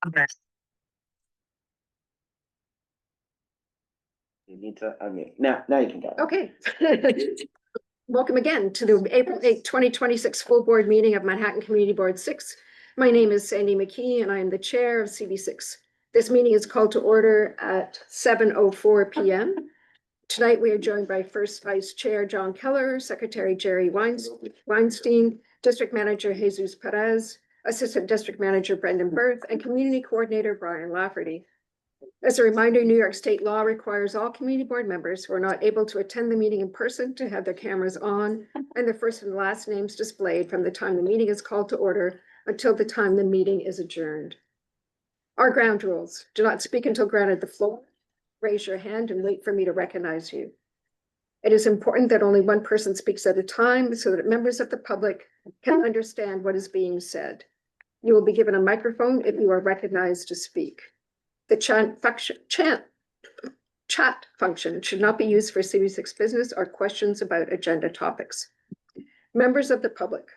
You need to unmute. Now you can go. Okay. Welcome again to the April 8th, 2026 full board meeting of Manhattan Community Board 6. My name is Sandy McKee and I am the chair of CV6. This meeting is called to order at 7:04 p.m. Tonight we are joined by First Vice Chair John Keller, Secretary Jerry Weinstein, District Manager Jesus Perez, Assistant District Manager Brendan Berth, and Community Coordinator Brian Lafferty. As a reminder, New York state law requires all community board members who are not able to attend the meeting in person to have their cameras on and their first and last names displayed from the time the meeting is called to order until the time the meeting is adjourned. Our ground rules: do not speak until granted the floor, raise your hand and wait for me to recognize you. It is important that only one person speaks at a time so that members of the public can understand what is being said. You will be given a microphone if you are recognized to speak. The chat function should not be used for CV6 business or questions about agenda topics. Members of the public,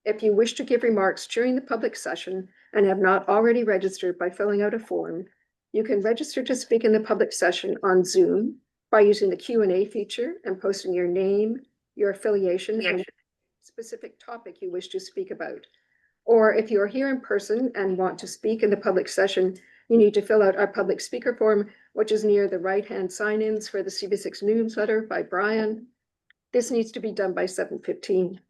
if you wish to give remarks during the public session and have not already registered by filling out a form, you can register to speak in the public session on Zoom by using the Q&A feature and posting your name, your affiliation, and specific topic you wish to speak about. Or if you are here in person and want to speak in the public session, you need to fill out our public speaker form, which is near the right-hand sign-ins for the CV6 newsletter by Brian. This needs to be done by 7:15.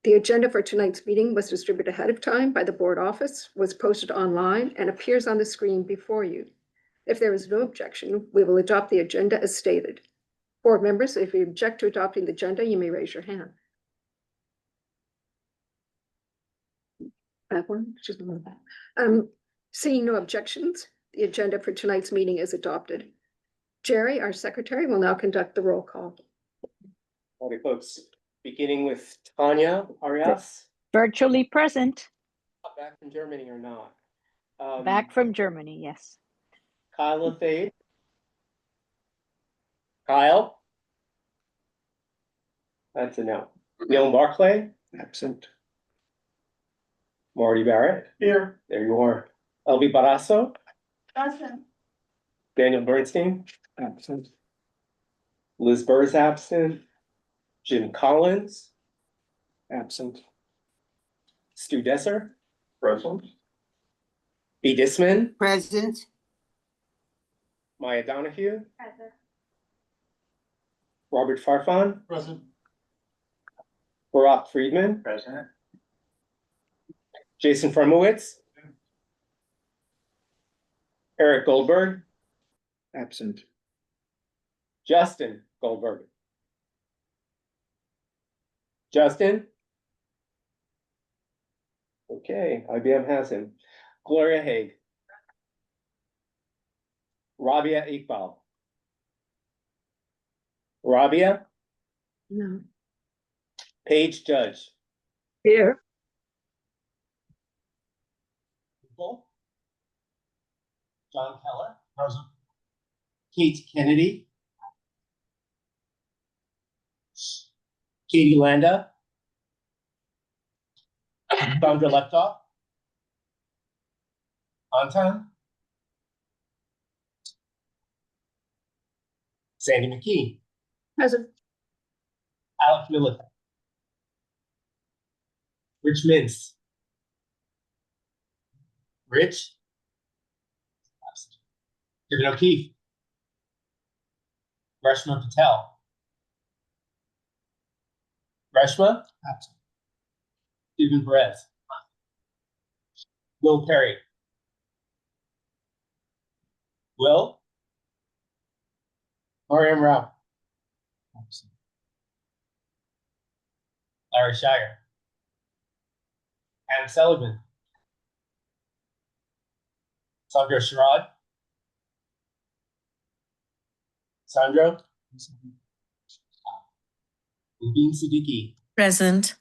The agenda for tonight's meeting was distributed ahead of time by the board office, was posted online, and appears on the screen before you. If there is no objection, we will adopt the agenda as stated. Board members, if you object to adopting the agenda, you may raise your hand. That one, just a little bit. Seeing no objections, the agenda for tonight's meeting is adopted. Jerry, our secretary, will now conduct the roll call. Okay, folks, beginning with Tanya Arias. Virtually present. Back from Germany or not? Back from Germany, yes. Kyle Lafayette. Kyle? That's a no. Neil Barclay? Absent. Marty Barrett? Here. There you are. Elby Barrasso? Present. Daniel Bernstein? Absent. Liz Burr's absent. Jim Collins? Absent. Stu Desser? Present. B. Disman? Present. Maya Donahue? Present. Robert Farfan? Present. Barack Friedman? Present. Jason Fremowitz? Eric Goldberg? Absent. Justin Goldberg? Justin? Okay, IBM has him. Gloria Haig. Rabia Iqbal. Rabia? No. Paige Judge. Here. John Keller. Present. Kate Kennedy. Katie Landa. Sandra Leptoff. Anton. Sandy McKee. Present. Alex Milliken. Rich Mintz. Rich. Kevin O'Keefe. Reshma Patel. Reshma. Absent. Stephen Perez. Will Perry. Will. Mariam Rao. Absent. Larry Shire. Adam Sullivan. Sandra Sherrod. Sandro. Mubin Siddiqui. Present.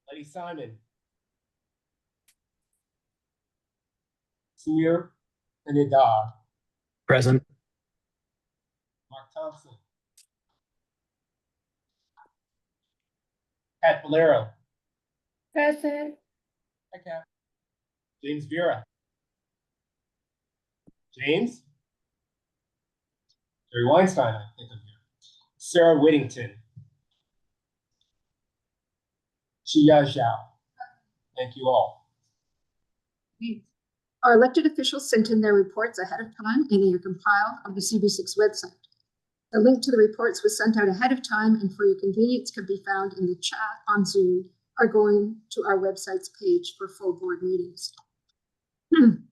Letty Simon. Samir Anidar. Present. Mark Thompson. Pat Valero. Present. Hi, Kat. James Vera. James? Jerry Weinstein, I think of you. Sarah Whittington. Chia Zhao. Thank you all. Our elected officials sent in their reports ahead of time and they are compiled on the CV6 website. The link to the reports was sent out ahead of time and for your convenience could be found in the chat on Zoom or going to our website's page for full board meetings. I'm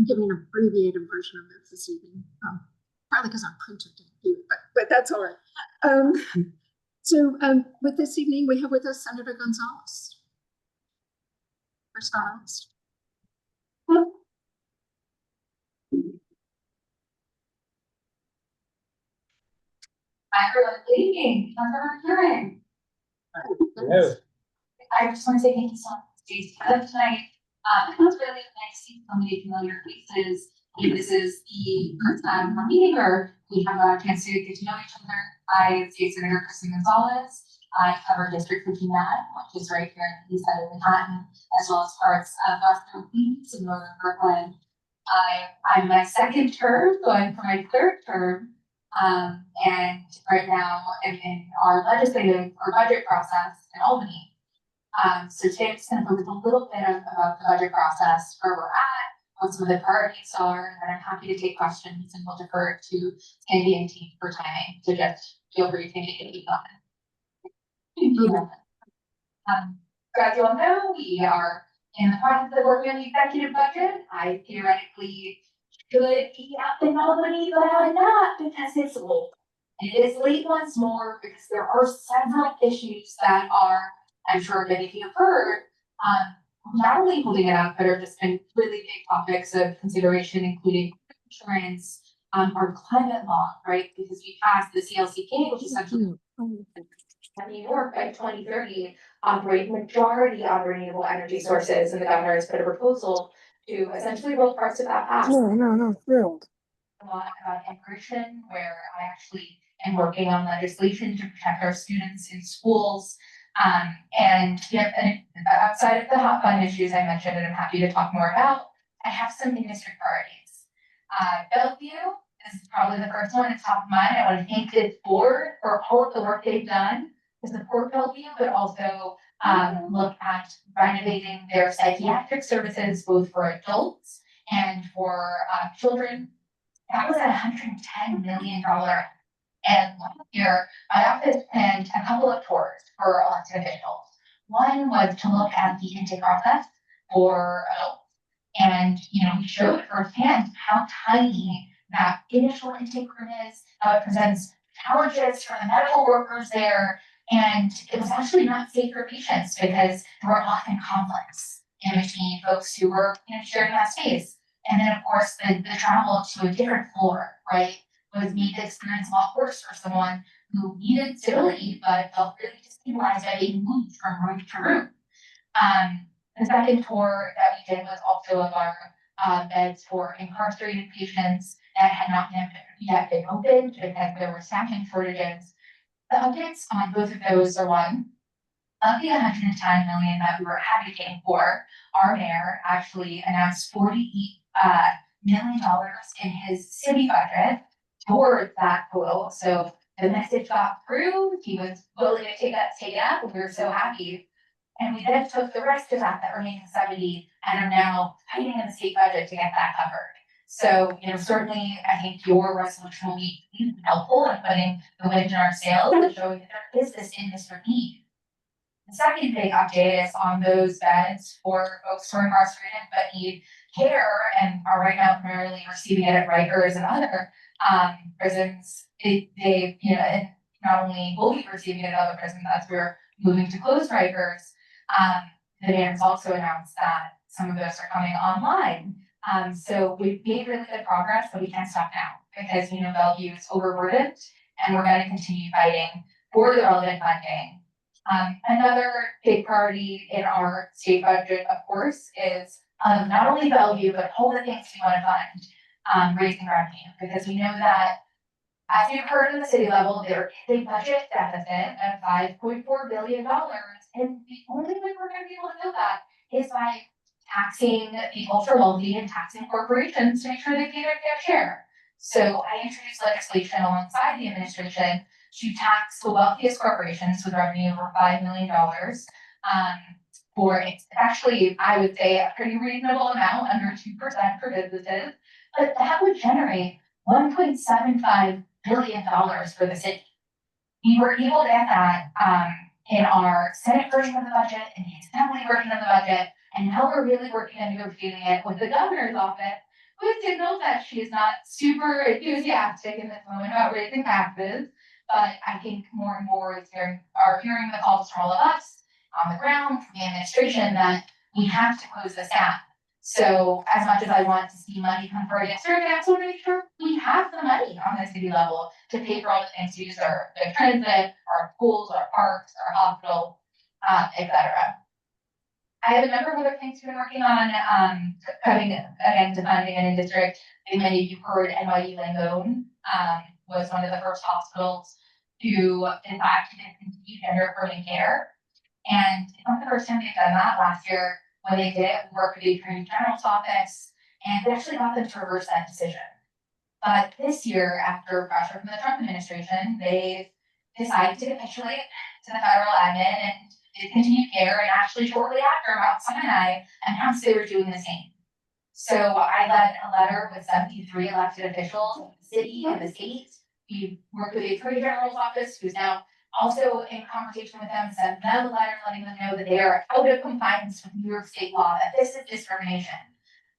giving an abbreviated version of this evening, probably because our printer didn't do it, but that's all right. With this evening, we have with us Senator Gonzalez. First on our list. Hi, everyone. Good evening. How's everyone doing? Hello. I just want to say thank you so much for staying together tonight. It was really nice to see so many familiar faces. If this is the first time we're meeting or we have a chance to get to know each other, I am State Senator Kristen Gonzalez. I cover District 59, which is right here in the east side of Manhattan, as well as parts of Western Queens and Northern Brooklyn. I'm my second term, going for my third term. And right now I'm in our legislative or budget process in Albany. So today I'm just going to focus a little bit about the budget process, where we're at, what some of the priorities are, and then I'm happy to take questions and we'll defer to Sandy and team for timing. So just feel free to take it on. As you all know, we are in the process of working on the executive budget. I theoretically should be up in Albany, but I'm not because it's late. And it is late once more because there are several issues that are, I'm sure many of you have heard, not only holding it up, but are just been really big topics of consideration, including insurance, our climate law, right? Because we passed the CLCK, which is essentially New York by 2030 operate majority on renewable energy sources, and the governor has put a proposal to essentially roll parts of that back. Thrilled. A lot about immigration, where I actually am working on legislation to protect our students in schools. And outside of the hot button issues I mentioned, and I'm happy to talk more about, I have some industry priorities. Bellevue is probably the first one at top of mind. I want to thank this board for all of the work they've done to support Bellevue, but also look at renovating their psychiatric services, both for adults and for children. That was at $110 million. And last year, my office planned a couple of tours for elected officials. One was to look at the intake process for adults. And, we showed firsthand how tiny that initial intake room is, how it presents challenges for the medical workers there. And it was actually not safe for patients because there were often conflicts in between folks who were sharing that space. And then, of course, the travel to a different floor, right, was made the experience a lot worse for someone who needed civility but felt really destabilized by being moved from room to room. The second tour that we did was also of our beds for incarcerated patients that had not yet been opened because there were staffing shortages. The updates on both of those are one. Of the $110 million that we were advocating for, our mayor actually announced $48 million in his city budget towards that total. So the message got through. He was willing to take it up, and we were so happy. And we then took the rest of that remaining 70 and are now fighting in the state budget to get that covered. So, certainly I think your resolution will be helpful in putting the wind in our sails and showing that there is this industry need. The second big update is on those beds for folks who are incarcerated but need care and are right now primarily receiving it at Rikers and other prisons. They not only will be receiving it at other prisons as we're moving to close Rikers, the mayor has also announced that some of those are coming online. So we've made really good progress, but we can't stop now because Bellevue is overburdened and we're going to continue fighting for the relevant funding. Another big priority in our state budget, of course, is not only Bellevue, but all the things we want to fund, raising revenue, because we know that As you've heard at the city level, there is a budget deficit of $5.4 billion. And the only way we're gonna be able to do that is by taxing the ultra wealthy and taxing corporations to make sure they pay their fair share. So I introduced legislation alongside the administration to tax the wealthiest corporations with revenue over $5 million. For it's actually, I would say, a pretty reasonable amount, under 2% for businesses, but that would generate $1.75 billion for the city. We were able to get that in our Senate version of the budget and the Assembly version of the budget, and now we're really working on negotiating it with the governor's office, who signaled that she is not super enthusiastic in this moment about raising taxes. But I think more and more are hearing the calls from all of us on the ground, from the administration, that we have to close this gap. So as much as I want to see money come for our district, I also want to make sure we have the money on the city level to pay for all the things we use, our transit, our schools, our parks, our hospitals, etc. I have a number of other things we've been working on, coming again to funding and in district. I think many of you heard NYU Langone was one of the first hospitals to, in fact, continue gender affirming care. And it's not the first time they've done that. Last year, when they did it, we worked with the Attorney General's office, and they actually got them to reverse that decision. But this year, after pressure from the Trump administration, they decided to capitulate to the federal admin and discontinue care, and actually shortly after, Mount Sinai announced they were doing the same. So I led a letter with 73 elected officials in the city and the state. We worked with the Attorney General's office, who's now also in conversation with them, sent them a letter letting them know that they are out of compliance with New York state law, that this is discrimination.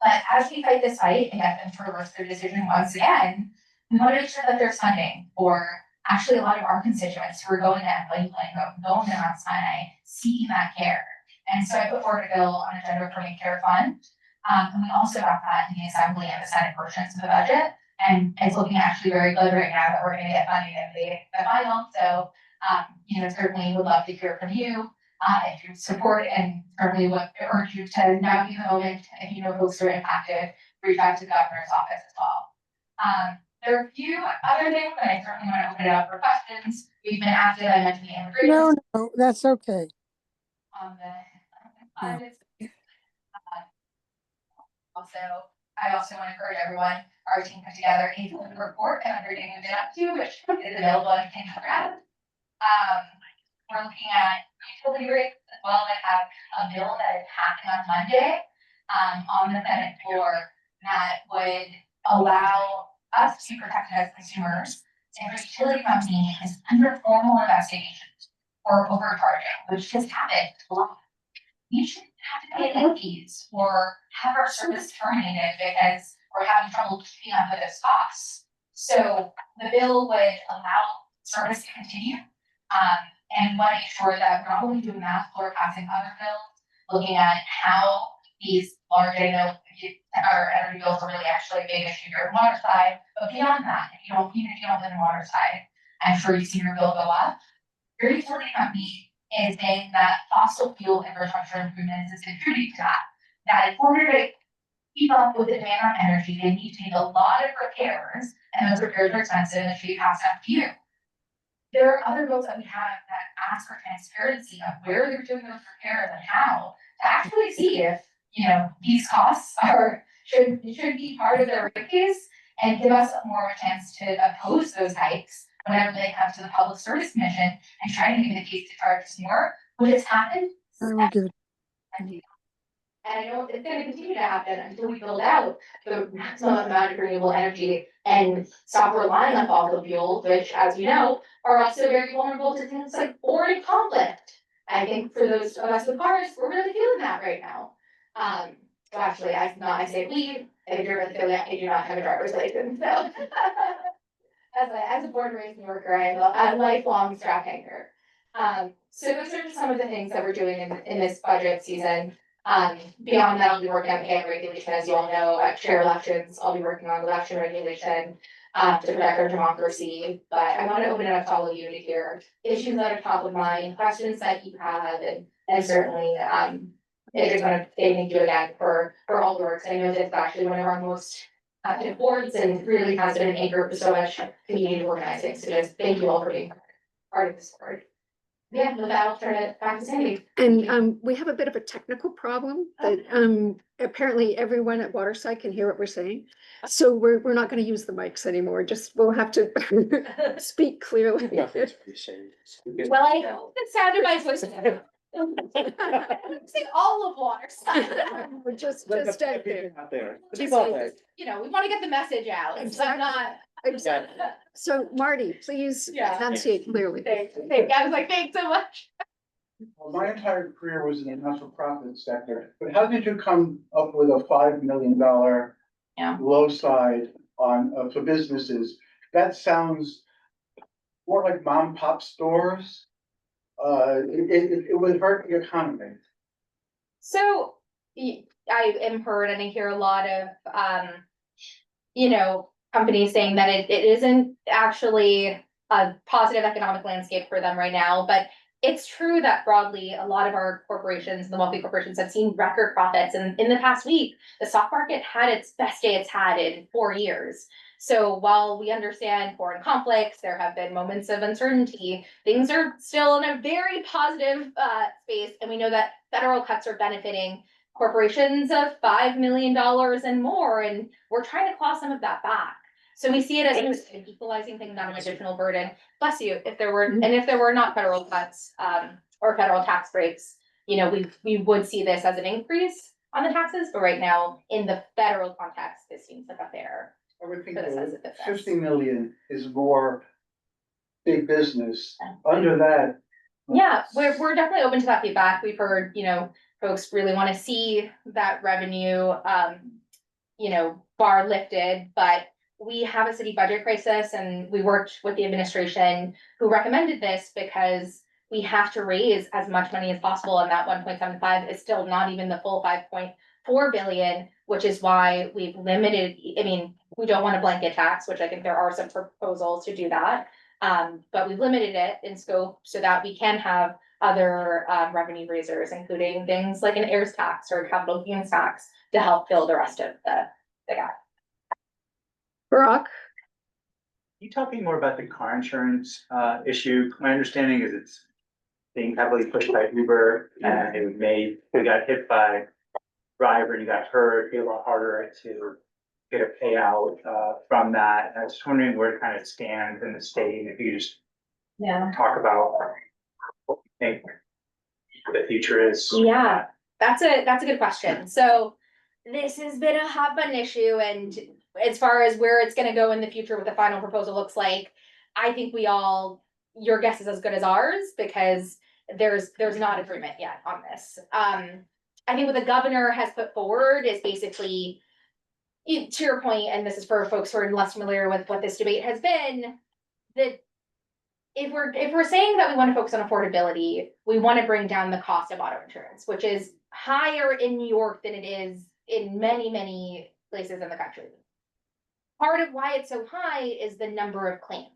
But as we fight this fight and get them to reverse their decision once again, we want to make sure that there's funding for actually a lot of our constituents who are going to NYU Langone, going to Mount Sinai, seeking that care. And so I put forward a bill on a gender affirming care fund. And we also got that in the Assembly and the Senate portions of the budget. And it's looking actually very good right now that we're going to get funding in the final. So, certainly would love to hear from you if you support, and certainly would urge you to now be the moment, if you know folks who are impacted, reach out to the governor's office as well. There are a few other things, but I certainly want to open it up for questions. We've been active. I mentioned the immigration. No, that's okay. On the I also want to encourage everyone, our team put together a full report and everything we've been up to, which is available on Canada. We're looking at utility rates as well. I have a bill that is happening on Monday on the Senate floor that would allow us to protect as consumers if a utility company is under formal investigation or overcharging, which has happened a lot. We shouldn't have to pay late fees or have our service terminated because we're having trouble keeping up with those costs. So the bill would allow service to continue, and want to make sure that we're not only doing that, but we're passing other bills, looking at how these large, I know our energy bills are really actually a big issue here on the water side, but beyond that, even if you don't live in the water side, I'm sure you've seen your bill go up. Your utility company is saying that fossil fuel infrastructure improvements is contributing to that. That in order to keep up with the demand on energy, they need to make a lot of repairs, and those repairs are expensive and should be passed on to you. There are other bills that we have that ask for transparency of where they're doing those repairs and how, to actually see if, these costs should be part of their rate case, and give us more of a chance to oppose those hikes whenever they come to the Public Service Commission and try to make the case to charge us more, which has happened. I will give it. And I know it's going to continue to happen until we build out the maximum amount of renewable energy and stop relying on fossil fuels, which, as we know, are also very vulnerable to things like war and conflict. I think for those of us with cars, we're really feeling that right now. So actually, I say we, if you're with Philly, I do not have a driver's license, so. As a born and raised New Yorker, I am a lifelong strap hanger. So those are just some of the things that we're doing in this budget season. Beyond that, I'll be working on pay regulation, as you all know, at chair elections. I'll be working on election regulation to protect our democracy. But I want to open it up to all of you to hear issues that are top of mind, questions that you have, and certainly I just want to say thank you again for all the work. I know that's actually one of our most boards and really has been an anchor for so much community organizing. So just thank you all for being part of this board. Yeah, with that, I'll turn it back to Sandy. And we have a bit of a technical problem that apparently everyone at Waterside can hear what we're saying. So we're not going to use the mics anymore. Just we'll have to speak clearly. Nothing to be ashamed. Well, I hope the sound of my voice. Say all of Waterside. We're just Let the out there. people out there. The Just people out so- there. You know, we want to get the message out. It's not. Exactly. So Marty, please Yeah. enunciate clearly. Thanks. I was like, thanks so much. Well, my entire career was in the not-for-profit sector, but how did you come up with a $5 million Yeah. low side on, for businesses? That sounds more like mom and pop stores. It would hurt the economy. So I am heard and I hear a lot of, you know, companies saying that it isn't actually a positive economic landscape for them right now, but it's true that broadly, a lot of our corporations, the wealthy corporations have seen record profits. And in the past week, the stock market had its best day it's had in 4 years. So while we understand foreign conflicts, there have been moments of uncertainty, things are still in a very positive space. And we know that federal cuts are benefiting corporations of $5 million and more, and we're trying to claw some of that back. So we see it as an equalizing thing, not an additional burden. Bless you, if there were, and if there were not federal cuts or federal tax breaks, you know, we would see this as an increase on the taxes, but right now, in the federal context, this seems like a fair. I would think For the sense that of defense. 50 million is more big business. Under that, Yeah, we're definitely open to that feedback. We've heard, you know, folks really want to see that revenue, you know, bar lifted, but we have a city budget crisis and we worked with the administration who recommended this because we have to raise as much money as possible, and that 1.75 is still not even the full 5.4 billion, which is why we've limited, I mean, we don't want a blanket tax, which I think there are some proposals to do that. But we've limited it in scope so that we can have other revenue raisers, including things like an heirs tax or capital gains tax to help fill the rest of the gap. Brock, You talking more about the car insurance issue? My understanding is it's being heavily pushed by Uber, and it made, if you got hit by a driver and you got hurt, it'd be a lot harder to get a payout from that. I was just wondering where it kind of stands in the state, if you could just Yeah. talk about what you think the future is. Yeah, that's a good question. So this has been a hot button issue, and as far as where it's gonna go in the future, what the final proposal looks like, I think your guess is as good as ours, because there's not agreement yet on this. I think what the governor has put forward is basically, to your point, and this is for folks who are less familiar with what this debate has been, that if we're saying that we want to focus on affordability, we want to bring down the cost of auto insurance, which is higher in New York than it is in many, many places in the country. Part of why it's so high is the number of claims.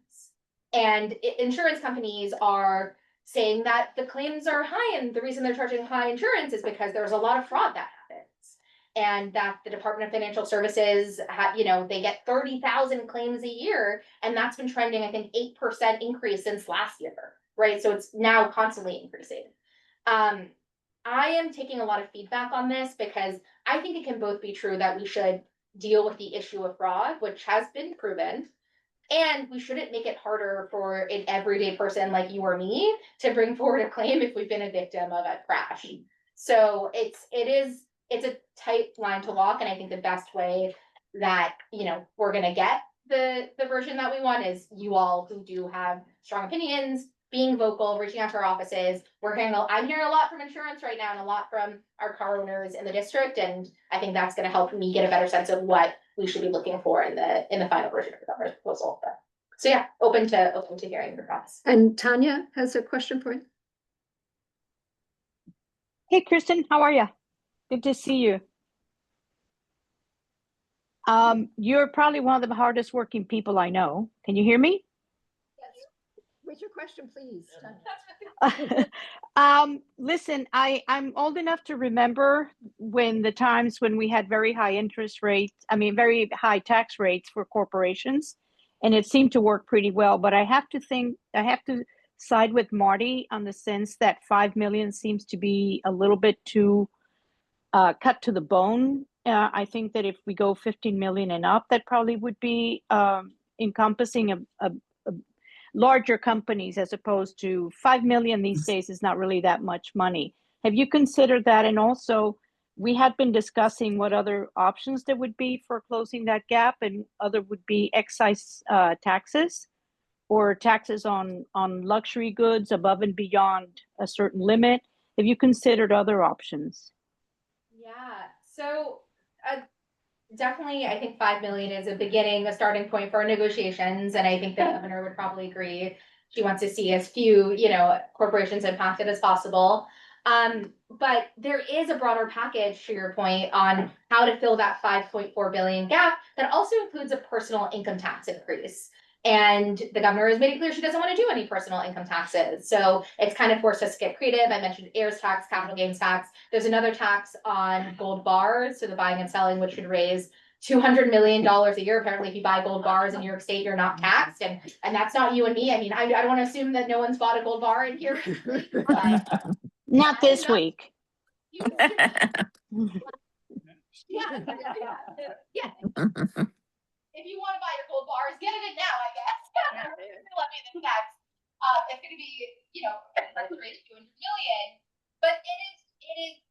And insurance companies are saying that the claims are high, and the reason they're charging high insurance is because there's a lot of fraud that happens. And that the Department of Financial Services, they get 30,000 claims a year, and that's been trending, I think, 8% increase since last year, right? So it's now constantly increasing. I am taking a lot of feedback on this because I think it can both be true that we should deal with the issue of fraud, which has been proven, and we shouldn't make it harder for an everyday person like you or me to bring forward a claim if we've been a victim of a crash. So it's a tight line to walk, and I think the best way that, we're gonna get the version that we want is you all who do have strong opinions, being vocal, reaching out to our offices. I'm hearing a lot from insurance right now and a lot from our car owners in the district, and I think that's gonna help me get a better sense of what we should be looking for in the final version of the governor's proposal. So yeah, open to hearing your thoughts. and Tanya has a question for you. Hey, Kristen, how are you? Good to see you. You're probably one of the hardest working people I know. Can you hear me? What's your question, please? Listen, I'm old enough to remember when the times when we had very high interest rates, very high tax rates for corporations, and it seemed to work pretty well. But I have to side with Marty on the sense that 5 million seems to be a little bit too cut to the bone. I think that if we go 15 million and up, that probably would be encompassing a larger companies, as opposed to 5 million these days is not really that much money. Have you considered that? And also, we had been discussing what other options there would be for closing that gap, and other would be excise taxes or taxes on luxury goods above and beyond a certain limit. Have you considered other options? Yeah, so definitely, I think 5 million is a beginning, a starting point for our negotiations, and I think the governor would probably agree. She wants to see as few, corporations impacted as possible. But there is a broader package, to your point, on how to fill that 5.4 billion gap that also includes a personal income tax increase. And the governor has made it clear she doesn't want to do any personal income taxes. So it's kind of forced us to get creative. I mentioned heirs tax, capital gains tax. There's another tax on gold bars, so the buying and selling, which should raise $200 million a year. Apparently, if you buy gold bars in New York State, you're not taxed. And that's not you and me. I mean, I don't want to assume that no one's bought a gold bar in here. Not this week. Yeah. If you want to buy your gold bars, get it in now, I guess. Let me the tax. It's going to be, raised 200 million. But it is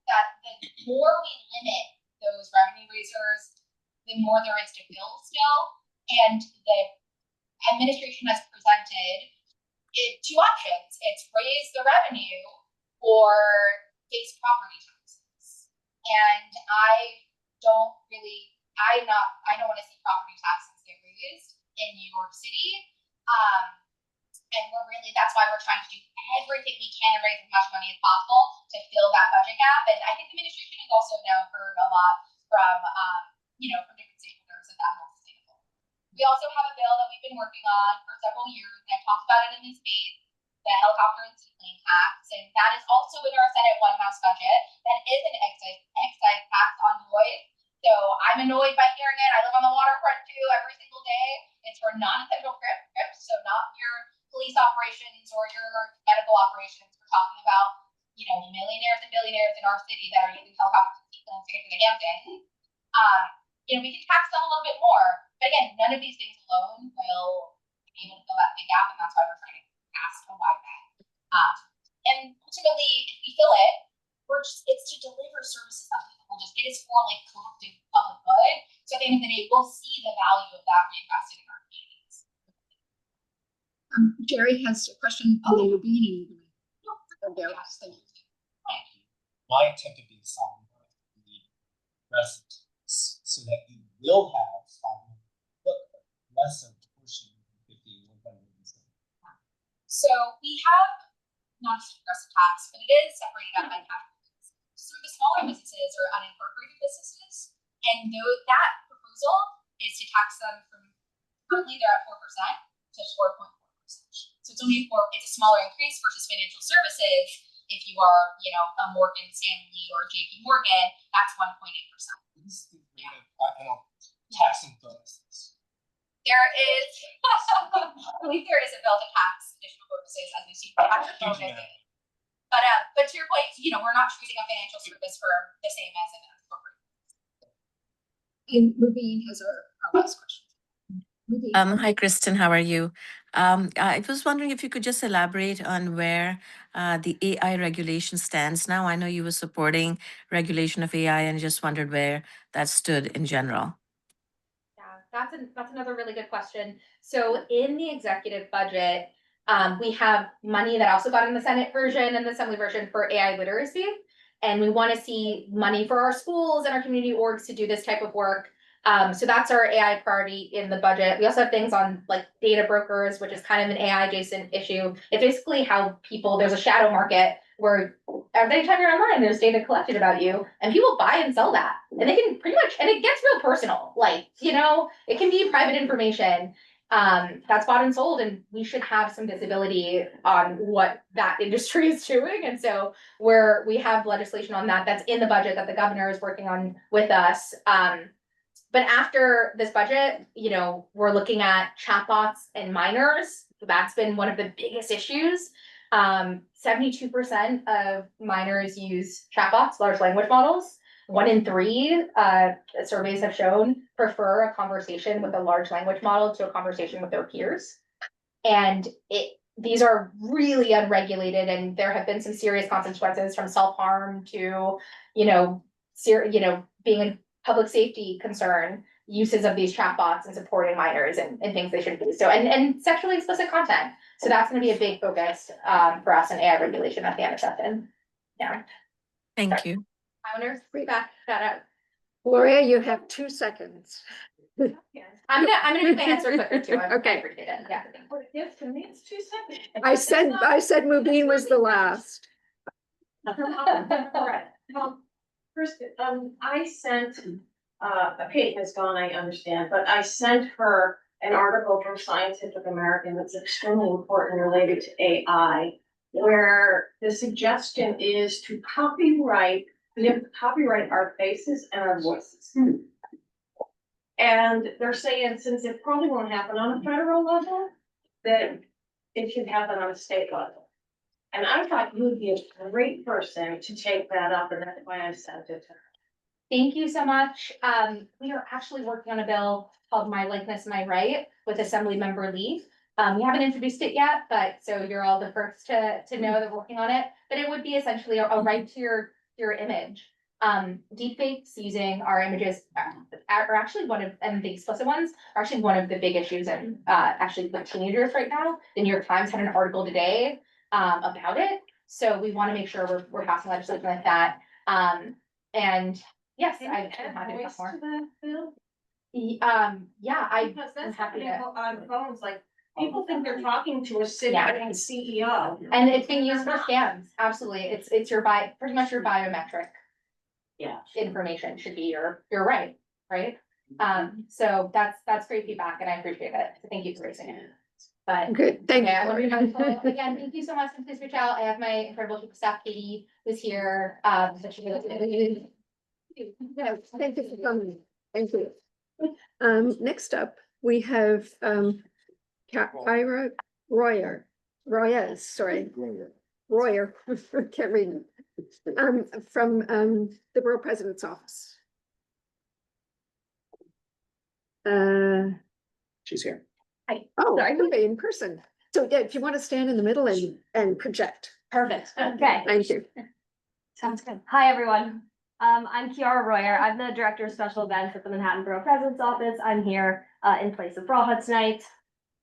that the more we limit those revenue raisers, the more there is to bill still. And the administration has presented two options. It's raise the revenue or face property taxes. And I don't want to see property taxes get raised in New York City. And that's why we're trying to do everything we can to raise as much money as possible to fill that budget gap. And I think the administration has also now heard a lot from different stakeholders that that's not sustainable. We also have a bill that we've been working on for several years, and I've talked about it in this space, the helicopter and seaplane tax, and that is also in our Senate One House budget. That is an excise tax on noise. So I'm annoyed by hearing it. I live on the waterfront too every single day. It's for non-essential trips, so not your police operations or your medical operations. We're talking about, millionaires and billionaires in our city that are using helicopters and seaplanes to get to the Hamptons. We can tax them a little bit more. But again, none of these things alone will be able to fill that big gap, and that's why we're trying to ask a wide band. And ultimately, if we fill it, it's to deliver services that people will just get. It's for collective public good. So at the end of the day, we'll see the value of that reinvested in our communities. Jerry has a question on the Rubini. Thank you. My intent to be some of the residents so that you will have less of portion of 50 100. So we have not a progressive tax, but it is separated out by categories. Some of the smaller businesses are unincorporated businesses, and that proposal is to tax them from currently they're at 4% to 4.4%. So it's it's a smaller increase versus financial services. If you are, a Morgan Stanley or JP Morgan, that's 1.8%. Yeah. I don't taxing bonuses. There is, I believe there is a bill to tax additional bonuses as we see tax bonuses. But to your point, we're not treating a financial service firm the same as an corporate. And Rubini has our last question. Hi, Kristen. How are you? I was wondering if you could just elaborate on where the AI regulation stands now. I know you were supporting regulation of AI and just wondered where that stood in general. Yeah, that's another really good question. So in the executive budget, we have money that also got in the Senate version and the Assembly version for AI literacy. And we want to see money for our schools and our community orgs to do this type of work. So that's our AI priority in the budget. We also have things on data brokers, which is kind of an AI adjacent issue. It's basically how there's a shadow market where anytime you're online, there's data collected about you and people buy and sell that. And they can pretty much, and it gets real personal. It can be private information. that's bought and sold, and we should have some visibility on what that industry is doing. And so we have legislation on that that's in the budget that the governor is working on with us. But after this budget, we're looking at chatbots and minors. That's been one of the biggest issues. 72% of minors use chatbots, large language models. 1 in 3 surveys have shown prefer a conversation with a large language model to a conversation with their peers. And these are really unregulated, and there have been some serious consequences, from self-harm to, being a public safety concern, uses of these chatbots and supporting minors and things they shouldn't do. So, and sexually explicit content. So that's gonna be a big focus for us in AI regulation at the NSF. Yeah. Thank you. I wonder, back that up. Gloria, you have 2 seconds. I'm gonna make my answer quicker too. I Okay. appreciate it. Yeah. Yes, to me, it's 2 seconds. I said Mubin was the last. First, I sent, Kate has gone, I understand, but I sent her an article from Scientific American that's extremely important related to AI, where the suggestion is to copyright our faces and our voices. And they're saying, since it probably won't happen on a federal level, that it should happen on a state level. And I thought you would be a great person to take that up, and that's why I sent it to her. Thank you so much. We are actually working on a bill called My Likeness, My Right with Assemblymember Lee. We haven't introduced it yet, but so you're all the first to know that we're working on it. But it would be essentially a right to your image. Deepfakes using our images are actually and the explicit ones are actually one of the big issues in actually with teenagers right now. The New York Times had an article today about it. So we want to make sure we're passing legislation like that. And yes, I'm happy to talk more. Yeah, Because I'm that's happy happening to. on phones, like, people think they're talking to a city Yeah. CEO. And it's being used for scams. Absolutely. It's pretty much your biometric Yeah. information should be your right? So that's great feedback and I appreciate it. So thank you for raising it. But Good, thank okay, I want to be mindful. you. Again, thank you so much. And please reach out. I have my incredible chief of staff, Katie, who's here. So she can- Yeah, thank you for coming. Thank you. Next up, we have Ira Royer, can't read it. From the Borough President's Office. She's here. Oh, I can be in person. So yeah, if you want to stand in the middle and project. Perfect. Okay, Thank you. sounds good. Hi, everyone. I'm Kiara Royer. I'm the Director of Special Events at the Manhattan Borough President's Office. I'm here in place of Braha tonight.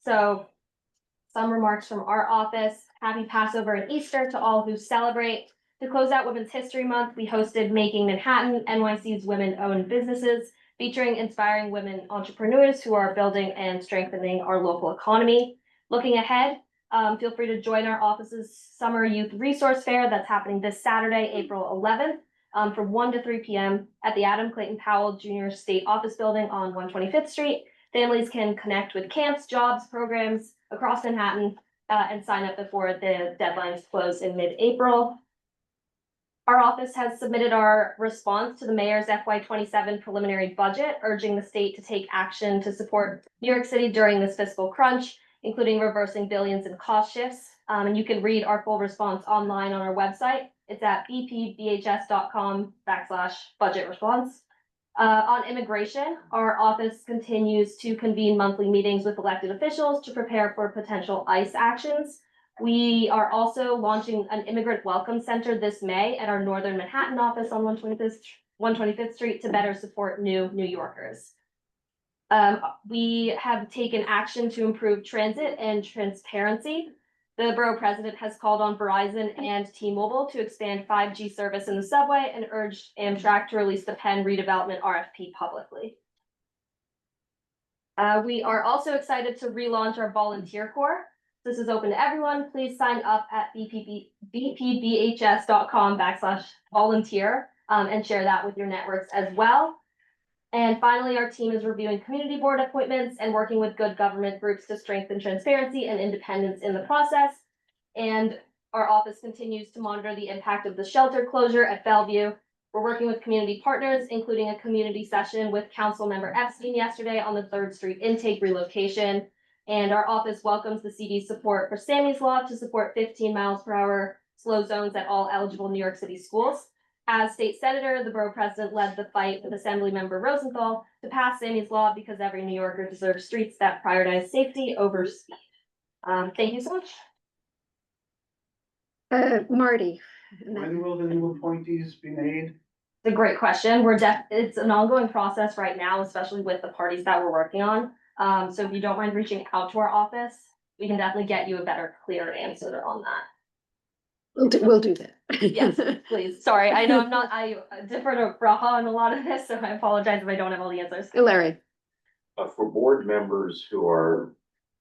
So some remarks from our office. Happy Passover and Easter to all who celebrate. To close out Women's History Month, we hosted Making Manhattan, NYC's women-owned businesses, featuring inspiring women entrepreneurs who are building and strengthening our local economy. Looking ahead, feel free to join our office's Summer Youth Resource Fair that's happening this Saturday, April 11th, from 1 to 3 p.m. at the Adam Clayton Powell Jr. State Office Building on 125th Street. Families can connect with camps, jobs, programs across Manhattan, and sign up before the deadlines close in mid-April. Our office has submitted our response to the mayor's FY27 preliminary budget, urging the state to take action to support New York City during this fiscal crunch, including reversing billions in cost shifts. And you can read our full response online on our website. It's at bpbhs.com/budget response. On immigration, our office continues to convene monthly meetings with elected officials to prepare for potential ICE actions. We are also launching an immigrant welcome center this May at our Northern Manhattan office on 125th Street to better support new New Yorkers. We have taken action to improve transit and transparency. The borough president has called on Verizon and T-Mobile to expand 5G service in the subway and urged Amtrak to release the Penn redevelopment RFP publicly. We are also excited to relaunch our volunteer corps. This is open to everyone. Please sign up at bpbhs.com/volunteer and share that with your networks as well. And finally, our team is reviewing community board appointments and working with good government groups to strengthen transparency and independence in the process. And our office continues to monitor the impact of the shelter closure at Bellevue. We're working with community partners, including a community session with Councilmember Epstein yesterday on the 3rd Street intake relocation. And our office welcomes the CD's support for Sammy's Law to support 15 miles per hour slow zones at all eligible New York City schools. As state senator, the borough president led the fight with Assemblymember Rosenthal to pass Sammy's Law because every New Yorker deserves streets that prioritize safety over speed. Thank you so much. Marty. When will the new appointees be made? It's a great question. It's an ongoing process right now, especially with the parties that we're working on. So if you don't mind reaching out to our office, we can definitely get you a better, clear answer on that. We'll do that. Yes, please. Sorry, I know I differ to Raha on a lot of this, so I apologize if I don't have all the answers. Larry. For board members who are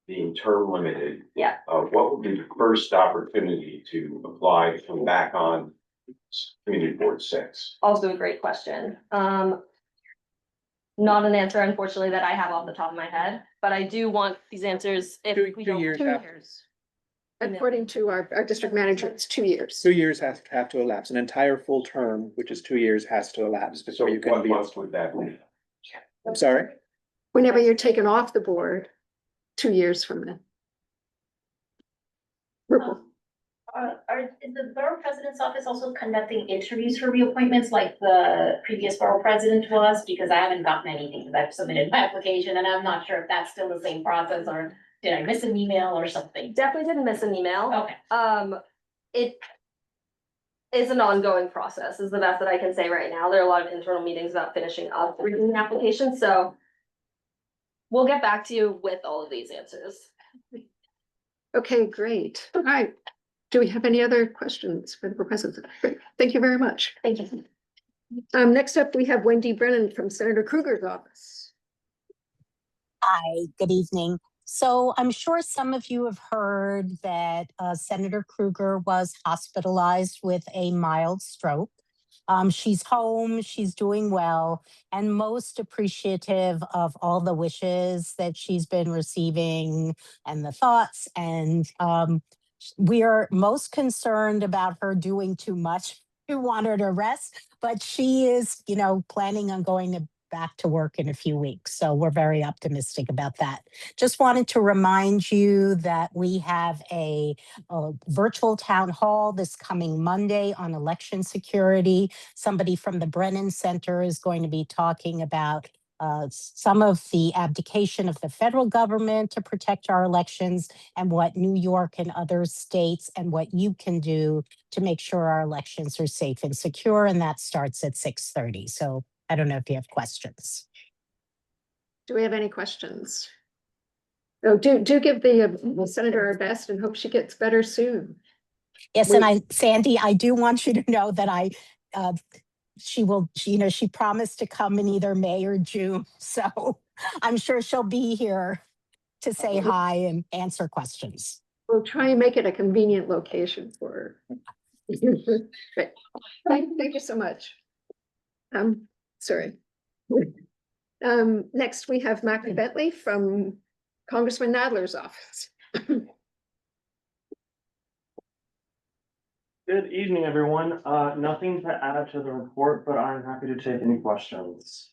being term limited. Yeah. What would be the first opportunity to apply to come back on Community Board 6? Also a great question. Not an answer, unfortunately, that I have off the top of my head, but I do want these answers if we don't. 2 years. 2 years. According to our district manager, it's 2 years. 2 years have to elapse. An entire full term, which is 2 years, has to elapse So before you can what be. months would that be? I'm sorry? Whenever you're taken off the board, 2 years from then. Rupal. Is the borough president's office also conducting interviews for reappointments like the previous borough president was? Because I haven't gotten anything, because I've submitted my application and I'm not sure if that's still the same process, or did I miss an email or something? Definitely didn't miss an email. Okay. It is an ongoing process, is the best that I can say right now. There are a lot of internal meetings about finishing up reading the application, so we'll get back to you with all of these answers. Okay, great. All right. Do we have any other questions for the president? Great. Thank you very much. Thank you. Next up, we have Wendy Brennan from Senator Kruger's office. Hi, good evening. So I'm sure some of you have heard that Senator Kruger was hospitalized with a mild stroke. She's home, she's doing well, and most appreciative of all the wishes that she's been receiving and the thoughts. And we are most concerned about her doing too much. We want her to rest, but she is, planning on going back to work in a few weeks. So we're very optimistic about that. Just wanted to remind you that we have a virtual town hall this coming Monday on election security. Somebody from the Brennan Center is going to be talking about some of the abdication of the federal government to protect our elections and what New York and other states and what you can do to make sure our elections are safe and secure. And that starts at 6:30. So I don't know if you have questions. Do we have any questions? Oh, do give the senator our best and hope she gets better soon. Yes, and Sandy, I do want you to know that she promised to come in either May or June. So I'm sure she'll be here to say hi and answer questions. We'll try and make it a convenient location for her. Great. Thank you so much. Sorry. Next we have Mackie Bentley from Congressman Nadler's office. Good evening, everyone. Nothing to add to the report, but I'm happy to take any questions.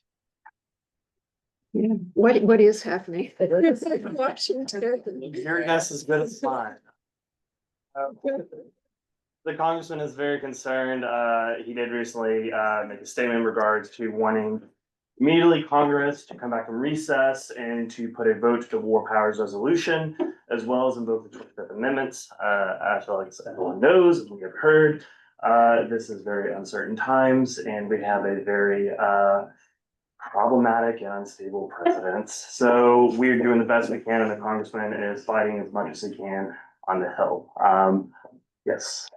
Yeah. What is happening? Washington. Your guess is good as mine. The congressman is very concerned. He did recently make a statement in regards to wanting immediately Congress to come back from recess and to put a vote to the War Powers Resolution, as well as invoke the 25th Amendments. As everyone knows, and we have heard, this is very uncertain times, and we have a very problematic and unstable president. So we're doing the best we can, and the congressman is fighting as much as he can on the Hill. Yes.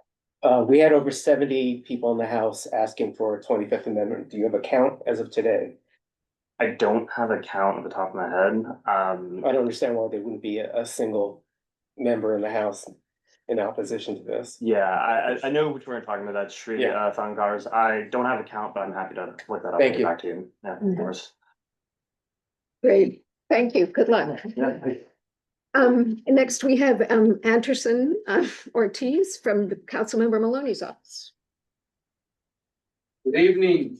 We had over 70 people in the House asking for a 25th Amendment. Do you have a count as of today? I don't have a count at the top of my head. I don't understand why there wouldn't be a single member in the House in opposition to this. Yeah, I know which we're talking about. That's Sri Thangars. I don't have a count, but I'm happy to look that up. Thank and you. get back to you. Yeah, of course. Great, thank you, good luck. Next we have Anderson Ortiz from the Councilmember Maloney's office. Good evening.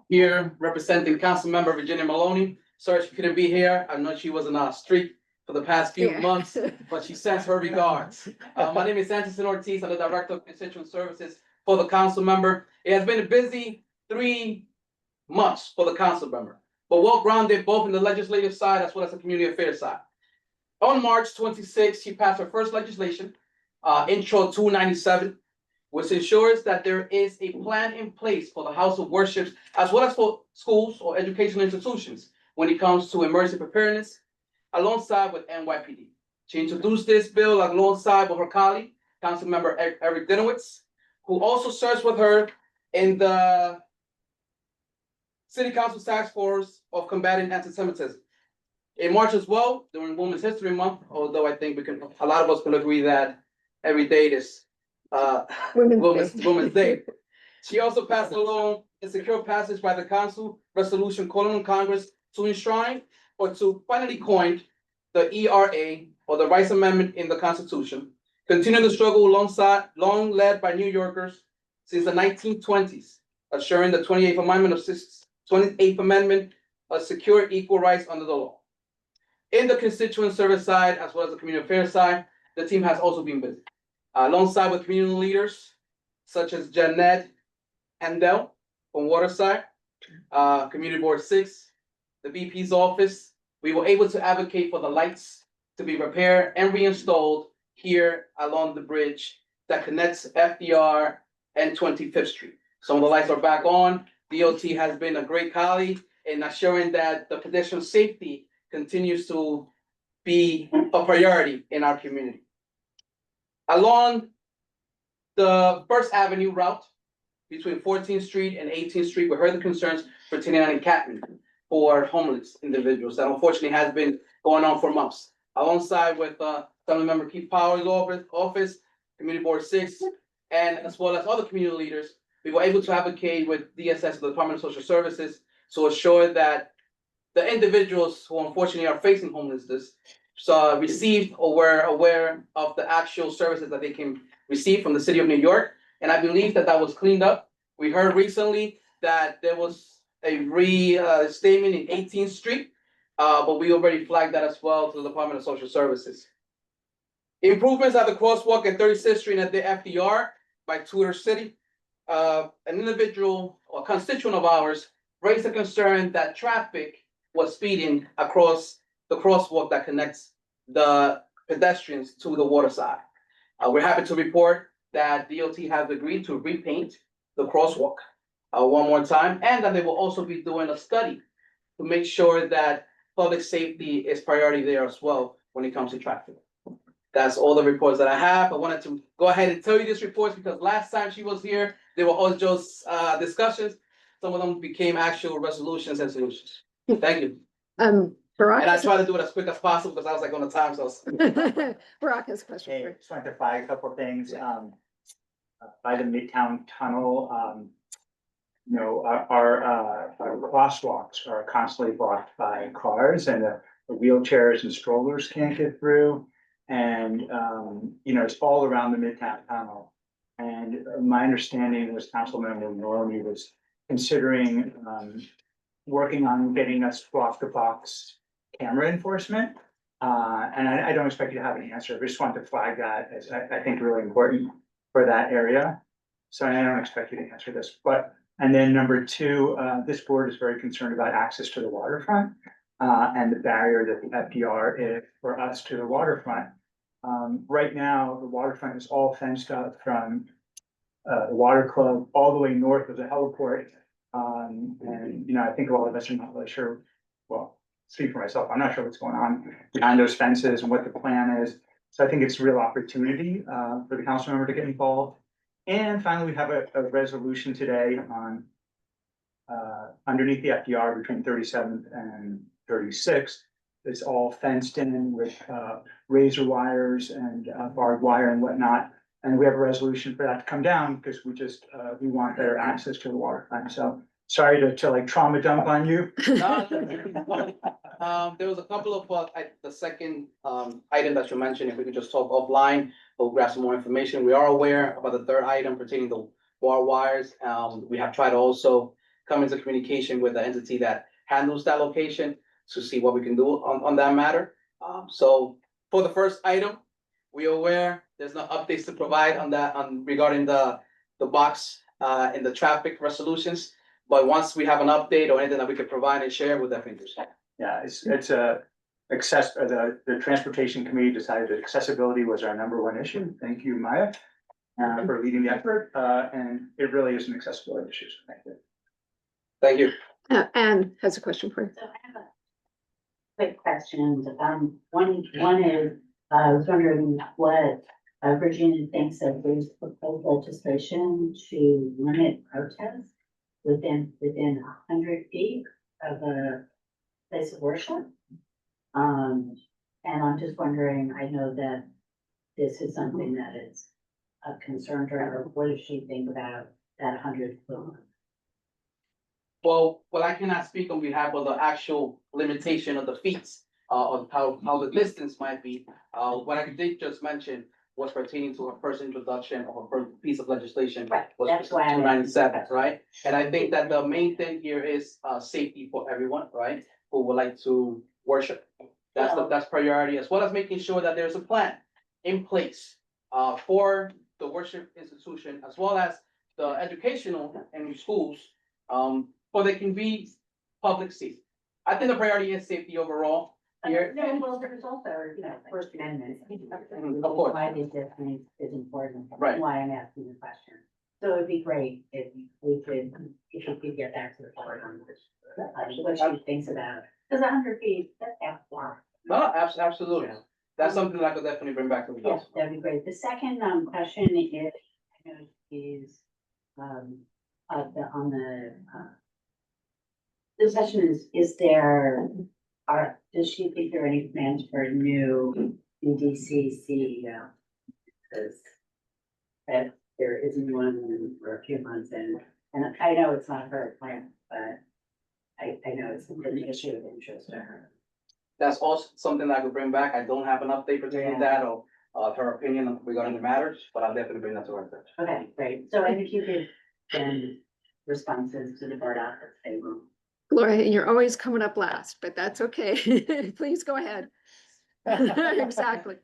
Here representing Councilmember Virginia Maloney. Sorry she couldn't be here. I know she was on a street for the past few Yeah. months, but she sends her regards. My name is Anderson Ortiz. I'm the Director of Constituent Services for the council member. It has been a busy 3 months for the council member, but well grounded both in the legislative side as well as the community affairs side. On March 26th, she passed her first legislation, Intro 297, which ensures that there is a plan in place for the house of worships as well as for schools or educational institutions when it comes to emergency preparedness, alongside with NYPD. She introduced this bill alongside with her colleague, Councilmember Eric Dinowitz, who also serves with her in the City Council Task Force of Combating Anti-Semitism. In March as well, during Women's History Month, although I think a lot of us can agree that every date is Women's Day. She also passed along a secure passage by the council resolution calling on Congress to enshrine or to finally coin the ERA or the Rights Amendment in the Constitution, continue the struggle long led by New Yorkers since the 1920s, assuring the 28th Amendment of secure equal rights under the law. In the constituent service side, as well as the community affairs side, the team has also been busy. Alongside with community leaders, such as Jeanette Handel from Waterside, Community Board 6, the VP's office, we were able to advocate for the lights to be repaired and reinstalled here along the bridge that connects FDR and 25th Street. Some of the lights are back on. DOT has been a great colleague in assuring that the pedestrian safety continues to be a priority in our community. Along the First Avenue route between 14th Street and 18th Street, we heard the concerns pertaining to encampment for homeless individuals that unfortunately has been going on for months. Alongside with Councilmember Keith Powers' office, Community Board 6, and as well as other community leaders, we were able to advocate with DSS, the Department of Social Services, to assure that the individuals who unfortunately are facing homelessness received or were aware of the actual services that they can receive from the city of New York. And I believe that that was cleaned up. We heard recently that there was a restatement in 18th Street, but we already flagged that as well to the Department of Social Services. Improvements at the crosswalk at 36th Street at the FDR by Tudor City. An individual or constituent of ours raised a concern that traffic was speeding across the crosswalk that connects the pedestrians to the water side. We're happy to report that DOT has agreed to repaint the crosswalk one more time, and that they will also be doing a study to make sure that public safety is priority there as well when it comes to traffic. That's all the reports that I have. I wanted to go ahead and tell you these reports because last time she was here, they were all just discussions. Some of them became actual resolutions and solutions. Thank you. Barack. And I try to do it as quick as possible because I was like on the time, so. Barack has a question. Hey, just wanted to flag a couple of things, by the Midtown Tunnel, our crosswalks are constantly blocked by cars and the wheelchairs and strollers can't get through. And, it's all around the Midtown Tunnel. And my understanding was Councilmember Maloney was considering, working on getting us box-to-box camera enforcement. And I don't expect you to have an answer, but just wanted to flag that as I think really important for that area. So I don't expect you to answer this, and then number two, this board is very concerned about access to the waterfront, and the barrier that the FDR is for us to the waterfront. Right now, the waterfront is all fenced up from the water club all the way north of the heliport. And I think a lot of us are not really sure, well, speak for myself, I'm not sure what's going on behind those fences and what the plan is. So I think it's a real opportunity for the council member to get involved. And finally, we have a resolution today on underneath the FDR between 37th and 36th. It's all fenced in with razor wires and barbed wire and whatnot. And we have a resolution for that to come down because we want better access to the waterfront. So Sorry to like trauma dump on you. There was a couple of, the second, item that you mentioned, if we could just talk offline, we'll grab some more information. We are aware about the third item pertaining to wire wires. We have tried to also come into communication with the entity that handles that location to see what we can do on that matter. So for the first item, we are aware there's no updates to provide on that, regarding the box, in the traffic resolutions. But once we have an update or anything that we could provide and share, we'll definitely do so. Yeah, it's the transportation committee decided that accessibility was our #1 issue. Thank you, Maya, for leading the effort. And it really is an accessibility issue. So thank you. Thank you. Anne has a question for you. So I have a quick question. One is, I was wondering what Virginia thinks of this proposed legislation to limit protests within 100 feet of a place of worship. And I'm just wondering, I know that this is something that is of concern to her. What does she think about that 100-foot? Well, I cannot speak on behalf of the actual limitation of the feet, of how the distance might be. What I did just mention was pertaining to her first introduction of a first piece of legislation. Right, Was that's why 297, right? And I think that the main thing here is, safety for everyone, right? Who would like to worship. That's priority, as well as making sure that there's a plan in place, for the worship institution, as well as the educational and schools, for they can be public safety. I think the priority is safety overall here. No, well, there's also, First Amendment. Of course. Why this difference is important. Right. Why I'm asking the question. So it'd be great if we could get back to the board on this. What she thinks about it. Because 100 feet, that's half far. No, absolutely. That's something that I could definitely bring back to the Yes, council. that'd be great. The second question is the question is there does she think there are any plans for a new DDC CEO? Because that there isn't one for a few months and I know it's not her plan, but I know it's an issue of interest to her. That's also something that I could bring back. I don't have an update pertaining to that or, her opinion regarding the matters, but I'll definitely bring that to her attention. Okay, great. So I think you could send responses to the board office. They will. Gloria, you're always coming up last, but that's okay. Please go ahead. Exactly.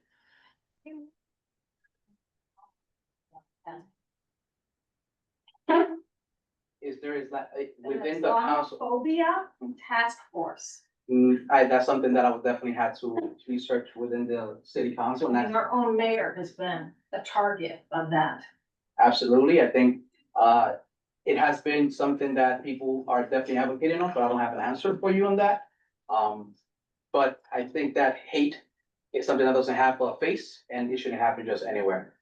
Is that within the council? Islamophobia task force. That's something that I would definitely have to research within the city council. And And our own mayor has been a target of that. absolutely, I think, it has been something that people are definitely advocating on, but I don't have an answer for you on that. But I think that hate is something that doesn't have a face and it shouldn't happen just anywhere.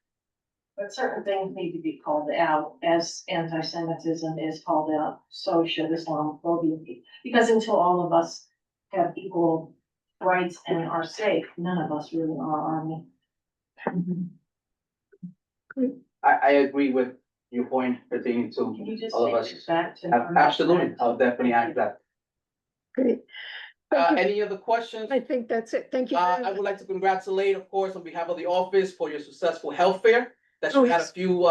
But certain things need to be called out as anti-Semitism is called out, so should Islamophobia be. Because until all of us have equal rights and are safe, none of us really are, are we? I agree with your point pertaining to Can you just all of take us. it back to? Absolutely, I'll definitely add that. Great. Any other questions? I think that's it. Thank you. I would like to congratulate, of course, on behalf of the office for your successful health fair that Oh, you had a yes. few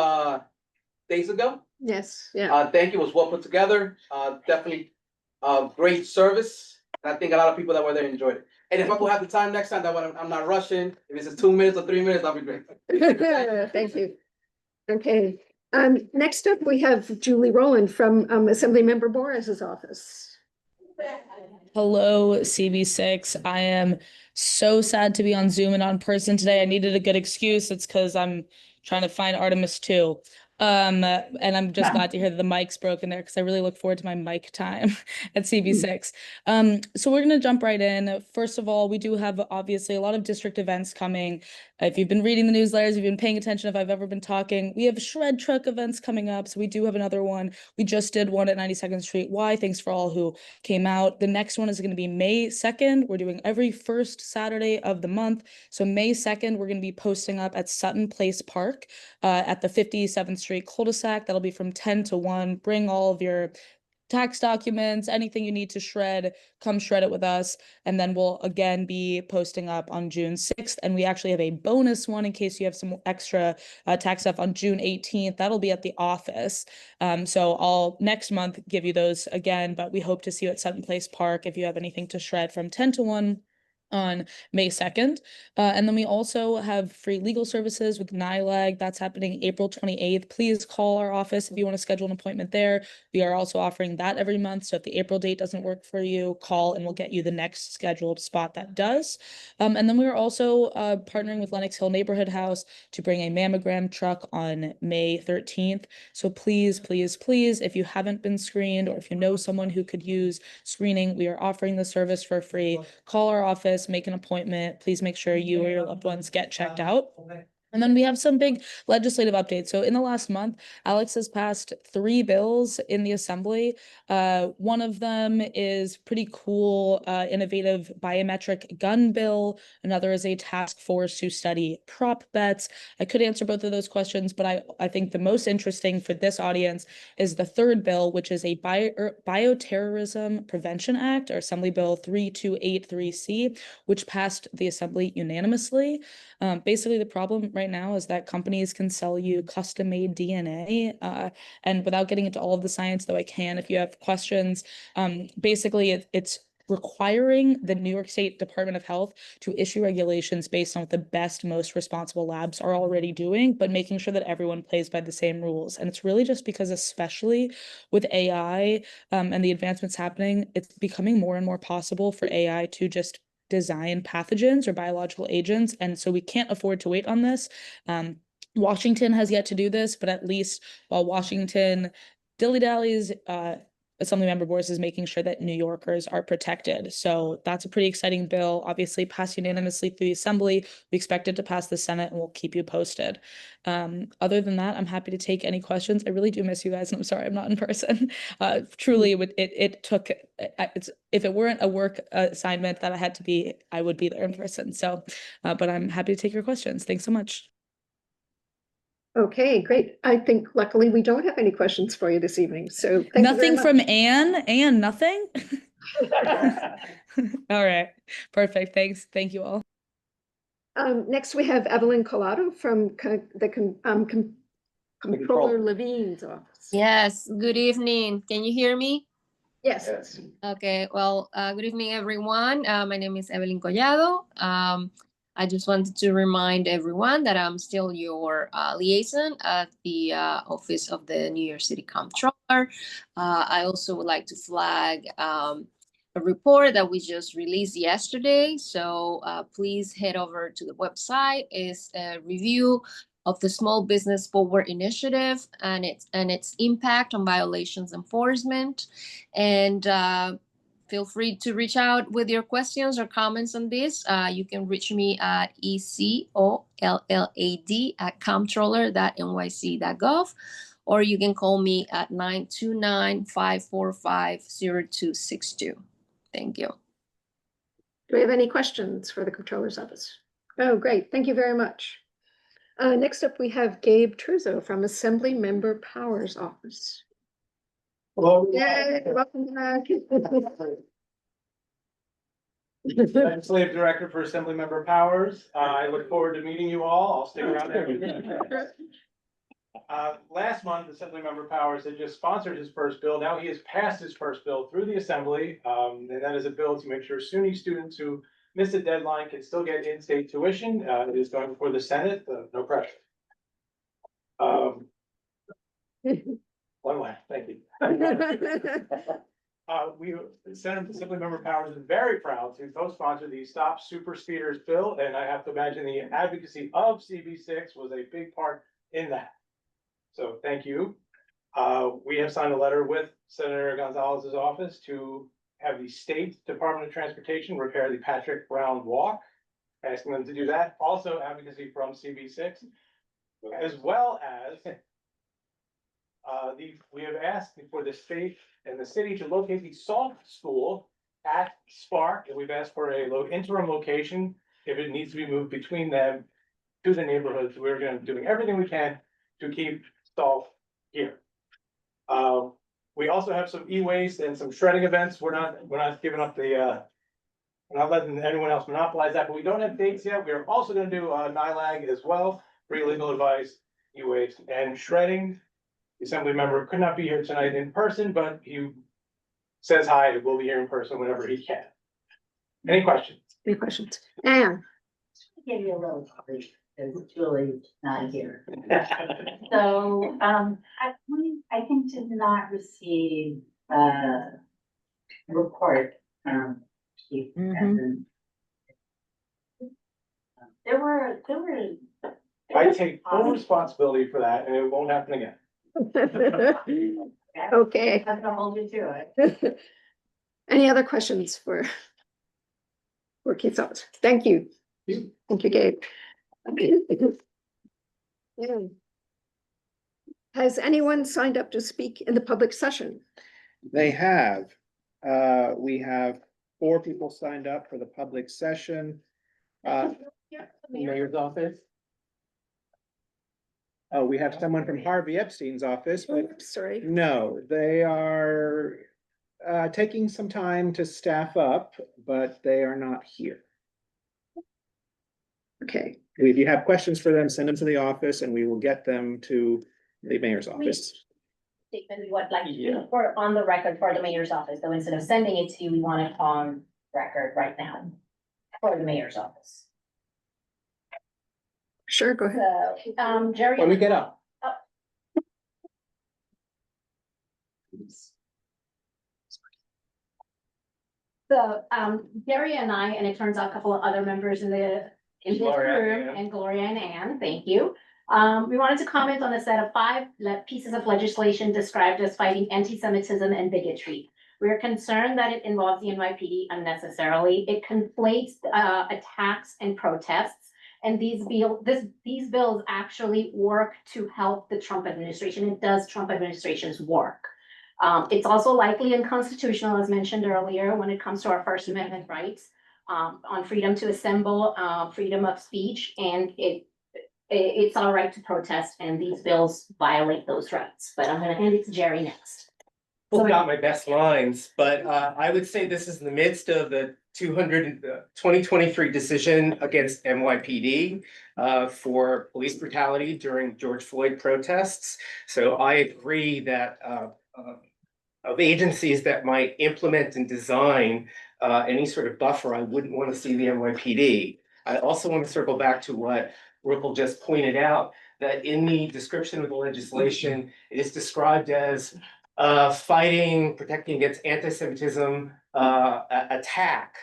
days ago. Yes, yeah. Thank you, it was well put together, definitely great service. And I think a lot of people that were there enjoyed it. And if I could have the time next time, that way I'm not rushing, if it's 2 minutes or 3 minutes, that'd be great. Thank you. Okay, next up, we have Julie Rowland from Assemblymember Boris's office. Hello, CB6. I am so sad to be on Zoom and on person today. I needed a good excuse. It's because I'm trying to find Artemis 2. And I'm just glad to hear that the mic's broken there because I really look forward to my mic time at CB6. So we're going to jump right in. First of all, we do have obviously a lot of district events coming. If you've been reading the newsletters, if you've been paying attention, if I've ever been talking, we have Shred Truck events coming up. So we do have another one. We just did one at 92nd Street Y. Thanks for all who came out. The next one is going to be May 2nd. We're doing every first Saturday of the month. So May 2nd, we're going to be posting up at Sutton Place Park at the 57th Street cul-de-sac. That'll be from 10 to 1. Bring all of your tax documents, anything you need to shred, come shred it with us. And then we'll again be posting up on June 6th. And we actually have a bonus one in case you have some extra tax stuff on June 18th. That'll be at the office. So I'll next month give you those again, but we hope to see you at Sutton Place Park if you have anything to shred from 10 to 1 on May 2nd. And then we also have free legal services with NILAG. That's happening April 28th. Please call our office if you want to schedule an appointment there. We are also offering that every month. So if the April date doesn't work for you, call and we'll get you the next scheduled spot that does. And then we are also partnering with Lenox Hill Neighborhood House to bring a mammogram truck on May 13th. So please, please, please, if you haven't been screened or if you know someone who could use screening, we are offering the service for free. Call our office, make an appointment. Please make sure you or your loved ones get checked out. And then we have some big legislative updates. So in the last month, Alex has passed 3 bills in the assembly. One of them is pretty cool, innovative biometric gun bill. Another is a task force to study prop bets. I could answer both of those questions, but I think the most interesting for this audience is the third bill, which is a Bioterrorism Prevention Act, or Assembly Bill 3283C, which passed the assembly unanimously. Basically, the problem right now is that companies can sell you custom-made DNA, and without getting into all of the science, though I can if you have questions, basically it's requiring the New York State Department of Health to issue regulations based on what the best, most responsible labs are already doing, but making sure that everyone plays by the same rules. And it's really just because, especially with AI and the advancements happening, it's becoming more and more possible for AI to just design pathogens or biological agents. And so we can't afford to wait on this. Washington has yet to do this, but at least while Washington dilly-dallies, Assemblymember Boris is making sure that New Yorkers are protected. So that's a pretty exciting bill, obviously passed unanimously through the Assembly. We expect it to pass the Senate and we'll keep you posted. Other than that, I'm happy to take any questions. I really do miss you guys and I'm sorry I'm not in person. Truly, it took, if it weren't a work assignment that I had to be, I would be there in person. So, but I'm happy to take your questions. Thanks so much. Okay, great. I think luckily we don't have any questions for you this evening. So thank you very Nothing much. from Anne? Anne, nothing? All right, perfect. Thanks. Thank you all. Next, we have Evelyn Collado from Comptroller Levine's office. Yes, good evening. Can you hear me? Yes. Okay, well, good evening, everyone. My name is Evelyn Collado. I just wanted to remind everyone that I'm still your liaison at the Office of the New York City Comptroller. I also would like to flag a report that we just released yesterday. So please head over to the website. It's a review of the Small Business Forward Initiative and its impact on violations enforcement. And feel free to reach out with your questions or comments on this. You can reach me at ecollad@comptroller.nyc.gov, or you can call me at 929-545-0262. Thank you. Do we have any questions for the Comptroller's office? Oh, great. Thank you very much. Next up, we have Gabe Truzo from Assemblymember Powers' office. Hello. Yay, welcome back. Legislative Director for Assemblymember Powers. I look forward to meeting you all. I'll stick around there. Last month, Assemblymember Powers had just sponsored his first bill. Now he has passed his first bill through the Assembly. And that is a bill to make sure SUNY students who miss a deadline can still get in-state tuition. It is going before the Senate. No pressure. One way. Thank you. Senator Assemblymember Powers is very proud to co-sponsor the Stop Super Speeders bill, and I have to imagine the advocacy of CB6 was a big part in that. So thank you. We have signed a letter with Senator Gonzalez's office to have the State Department of Transportation repair the Patrick Brown Walk, asking them to do that. Also advocacy from CB6, as well as we have asked for the state and the city to locate the SALT school at Spark, and we've asked for a interim location if it needs to be moved between them to the neighborhoods. We're going to do everything we can to keep SALT here. We also have some e-waste and some shredding events. We're not giving up the, we're not letting anyone else monopolize that, but we don't have dates yet. We are also gonna do NILAG as well, free legal advice, e-waste and shredding. The Assembly member could not be here tonight in person, but he says hi and will be here in person whenever he can. Any questions? Any questions? Anne? Give you a little break, because Julie's not here. So, I think did not receive a report from Chief Evans. There were. I take full responsibility for that and it won't happen again. Okay. I'm gonna hold you to it. Any other questions for Keith Thomas? Thank you. Thank you, Gabe. Yeah. Has anyone signed up to speak in the public session? They have. We have 4 people signed up for the public session. Mayor's office. Oh, we have someone from Harvey Epstein's office, but Oops, sorry. no, they are taking some time to staff up, but they are not here. Okay. If you have questions for them, send them to the office and we will get them to the mayor's office. Statement, what, like, for on the record for the mayor's office, though, instead of sending it to you, we want it on record right now for the mayor's office. Sure, go ahead. So, Jerry. When we get up. So, Gary and I, and it turns out a couple of other members in this Gloria and room, Ann. and Gloria and Ann, thank you. We wanted to comment on a set of 5 pieces of legislation described as fighting anti-Semitism and bigotry. We are concerned that it involves the NYPD unnecessarily. It conflates attacks and protests. And these bills actually work to help the Trump administration. It does Trump administration's work. It's also likely unconstitutional, as mentioned earlier, when it comes to our First Amendment rights on freedom to assemble, freedom of speech, and it's all right to protest, and these bills violate those rights. But I'm gonna hand it to Jerry next. Pulled out my best lines, but I would say this is in the midst of the 2023 decision against NYPD for police brutality during George Floyd protests. So I agree that of agencies that might implement and design any sort of buffer, I wouldn't want to see the NYPD. I also want to circle back to what Ripple just pointed out, that in the description of the legislation, it is described as fighting, protecting against anti-Semitism, attack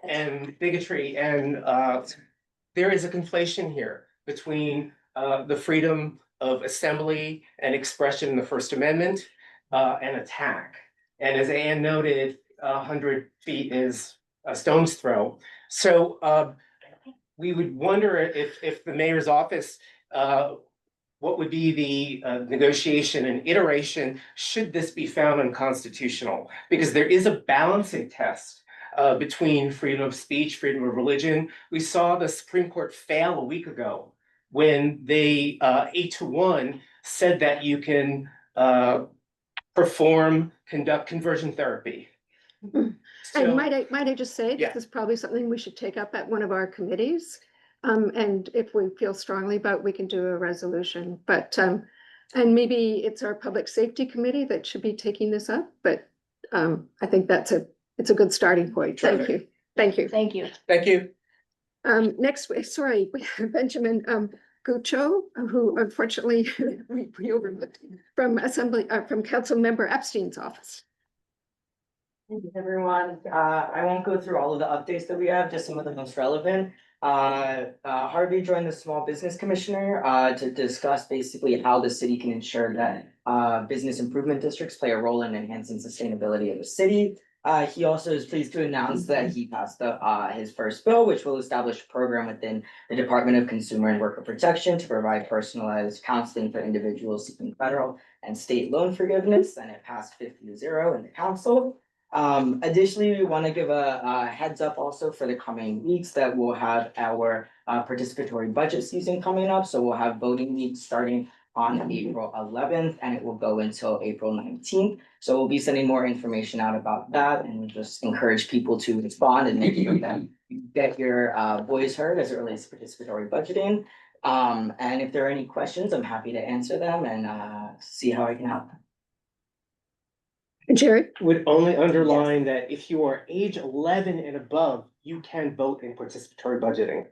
and bigotry. And there is a conflation here between the freedom of assembly and expression in the First Amendment and attack. And as Ann noted, 100 feet is a stone's throw. So we would wonder if the mayor's office, what would be the negotiation and iteration should this be found unconstitutional? Because there is a balancing test between freedom of speech, freedom of religion. We saw the Supreme Court fail a week ago when they 8-1 said that you can conduct conversion therapy. And might I just say, Yeah. this is probably something we should take up at one of our committees. And if we feel strongly about, we can do a resolution, but, and maybe it's our public safety committee that should be taking this up, but, I think it's a good starting point. Thank you. Thank you. Thank you. Thank you. Next, sorry, we have Benjamin, Gucho, who unfortunately we overlooked from from Council Member Epstein's office. Thank you, everyone. I won't go through all of the updates that we have, just some of the most relevant. Harvey joined the Small Business Commissioner to discuss basically how the city can ensure that business improvement districts play a role in enhancing sustainability of the city. He also is pleased to announce that he passed his first bill, which will establish a program within the Department of Consumer and Worker Protection to provide personalized counseling for individuals seeking federal and state loan forgiveness, and it passed 50-0 in the council. Additionally, we want to give a heads up also for the coming weeks that we'll have our participatory budget season coming up. So we'll have voting weeks starting on April 11th, and it will go until April 19th. So we'll be sending more information out about that, and we just encourage people to respond and make sure that you get your voice heard as it relates to participatory budgeting. And if there are any questions, I'm happy to answer them and see how I can help. Jerry? Would only underline that if you are age 11 and above, you can vote in participatory budgeting.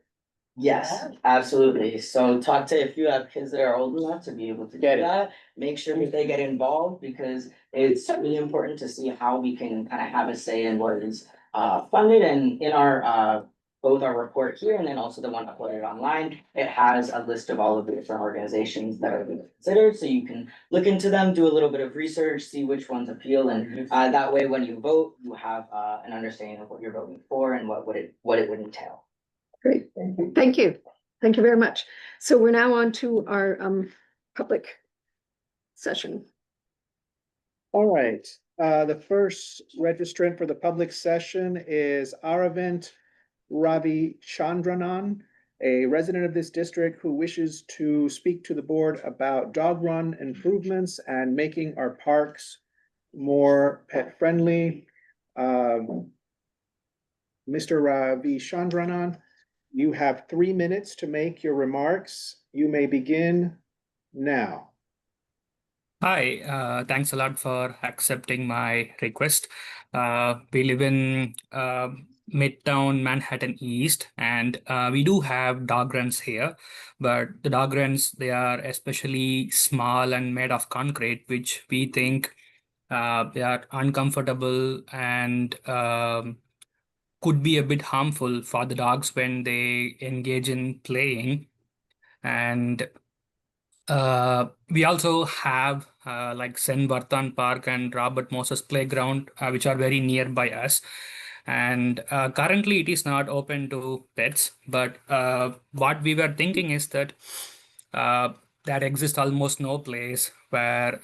Yes, absolutely. So talk to, if you have kids that are old enough to be able to do that, make sure that they get involved, because it's really important to see how we can kind of have a say in what is funded. And in our both our report here and then also the one uploaded online, it has a list of all of the different organizations that are being considered. So you can look into them, do a little bit of research, see which ones appeal, and that way when you vote, you have an understanding of what you're voting for and what it would entail. Great, thank you. Thank you very much. So we're now on to our public session. All right, the first registrant for the public session is Aravind Ravi Chandranan, a resident of this district who wishes to speak to the board about dog run improvements and making our parks more pet friendly. Mr. Ravi Chandranan, you have 3 minutes to make your remarks. You may begin now. Hi, thanks a lot for accepting my request. We live in Midtown Manhattan East, and we do have dog runs here, but the dog runs, they are especially small and made of concrete, which we think they are uncomfortable and could be a bit harmful for the dogs when they engage in playing. And we also have like St. Barthan Park and Robert Moses Playground, which are very nearby us. And currently it is not open to pets, but what we were thinking is that there exists almost no place where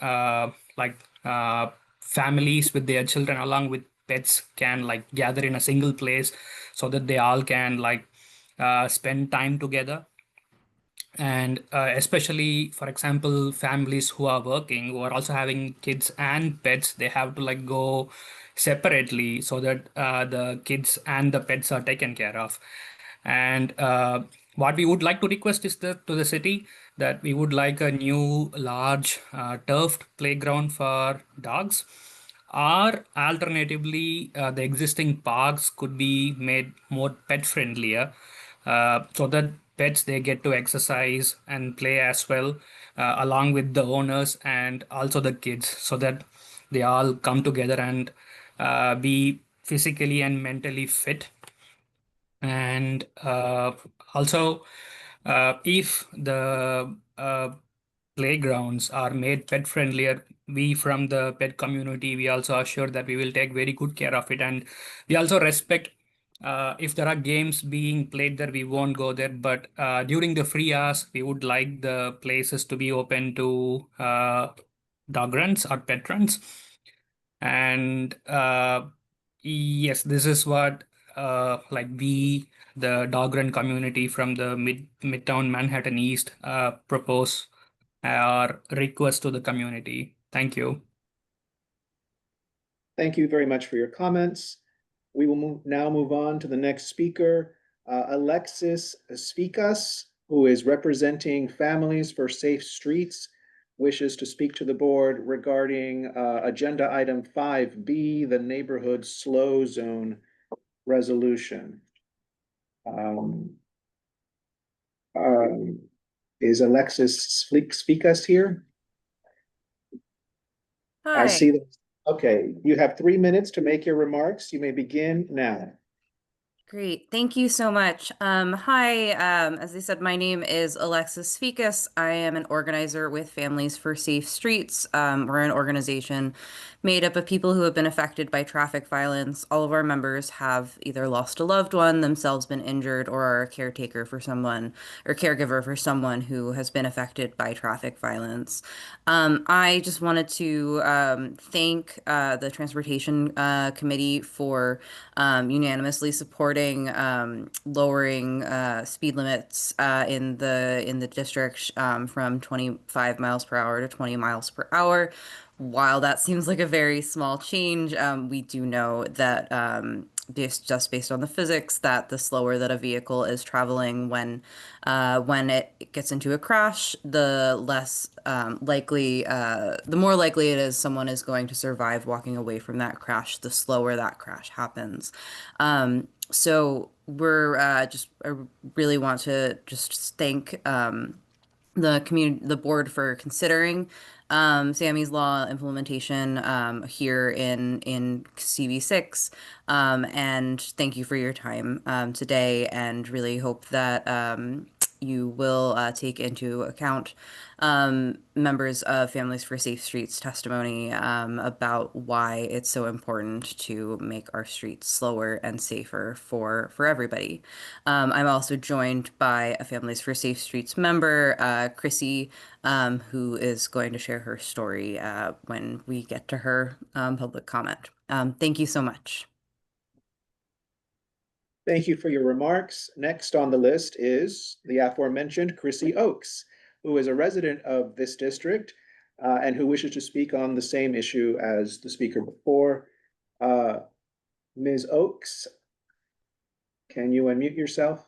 families with their children along with pets can like gather in a single place so that they all can like spend time together. And especially, for example, families who are working, who are also having kids and pets, they have to like go separately so that the kids and the pets are taken care of. And what we would like to request is that to the city that we would like a new large turfed playground for dogs, or alternatively the existing parks could be made more pet friendlier, so that pets, they get to exercise and play as well, along with the owners and also the kids, so that they all come together and be physically and mentally fit. And also, if the playgrounds are made pet friendlier, we from the pet community, we also assure that we will take very good care of it. And we also respect if there are games being played there, we won't go there. But during the free hours, we would like the places to be open to dog runs or pet runs. And yes, this is what like we, the dog run community from the Midtown Manhattan East, propose or request to the community. Thank you. Thank you very much for your comments. We will now move on to the next speaker, Alexis Spikas, who is representing Families for Safe Streets, wishes to speak to the board regarding agenda item 5B, the neighborhood slow zone resolution. Is Alexis Spikas here? Hi. I see that. Okay, you have 3 minutes to make your remarks. You may begin now. Great, thank you so much. Hi, as I said, my name is Alexis Spikas. I am an organizer with Families for Safe Streets. We're an organization made up of people who have been affected by traffic violence. All of our members have either lost a loved one, themselves been injured, or are a caretaker for someone or caregiver for someone who has been affected by traffic violence. I just wanted to thank the Transportation Committee for unanimously supporting lowering speed limits in the district from 25 miles per hour to 20 miles per hour. While that seems like a very small change, we do know that just based on the physics, that the slower that a vehicle is traveling when it gets into a crash, the less likely, the more likely it is someone is going to survive walking away from that crash, the slower that crash happens. So we're I really want to just thank the board for considering Sammy's Law implementation here in CV6. And thank you for your time today, and really hope that you will take into account members of Families for Safe Streets testimony about why it's so important to make our streets slower and safer for everybody. I'm also joined by a Families for Safe Streets member, Chrissy, who is going to share her story when we get to her public comment. Thank you so much. Thank you for your remarks. Next on the list is the aforementioned Chrissy Oakes, who is a resident of this district and who wishes to speak on the same issue as the speaker before. Ms. Oakes, can you unmute yourself?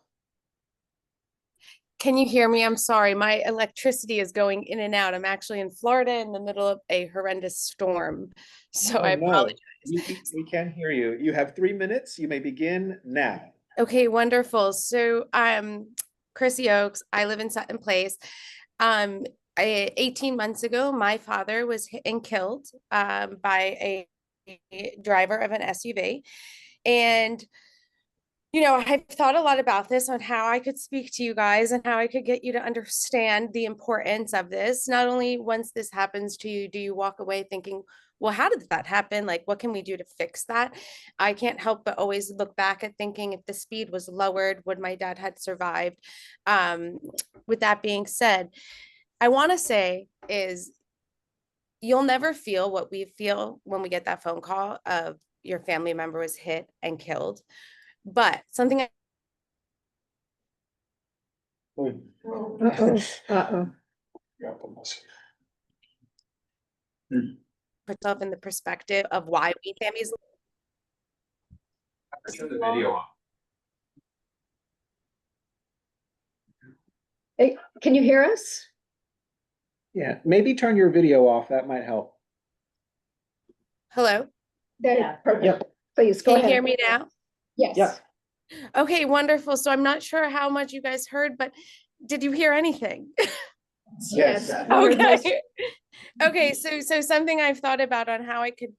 Can you hear me? I'm sorry. My electricity is going in and out. I'm actually in Florida in the middle of a horrendous storm. So I apologize. We can hear you. You have 3 minutes. You may begin now. Okay, wonderful. So Chrissy Oakes, I live in Sutton Place. 18 months ago, my father was hit and killed by a driver of an SUV. And I've thought a lot about this on how I could speak to you guys and how I could get you to understand the importance of this. Not only once this happens to you, do you walk away thinking, well, how did that happen? Like, what can we do to fix that? I can't help but always look back at thinking, if the speed was lowered, would my dad had survived? With that being said, I want to say is you'll never feel what we feel when we get that phone call of your family member was hit and killed. But something put yourself in the perspective of why we families. Turn the video off. Hey, can you hear us? Yeah, maybe turn your video off. That might help. Hello? Perfect. Yep. Please go Can ahead. you hear me now? Yes. Yeah. Okay, wonderful. So I'm not sure how much you guys heard, but did you hear anything? Yes. Okay. Okay, so something I've thought about on how I could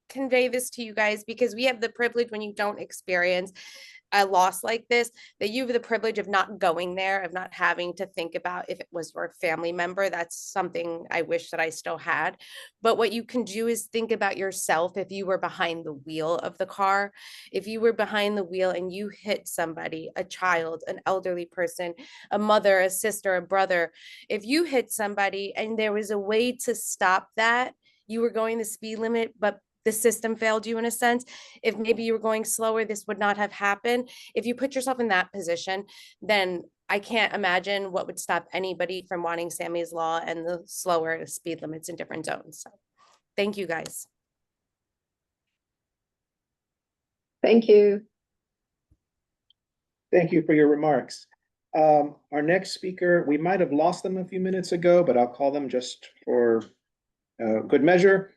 convey this to you guys, because we have the privilege when you don't experience a loss like this, that you have the privilege of not going there, of not having to think about if it was for a family member. That's something I wish that I still had. But what you can do is think about yourself. If you were behind the wheel of the car, if you were behind the wheel and you hit somebody, a child, an elderly person, a mother, a sister, a brother, if you hit somebody and there was a way to stop that, you were going the speed limit, but the system failed you in a sense. If maybe you were going slower, this would not have happened. If you put yourself in that position, then I can't imagine what would stop anybody from wanting Sammy's Law and the slower speed limits in different zones. So thank you guys. Thank you. Thank you for your remarks. Our next speaker, we might have lost them a few minutes ago, but I'll call them just for good measure.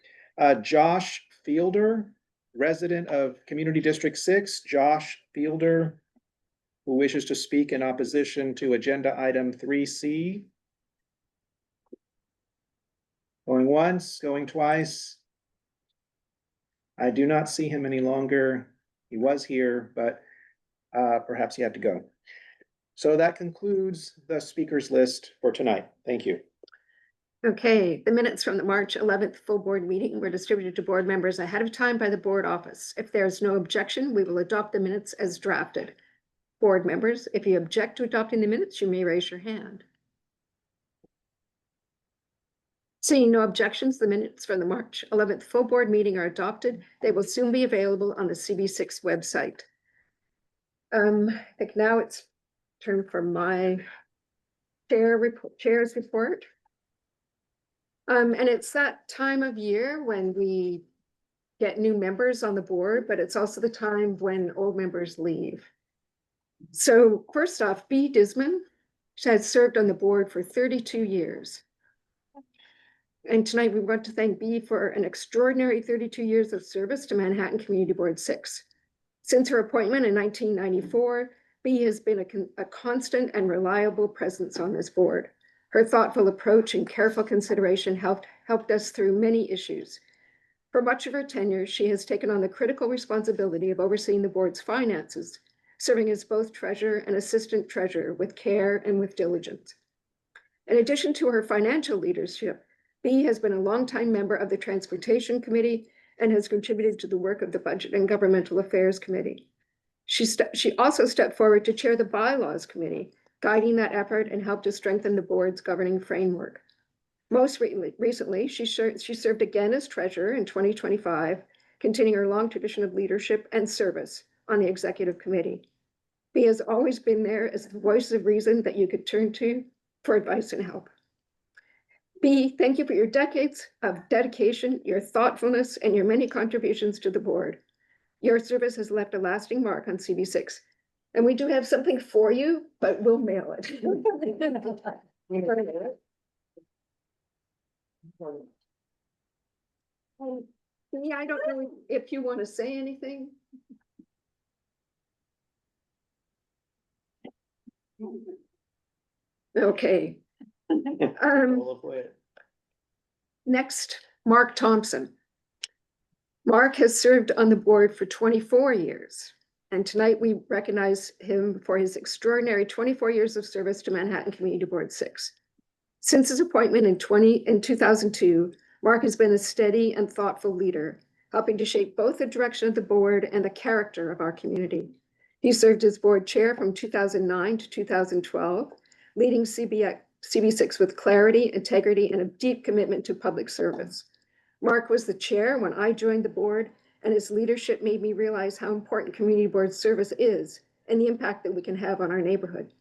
Josh Fielder, resident of Community District 6. Josh Fielder, who wishes to speak in opposition to agenda item 3C. Going once, going twice. I do not see him any longer. He was here, but perhaps he had to go. So that concludes the speakers list for tonight. Thank you. Okay, the minutes from the March 11th full board meeting were distributed to board members ahead of time by the board office. If there is no objection, we will adopt the minutes as drafted. Board members, if you object to adopting the minutes, you may raise your hand. Seeing no objections, the minutes from the March 11th full board meeting are adopted. They will soon be available on the CB6 website. I think now it's turn for my chair's report. And it's that time of year when we get new members on the board, but it's also the time when old members leave. So first off, Bea Disman has served on the board for 32 years. And tonight we want to thank Bea for an extraordinary 32 years of service to Manhattan Community Board 6. Since her appointment in 1994, Bea has been a constant and reliable presence on this board. Her thoughtful approach and careful consideration helped us through many issues. For much of her tenure, she has taken on the critical responsibility of overseeing the board's finances, serving as both treasurer and assistant treasurer with care and with diligence. In addition to her financial leadership, Bea has been a longtime member of the Transportation Committee and has contributed to the work of the Budget and Governmental Affairs Committee. She also stepped forward to chair the Bylaws Committee, guiding that effort and helped to strengthen the board's governing framework. Most recently, she served again as treasurer in 2025, continuing her long tradition of leadership and service on the executive committee. Bea has always been there as the voice of reason that you could turn to for advice and help. Bea, thank you for your decades of dedication, your thoughtfulness, and your many contributions to the board. Your service has left a lasting mark on CB6. And we do have something for you, but we'll mail it. Yeah, I don't know if you want to say anything. Okay. Next, Mark Thompson. Mark has served on the board for 24 years, and tonight we recognize him for his extraordinary 24 years of service to Manhattan Community Board 6. Since his appointment in 2002, Mark has been a steady and thoughtful leader, helping to shape both the direction of the board and the character of our community. He served as board chair from 2009 to 2012, leading CB6 with clarity, integrity, and a deep commitment to public service. Mark was the chair when I joined the board, and his leadership made me realize how important community board service is and the impact that we can have on our neighborhood.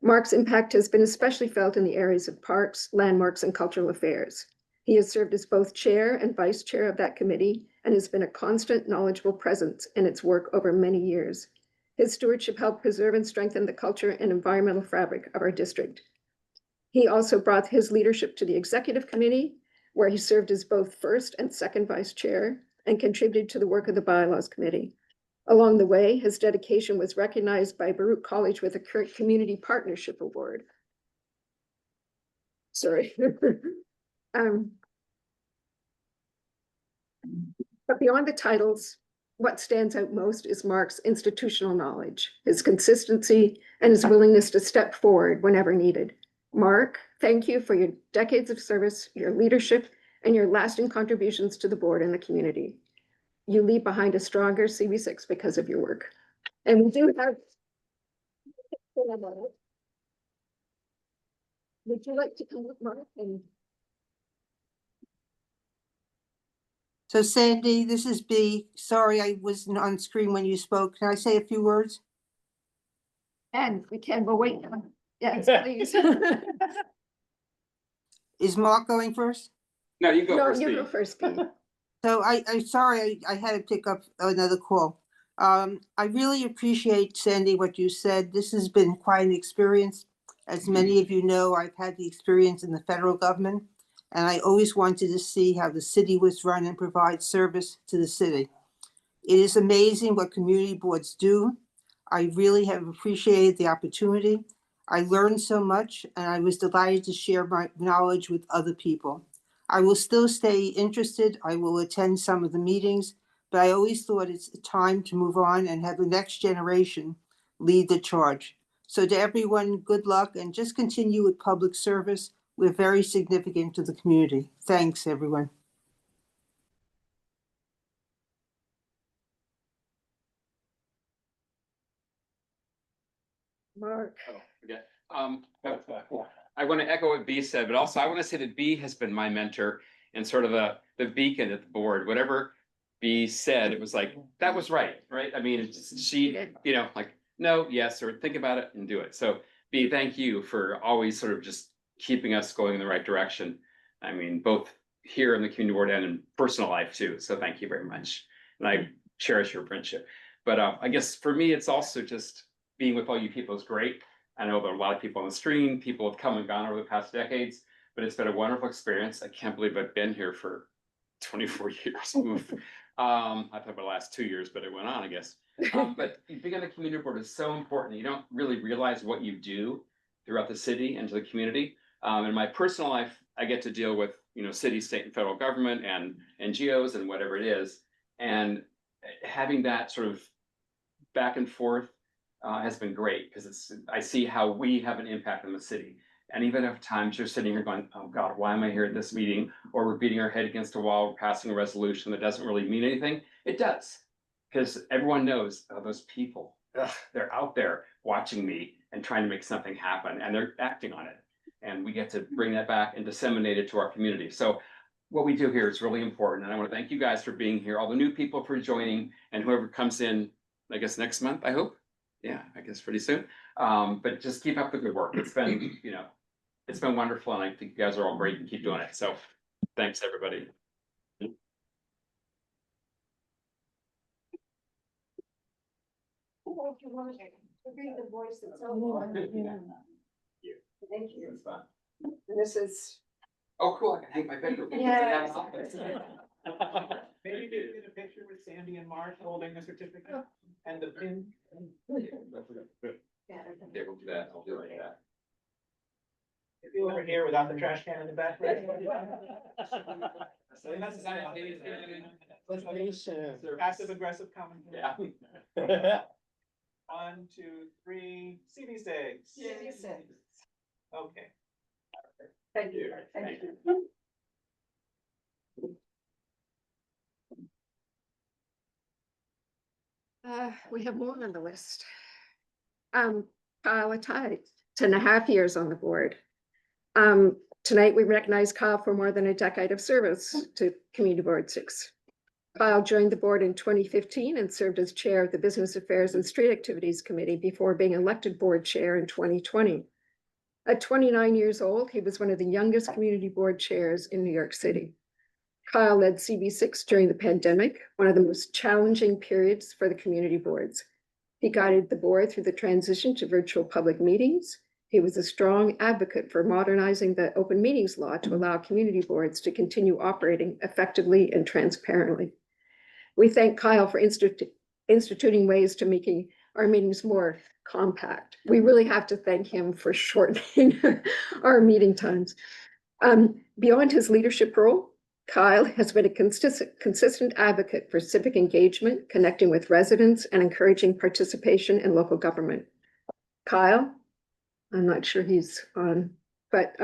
Mark's impact has been especially felt in the areas of parks, landmarks, and cultural affairs. He has served as both chair and vice chair of that committee and has been a constant, knowledgeable presence in its work over many years. His stewardship helped preserve and strengthen the culture and environmental fabric of our district. He also brought his leadership to the executive committee, where he served as both first and second vice chair and contributed to the work of the bylaws committee. Along the way, his dedication was recognized by Baruch College with a current community partnership award. Sorry. But beyond the titles, what stands out most is Mark's institutional knowledge, his consistency, and his willingness to step forward whenever needed. Mark, thank you for your decades of service, your leadership, and your lasting contributions to the board and the community. You leave behind a stronger CB6 because of your work. And we do have. Would you like to come with Mark? So Sandy, this is Bea. Sorry, I wasn't on screen when you spoke. Can I say a few words? And we can, but wait. Yes, please. Is Mark going first? No, you go first. No, you go first, Bea. So I'm sorry, I had to pick up another call. I really appreciate, Sandy, what you said. This has been quite an experience. As many of you know, I've had the experience in the federal government, and I always wanted to see how the city was run and provide service to the city. It is amazing what community boards do. I really have appreciated the opportunity. I learned so much, and I was delighted to share my knowledge with other people. I will still stay interested. I will attend some of the meetings, but I always thought it's time to move on and have the next generation lead the charge. So to everyone, good luck and just continue with public service. We're very significant to the community. Thanks, everyone. Mark. Oh, okay. I want to echo what B said, but also I want to say that B has been my mentor and sort of the beacon at the board. Whatever B said, it was like, that was right? I mean, she, you know, like, no, yes, or think about it and do it. So B, thank you for always sort of just keeping us going in the right direction. I mean, both here in the community board and in personal life too. So thank you very much. And I cherish your friendship. But I guess for me, it's also just being with all you people is great. I know there are a lot of people on the stream, people have come and gone over the past decades, but it's been a wonderful experience. I can't believe I've been here for 24 years. Oof. I thought the last 2 years, but it went on, I guess. But being on the community board is so important. You don't really realize what you do throughout the city and to the community. In my personal life, I get to deal with, you know, city, state, and federal government and NGOs and whatever it is. And having that sort of back and forth has been great because I see how we have an impact on the city. And even if times you're sitting here going, oh God, why am I here at this meeting? Or we're beating our head against a wall, we're passing a resolution that doesn't really mean anything. It does, because everyone knows those people, they're out there watching me and trying to make something happen, and they're acting on it. And we get to bring that back and disseminate it to our community. So what we do here is really important. And I want to thank you guys for being here, all the new people for joining, and whoever comes in, I guess next month, I hope. Yeah, I guess pretty soon. But just keep up the good work. It's been, you know, it's been wonderful, and I think you guys are all great and keep doing it. So thanks, everybody. Thank you. This is. Oh, cool. I can hang my picture. Yeah. Maybe you could get a picture with Sandy and Mark holding the certificate and the pin. Yeah, we'll do that. I'll do it like that. If you were here without the trash can in the back. Passive aggressive commentary. Yeah. 1, 2, 3, CV6. CV6. Okay. Thank you. Thank you. We have more on the list. Kyle Attai, 10.5 years on the board. Tonight we recognize Kyle for more than a decade of service to Community Board 6. Kyle joined the board in 2015 and served as chair of the Business Affairs and Street Activities Committee before being elected board chair in 2020. At 29 years old, he was one of the youngest community board chairs in New York City. Kyle led CB6 during the pandemic, one of the most challenging periods for the community boards. He guided the board through the transition to virtual public meetings. He was a strong advocate for modernizing the open meetings law to allow community boards to continue operating effectively and transparently. We thank Kyle for instituting ways to making our meetings more compact. We really have to thank him for shortening our meeting times. Beyond his leadership role, Kyle has been a consistent advocate for civic engagement, connecting with residents, and encouraging participation in local government. Kyle, I'm not sure he's on, but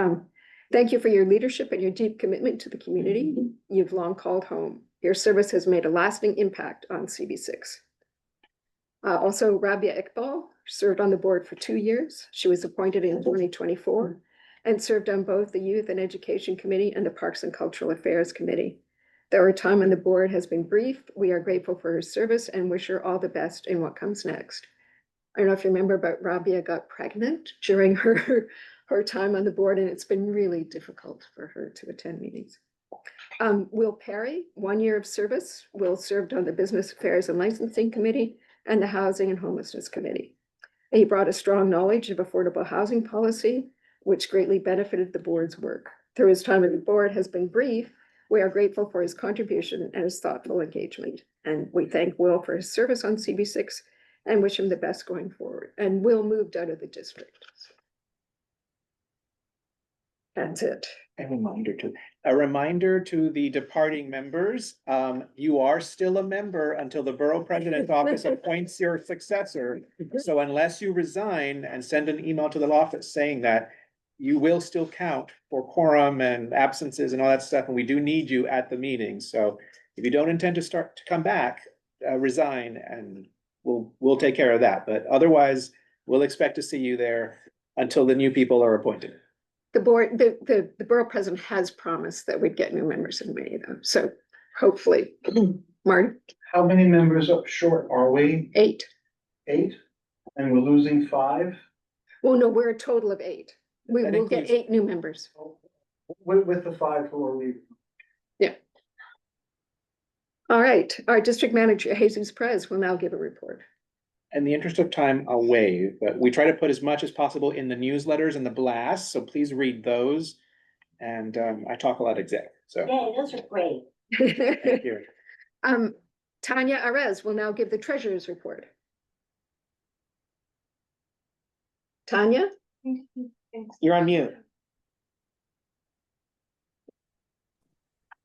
thank you for your leadership and your deep commitment to the community you've long called home. Your service has made a lasting impact on CB6. Also, Rabia Iqbal served on the board for 2 years. She was appointed in 2024 and served on both the Youth and Education Committee and the Parks and Cultural Affairs Committee. Though her time on the board has been brief, we are grateful for her service and wish her all the best in what comes next. I don't know if you remember, but Rabia got pregnant during her time on the board, and it's been really difficult for her to attend meetings. Will Perry, 1 year of service. Will served on the Business Affairs and Licensing Committee and the Housing and Homelessness Committee. He brought a strong knowledge of affordable housing policy, which greatly benefited the board's work. Through his time on the board has been brief, we are grateful for his contribution and his thoughtful engagement. And we thank Will for his service on CB6 and wish him the best going forward. And Will moved out of the district. That's it. A reminder to the departing members, you are still a member until the borough president's office appoints your successor. So unless you resign and send an email to the office saying that, you will still count for quorum and absences and all that stuff. And we do need you at the meeting. So if you don't intend to come back, resign, and we'll take care of that. But otherwise, we'll expect to see you there until the new people are appointed. The board, the borough president has promised that we'd get new members in May though, so hopefully, Marty, How many members up short are we? 8. 8? And we're losing 5? Well, no, we're a total of 8. We That will get includes- 8 new members. With the 5 who are leaving? Yeah. All right, our district manager, Jesus Perez, will now give a report. In the interest of time, I'll waive, but we try to put as much as possible in the newsletters and the blasts, so please read those. And I talk a lot exec, so Yeah, those are great. thank you. Tanya Arez will now give the treasurer's report. Tanya? You're on mute.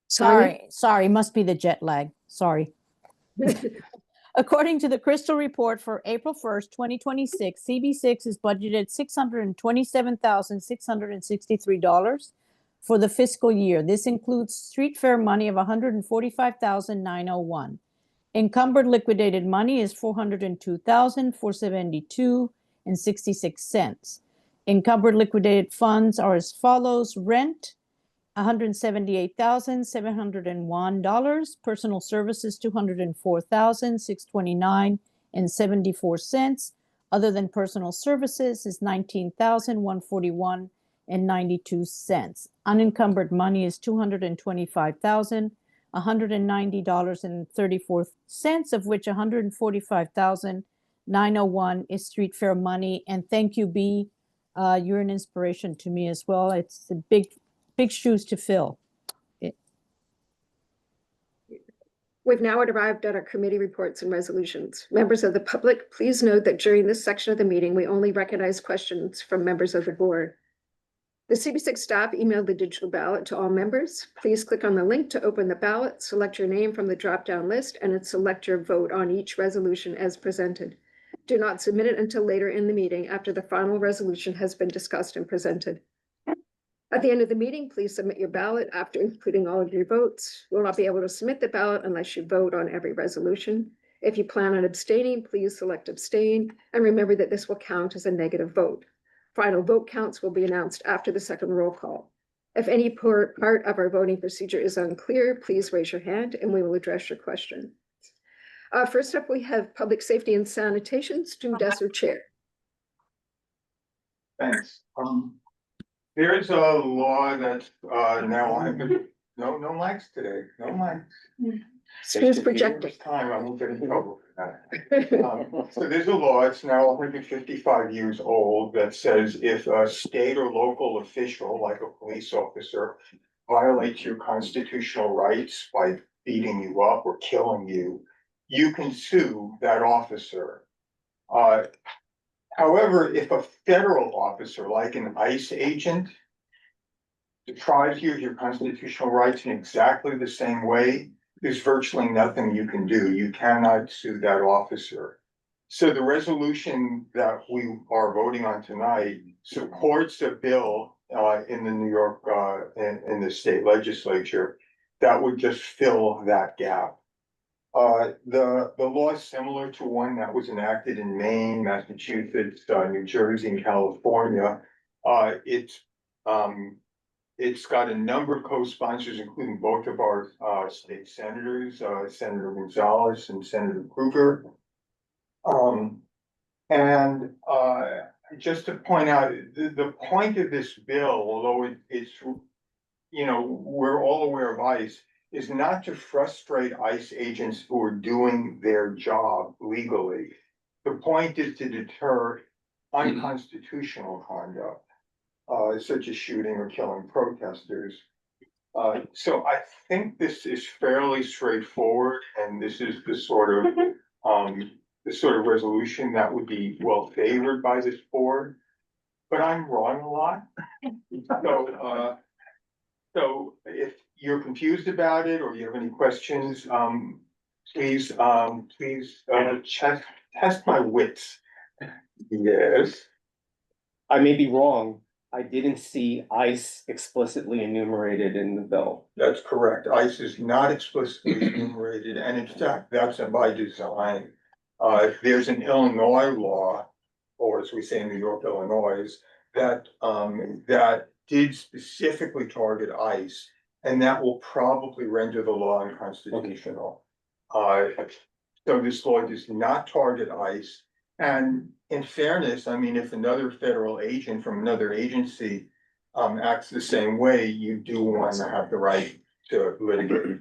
Sorry, must be the jet lag. Sorry. According to the Crystal Report for April 1st, 2026, CB6 is budgeted $627,663 for the fiscal year. This includes street fair money of $145,901. Encumbered liquidated money is $402,472.66. Encumbered liquidated funds are as follows: rent, $178,701. Personal services, $204,629.74. Other than personal services is $19,141.92. Unencumbered money is $225,190.34, of which $145,901 is street fair money. And thank you, B. You're an inspiration to me as well. It's a big shoes to fill. We've now arrived at our committee reports and resolutions. Members of the public, please note that during this section of the meeting, we only recognize questions from members of the board. The CB6 staff emailed the digital ballot to all members. Please click on the link to open the ballot, select your name from the drop-down list, and then select your vote on each resolution as presented. Do not submit it until later in the meeting after the final resolution has been discussed and presented. At the end of the meeting, please submit your ballot after including all of your votes. You will not be able to submit the ballot unless you vote on every resolution. If you plan on abstaining, please select abstain, and remember that this will count as a negative vote. Final vote counts will be announced after the second roll call. If any part of our voting procedure is unclear, please raise your hand and we will address your question. First up, we have Public Safety and Sanitation, Stu Desser, Chair. Thanks. There's a law that's now I've been, no mics today, no mics. Stu's projecting. Time, I won't get in trouble for that. So there's a law, it's now 155 years old, that says if a state or local official, like a police officer, violates your constitutional rights by beating you up or killing you, you can sue that officer. However, if a federal officer, like an ICE agent, deprives you of your constitutional rights in exactly the same way, there's virtually nothing you can do. You cannot sue that officer. So the resolution that we are voting on tonight supports a bill in the New York, in the state legislature that would just fill that gap. The law is similar to one that was enacted in Maine, Massachusetts, New Jersey, and California. It's got a number of co-sponsors, including both of our state senators, Senator Gonzalez and Senator Krueger. Just to point out, the point of this bill, although it's, you know, we're all aware of ICE, is not to frustrate ICE agents who are doing their job legally. The point is to deter unconstitutional conduct, such as shooting or killing protesters. So I think this is fairly straightforward, and this is the sort of resolution that would be well favored by this board. But I'm wrong a lot. So if you're confused about it or you have any questions, please test my wits. Yes. I may be wrong. I didn't see ICE explicitly enumerated in the bill. That's correct. ICE is not explicitly enumerated, and in fact, that's by design. There's an Illinois law, or as we say in New York, Illinois, that did specifically target ICE, and that will probably render the law unconstitutional. So this law does not target ICE. And in fairness, I mean, if another federal agent from another agency acts the same way, you do want to have the right to litigate.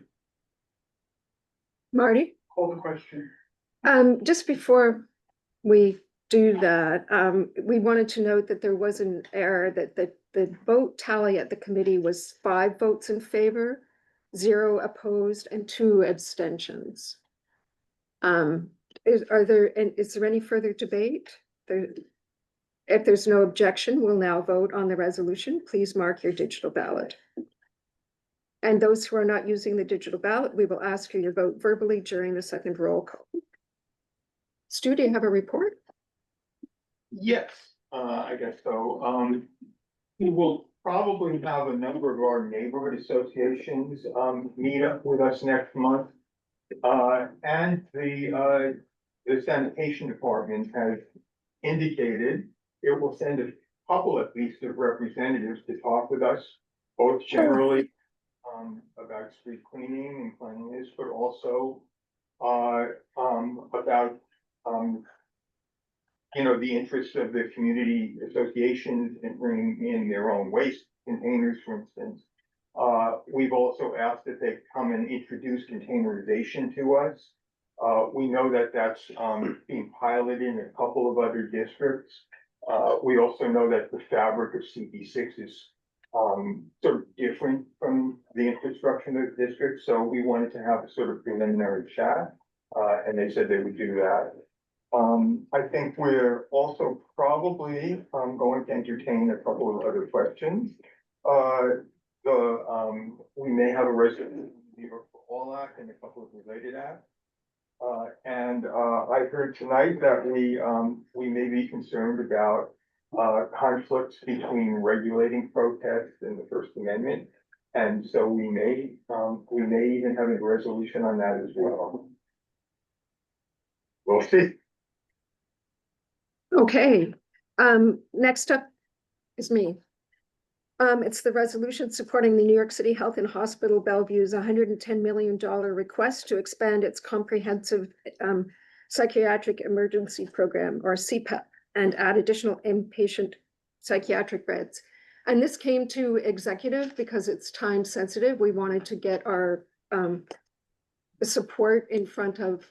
Marty? Call the question. Just before we do that, we wanted to note that there was an error, that the vote tally at the committee was 5 votes in favor, 0 opposed, and 2 abstentions. Is there any further debate? If there's no objection, we'll now vote on the resolution. Please mark your digital ballot. And those who are not using the digital ballot, we will ask you your vote verbally during the second roll call. Stu, do you have a report? Yes, I guess so. We will probably have a number of our neighborhood associations meet up with us next month. And the sanitation department has indicated it will send a couple at least of representatives to talk with us, both generally about street cleaning and cleanliness, but also about the interests of the community associations in bringing in their own waste containers, for instance. We've also asked that they come and introduce containerization to us. We know that that's being piloted in a couple of other districts. We also know that the fabric of CB6 is sort of different from the infrastructure of the district. So we wanted to have a sort of preliminary chat, and they said they would do that. I think we're also probably going to entertain a couple of other questions. We may have a resolution for all act and a couple of related acts. And I heard tonight that we may be concerned about conflicts between regulating protests and the First Amendment. And so we may even have a resolution on that as well. We'll see. Okay, next up is me. It's the resolution supporting the New York City Health and Hospital Bellevue's $110 million request to expand its comprehensive psychiatric emergency program, or CPEP, and add additional inpatient psychiatric beds. And this came to executive because it's time sensitive. We wanted to get our support in front of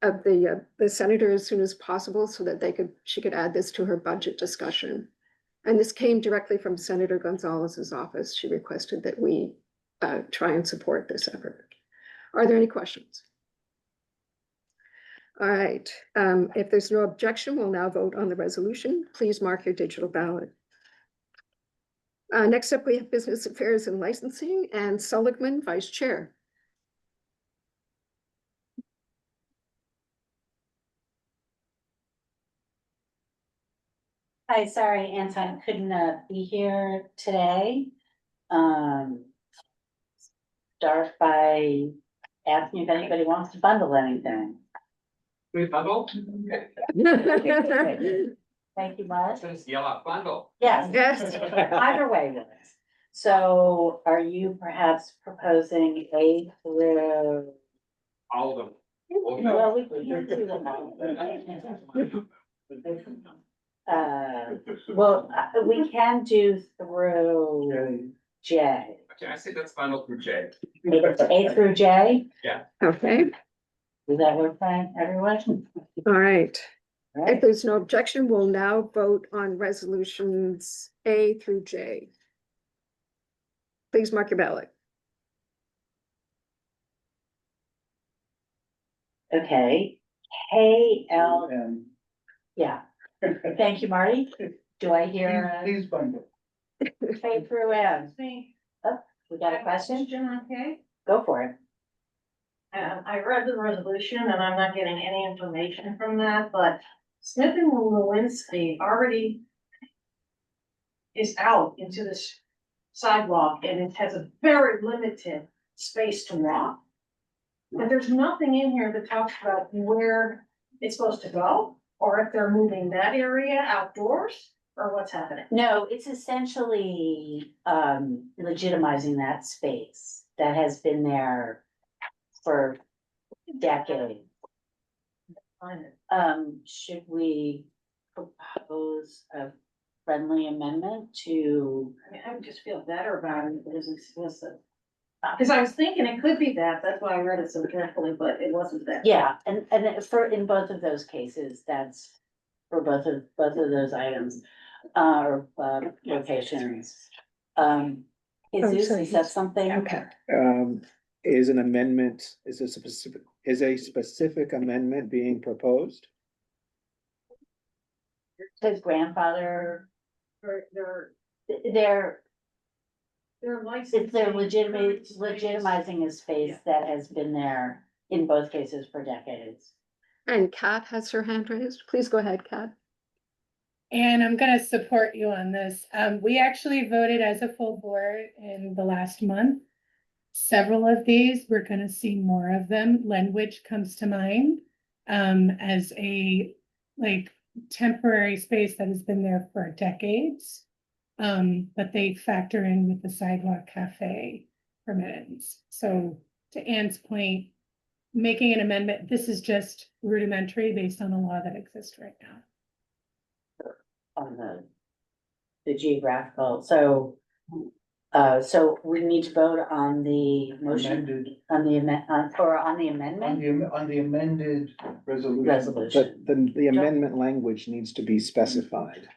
the senator as soon as possible so that she could add this to her budget discussion. And this came directly from Senator Gonzalez's office. She requested that we try and support this effort. Are there any questions? All right, if there's no objection, we'll now vote on the resolution. Please mark your digital ballot. Next up, we have Business Affairs and Licensing, and Seligman, Vice Chair. Hi, sorry, Anton couldn't be here today. Start by asking if anybody wants to bundle anything. We bundle? Thank you, Mark. Just yell out bundle. Yes. Yes. Either way, Liz. So are you perhaps proposing A through? All of them. Well, we can do them all. We can do through J. Okay, I say that's bundle through J. A through J? Yeah. Okay, Does that work fine, everyone? all right. All If right. there's no objection, we'll now vote on resolutions A through J. Please mark your ballot. Okay, KL, yeah. Thank you, Marty. Do I hear? Please bundle. K through M. Oh, we got a question? Okay. Go for it. I read the resolution and I'm not getting any information from that, but Smith and Lewinsky already is out into this sidewalk and it has a very limited space to walk. And there's nothing in here that talks about where it's supposed to go, or if they're moving that area outdoors. or what's happening? No, it's essentially legitimizing that space that has been there for decades. Should we propose a friendly amendment to? I mean, I would just feel better about it if it was explicit. Because I was thinking it could be that, that's why I read it so carefully, but it wasn't that. Yeah, and in both of those cases, that's for both of those items, or locations. Is that something? Okay. Is an amendment, is a specific amendment being proposed? Says grandfather, They're licensed. if they're legitimizing a space that has been there in both cases for decades. And Kat has her hand raised. Please go ahead, Kat. And I'm gonna support you on this. We actually voted as a full board in the last month. Several of these, we're gonna see more of them. Lenwich comes to mind as a temporary space that has been there for decades. But they factor in with the sidewalk cafe permittance. So to Ann's point, making an amendment, this is just rudimentary based on the law that exists right now. On the geographical, so we need to vote on the motion, on the amendment. On the amended resolution. Resolution. But the amendment language needs to be specified.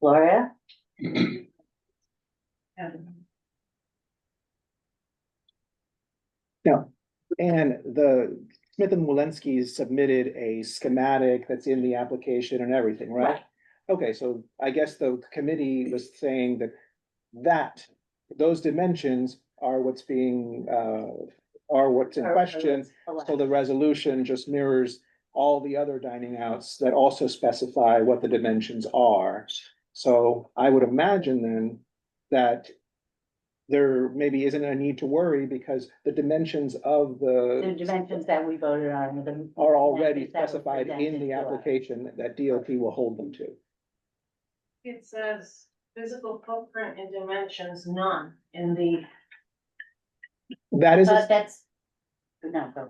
Gloria? No, and the Smith and Walensky submitted a schematic that's in the application and everything, right? Okay, so I guess the committee was saying that those dimensions are what's being, are what's in question. So the resolution just mirrors all the other dining outs that also specify what the dimensions are. So I would imagine then that there maybe isn't a need to worry because the dimensions of The dimensions that we voted on. are already specified in the application that DOT will hold them to. It says physical footprint and dimensions, none in the. That is, That's, no, go.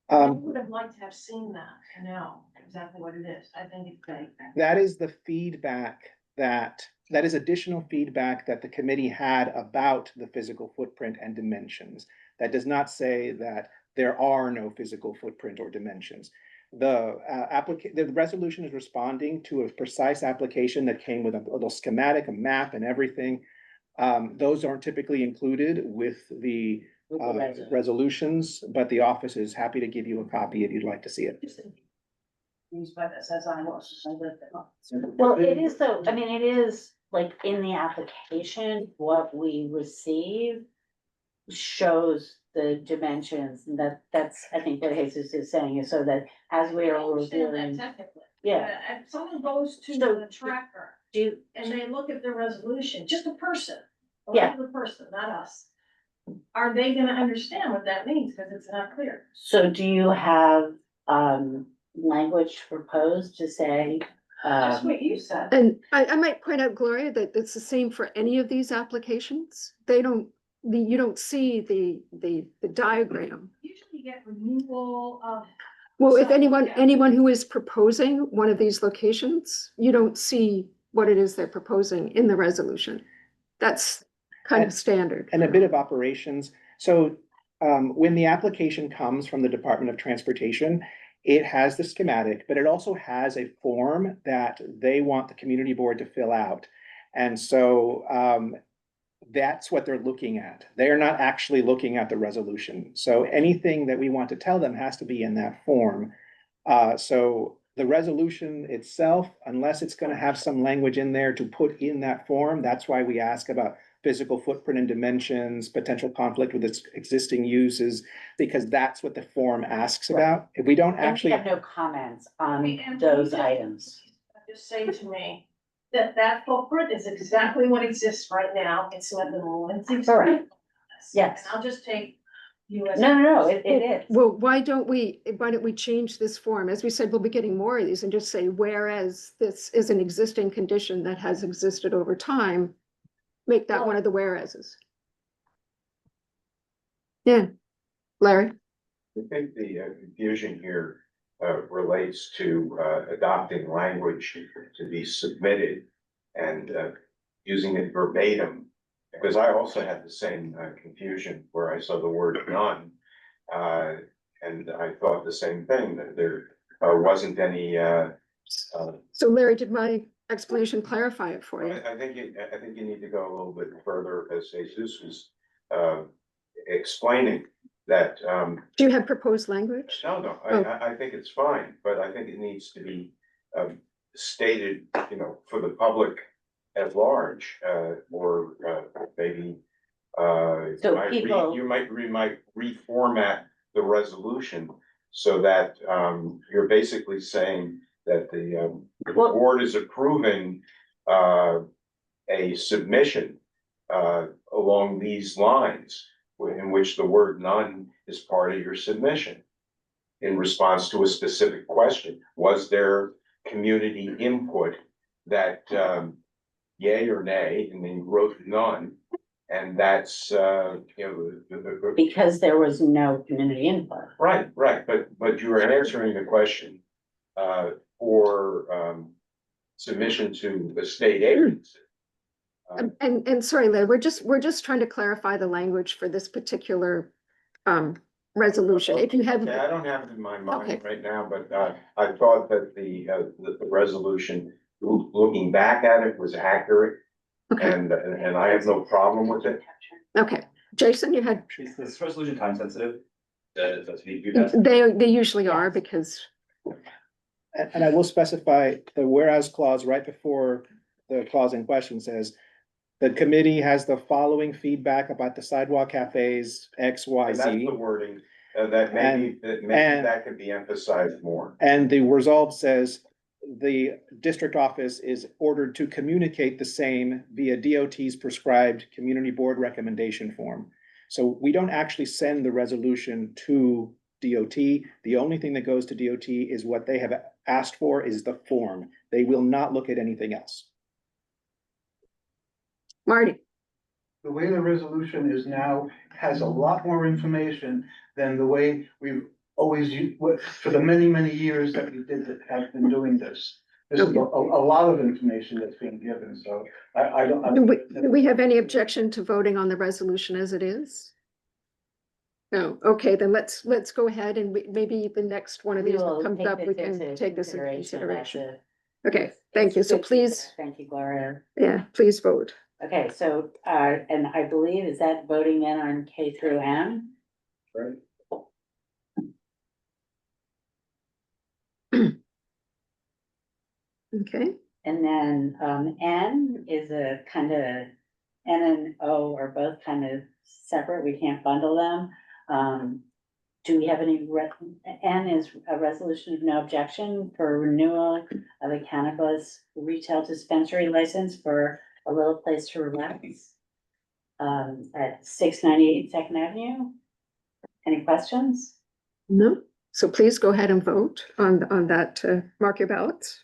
I would have liked to have seen that, to know exactly what it is. I think it's vague. that is the feedback that is additional feedback that the committee had about the physical footprint and dimensions. That does not say that there are no physical footprint or dimensions. The resolution is responding to a precise application that came with a little schematic, a map and everything. Those aren't typically included with the resolutions, but the office is happy to give you a copy if you'd like to see it. Used by this as I was. Well, it is though, I mean, it is like in the application, what we receive shows the dimensions, and that's, I think what Jesus is saying is so that as we are reviewing. Yeah. If someone goes to the tracker and they look at the resolution, just a person, a Yeah. regular person, not us. Are they gonna understand what that means? Cause it's not clear. So do you have language proposed to say? That's what you said. And I might point out, Gloria, that it's the same for any of these applications. They don't, you don't see the diagram. Usually you get renewal of. Well, if anyone who is proposing one of these locations, you don't see what it is they're proposing in the resolution. That's kind of standard. And a bit of operations. So when the application comes from the Department of Transportation, it has the schematic, but it also has a form that they want the community board to fill out. And so that's what they're looking at. They're not actually looking at the resolution. So anything that we want to tell them has to be in that form. So the resolution itself, unless it's going to have some language in there to put in that form, that's why we ask about physical footprint and dimensions, potential conflict with its existing uses, because that's what the form asks about. If we don't And we actually. have no comments on And those please items. Just say to me that footprint is exactly what exists right now. It's not the rule. Correct. Yes. And I'll just take No, it is. Well, why don't we change this form? As we said, we'll be getting more of these and just say, whereas this is an existing condition that has existed over time, make that one of the whereases. Yeah, Larry? I think the confusion here relates to adopting language to be submitted and using it verbatim. Because I also had the same confusion where I saw the word none. And I thought the same thing, that there wasn't any. So Larry, did my explanation clarify it for you? I think you need to go a little bit further, as Jesus was explaining that. Do you have proposed language? No, Oh. I think it's fine, but I think it needs to be stated, for the public at large, or maybe you might reformat the resolution so that you're basically saying that the board is approving a submission along these lines, in which the word none is part of your submission in response to a specific question. Was there community input that yay or nay, and then you wrote none, and that's because there was no community input. Right, but you were answering the question for submission to the state agency. And sorry, Larry, we're just trying to clarify the language for this particular resolution. If you have. Okay, I don't have it in my mind Okay. right now, but I thought that the resolution, looking back at it, was accurate. Okay. And I have no problem with it. Okay, Jason, you had, Is this resolution time sensitive? Does need to be passed? they usually are because. And I will specify the whereas clause right before the clause in question says, the committee has the following feedback about the sidewalk cafes, X, Y, And that's Z. the wording, that maybe that could be emphasized more. And the resolve says the district office is ordered to communicate the same via DOT's prescribed community board recommendation form. So we don't actually send the resolution to DOT. The only thing that goes to DOT is what they have asked for is the form. They will not look at anything else. Marty? The way the resolution is now has a lot more information than the way we've always used, for the many, many years that we have been doing this. This is a lot of information that's being given, so I don't. Do we have any objection to voting on the resolution as it is? No, okay, then let's go ahead and maybe the next one of these that comes up, we can take this into consideration. Okay, thank you. So please. Thank you, Gloria. Yeah, please vote. Okay, so, and I believe, is that voting in on K through M? Right. Okay. And then, N is a kind of, N and O are both kind of separate, we can't bundle them. Do we have any, N is a resolution of no objection for renewal of a cannabis retail dispensary license for A Little Place to Relax. At 698 Second Avenue. Any questions? No, so please go ahead and vote on that, mark your ballots.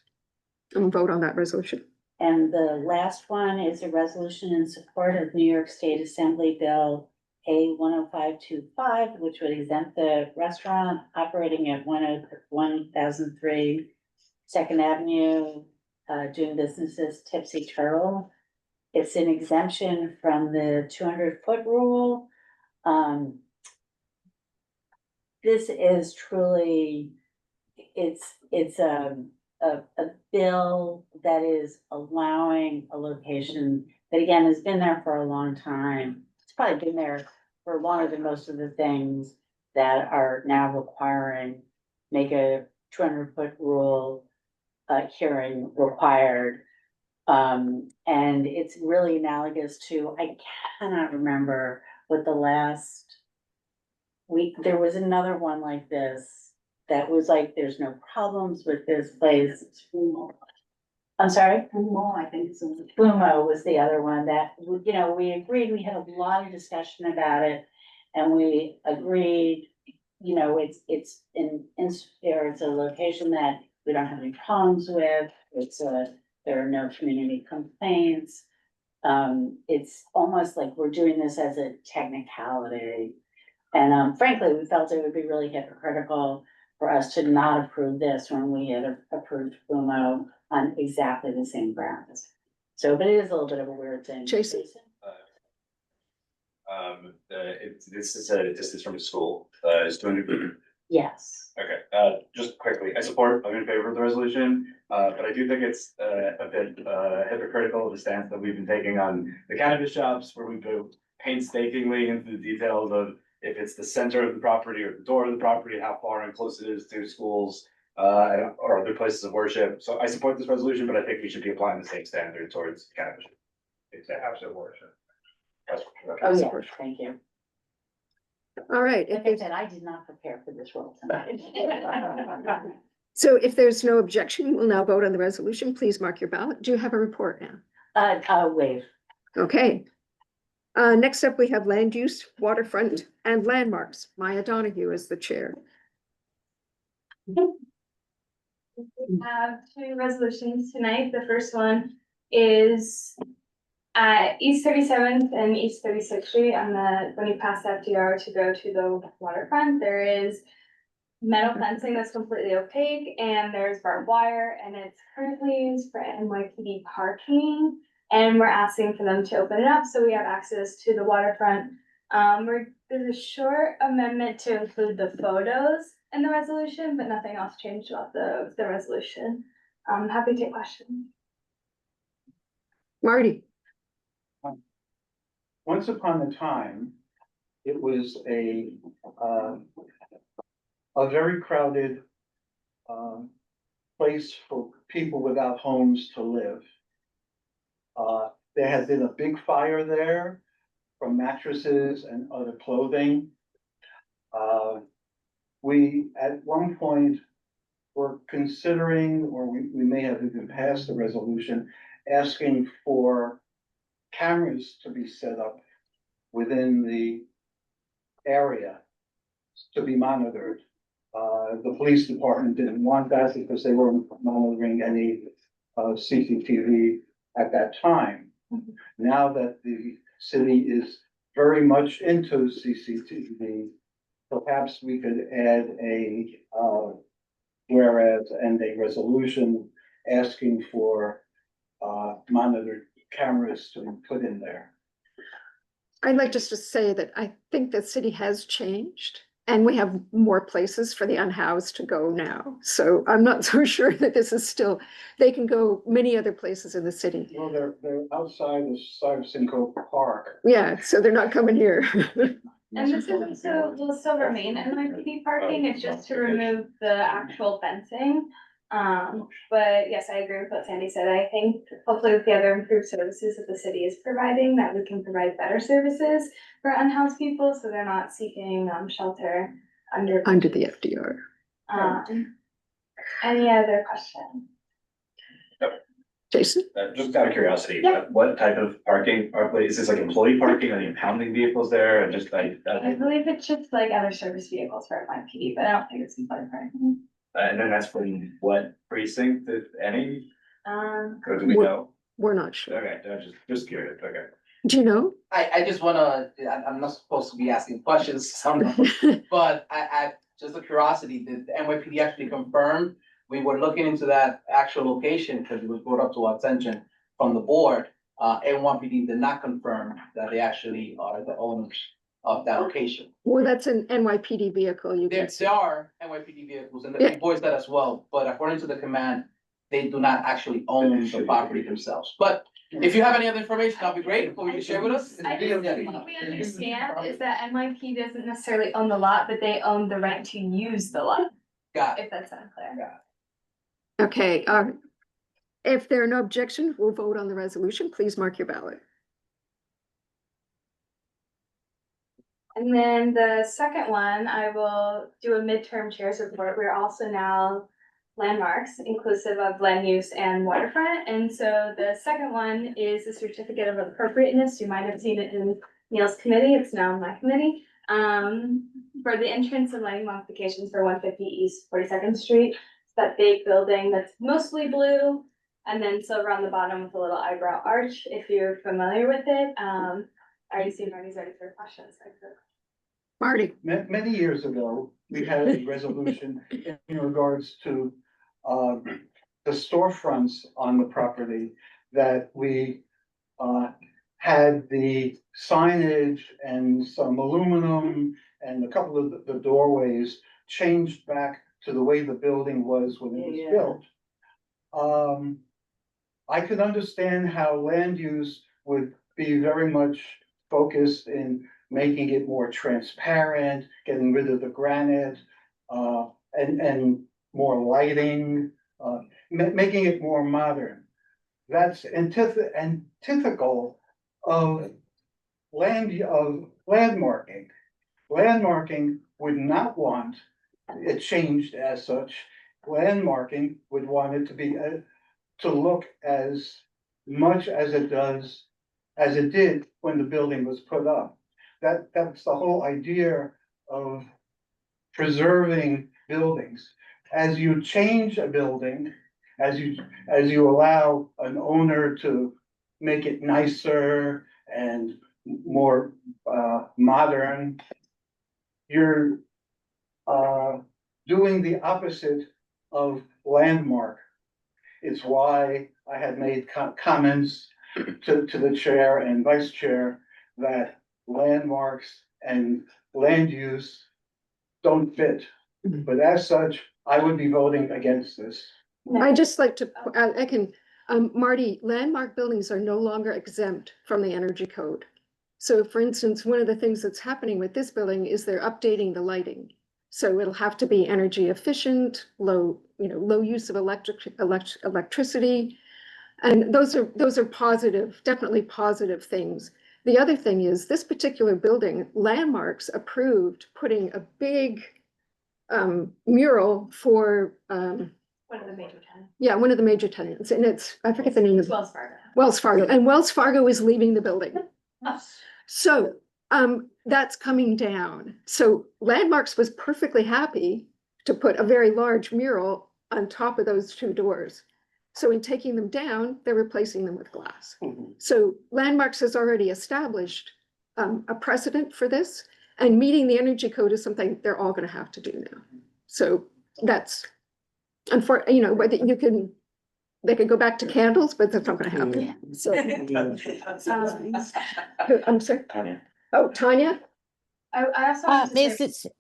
And vote on that resolution. And the last one is a resolution in support of New York State Assembly Bill A 10525, which would exempt the restaurant operating at 1003 Second Avenue, doing business as Tipsy Turtle. It's an exemption from the 200-foot rule. This is truly, it's a bill that is allowing a location that again has been there for a long time. It's probably been there for longer than most of the things that are now requiring, make a 200-foot rule hearing required. And it's really analogous to, I cannot remember what the last week, there was another one like this that was like, there's no problems with this place. I'm sorry? Fumo, I think it's Fumo was the other one that, we agreed, we had a lot of discussion about it. And we agreed, you know, it's a location that we don't have any problems with. There are no community complaints. It's almost like we're doing this as a technicality. And frankly, we felt it would be really hypocritical for us to not approve this when we had approved FUMO on exactly the same grounds. So, but it is a little bit of a weird thing. Jason? This is a distance from the school, is 200. Yes. Okay, just quickly, I'm in favor of the resolution, but I do think it's a bit hypocritical, the stance that we've been taking on the cannabis shops, where we go painstakingly into the details of if it's the center of the property or the door of the property, how far and close it is to schools, or other places of worship. So I support this resolution, but I think we should be applying the same standard towards cannabis. It's the house of worship. Oh, yeah, thank you. All right. Like I said, I did not prepare for this role tonight. So if there's no objection, we'll now vote on the resolution. Please mark your ballot. Do you have a report now? Waive. Okay. Next up, we have land use, waterfront, and landmarks. Maya Donahue is the chair. We have two resolutions tonight. The first one is at East 37th and East 36th Street when you pass FDR to go to the waterfront, there is metal fencing that's completely opaque and there's barbed wire and it's currently used for NYPD parking. And we're asking for them to open it up so we have access to the waterfront. There's a short amendment to include the photos in the resolution, but nothing else changed about the resolution. I'm happy to take questions. Marty. Once upon a time, it was a very crowded place for people without homes to live. There had been a big fire there from mattresses and other clothing. We, at one point, were considering, or we may have even passed the resolution, asking for cameras to be set up within the area to be monitored. The police department didn't want that because they weren't monitoring any CCTV at that time. Now that the city is very much into CCTV, perhaps we could add a whereas and a resolution asking for monitored cameras to be put in there. I'd like just to say that I think the city has changed and we have more places for the unhoused to go now. So I'm not so sure that this is still, they can go many other places in the city. Well, they're outside of Simcoe Park. Yeah, so they're not coming here. And this will still remain NYPD parking, it's just to remove the actual fencing. But yes, I agree with what Sandy said. I think hopefully with the other improved services that the city is providing, that we can provide better services for unhoused people, so they're not seeking shelter under the FDR. Any other questions? Jason? Just out of curiosity, Yeah. what type of parking, is this like employee parking, are they impounding vehicles there, and just like? I believe it's just like other service vehicles for NYPD, but I don't think it's employee parking. And then that's from what precinct, if any, or do we We're- know? We're not sure. Okay, I'm just curious, okay. Do you know? I just wanna, I'm not supposed to be asking questions, but I, just a curiosity, did the NYPD actually confirm? We were looking into that actual location because it was brought up to our attention from the board. NYPD did not confirm that they actually are the owners of that location. Well, that's an NYPD vehicle. You There can. are NYPD vehicles and Yeah. they voiced that as well, but according to the command, they do not actually own the property themselves. But if you have any other information, that'd be great, or you can share with us. I just think what we understand is that NYPD doesn't necessarily own the lot, but they own the right to use the lot. Got it. If that's unclear. Okay, if there are no objections, we'll vote on the resolution. Please mark your ballot. And then the second one, I will do a midterm chairs report. We're also now landmarks inclusive of land use and waterfront. And so the second one is the certificate of appropriateness. You might have seen it in Neil's committee. It's now in my committee. For the entrance and lighting modifications for 150 East 42nd Street. It's that big building that's mostly blue and then silver on the bottom with a little eyebrow arch, if you're familiar with it. I already see Marty's ready for questions. Marty. Many years ago, we had a resolution in regards to the storefronts on the property that we had the signage and some aluminum and a couple of the doorways changed back to the way the building was when it was built. I could understand how land use would be very much focused in making it more transparent, getting rid of the granite, and more lighting, making it more modern. That's antithetical of landmarking. Landmarking would not want it changed as such. Landmarking would want it to be to look as much as it does, as it did when the building was put up. That's the whole idea of preserving buildings. As you change a building, as you allow an owner to make it nicer and more modern, you're doing the opposite of landmark. It's why I had made comments to the chair and vice chair that landmarks and land use don't fit. But as such, I would be voting against this. I just like to, I can, Marty, landmark buildings are no longer exempt from the energy code. So for instance, one of the things that's happening with this building is they're updating the lighting. So it'll have to be energy efficient, low use of electricity. And those are positive, definitely positive things. The other thing is this particular building, Landmarks approved putting a big mural for one of the major tenants. Yeah, one of the major tenants, and it's, I forget the name of Wells Fargo. Wells Fargo, and Wells Fargo is leaving the building. So that's coming down. So Landmarks was perfectly happy to put a very large mural on top of those two doors. So in taking them down, they're replacing them with glass. So Landmarks has already established a precedent for this, and meeting the energy code is something they're all going to have to do now. So that's, whether you can, they could go back to candles, but that's not going to happen. So, I'm sorry. Tanya. Oh, Tanya. I also want to say,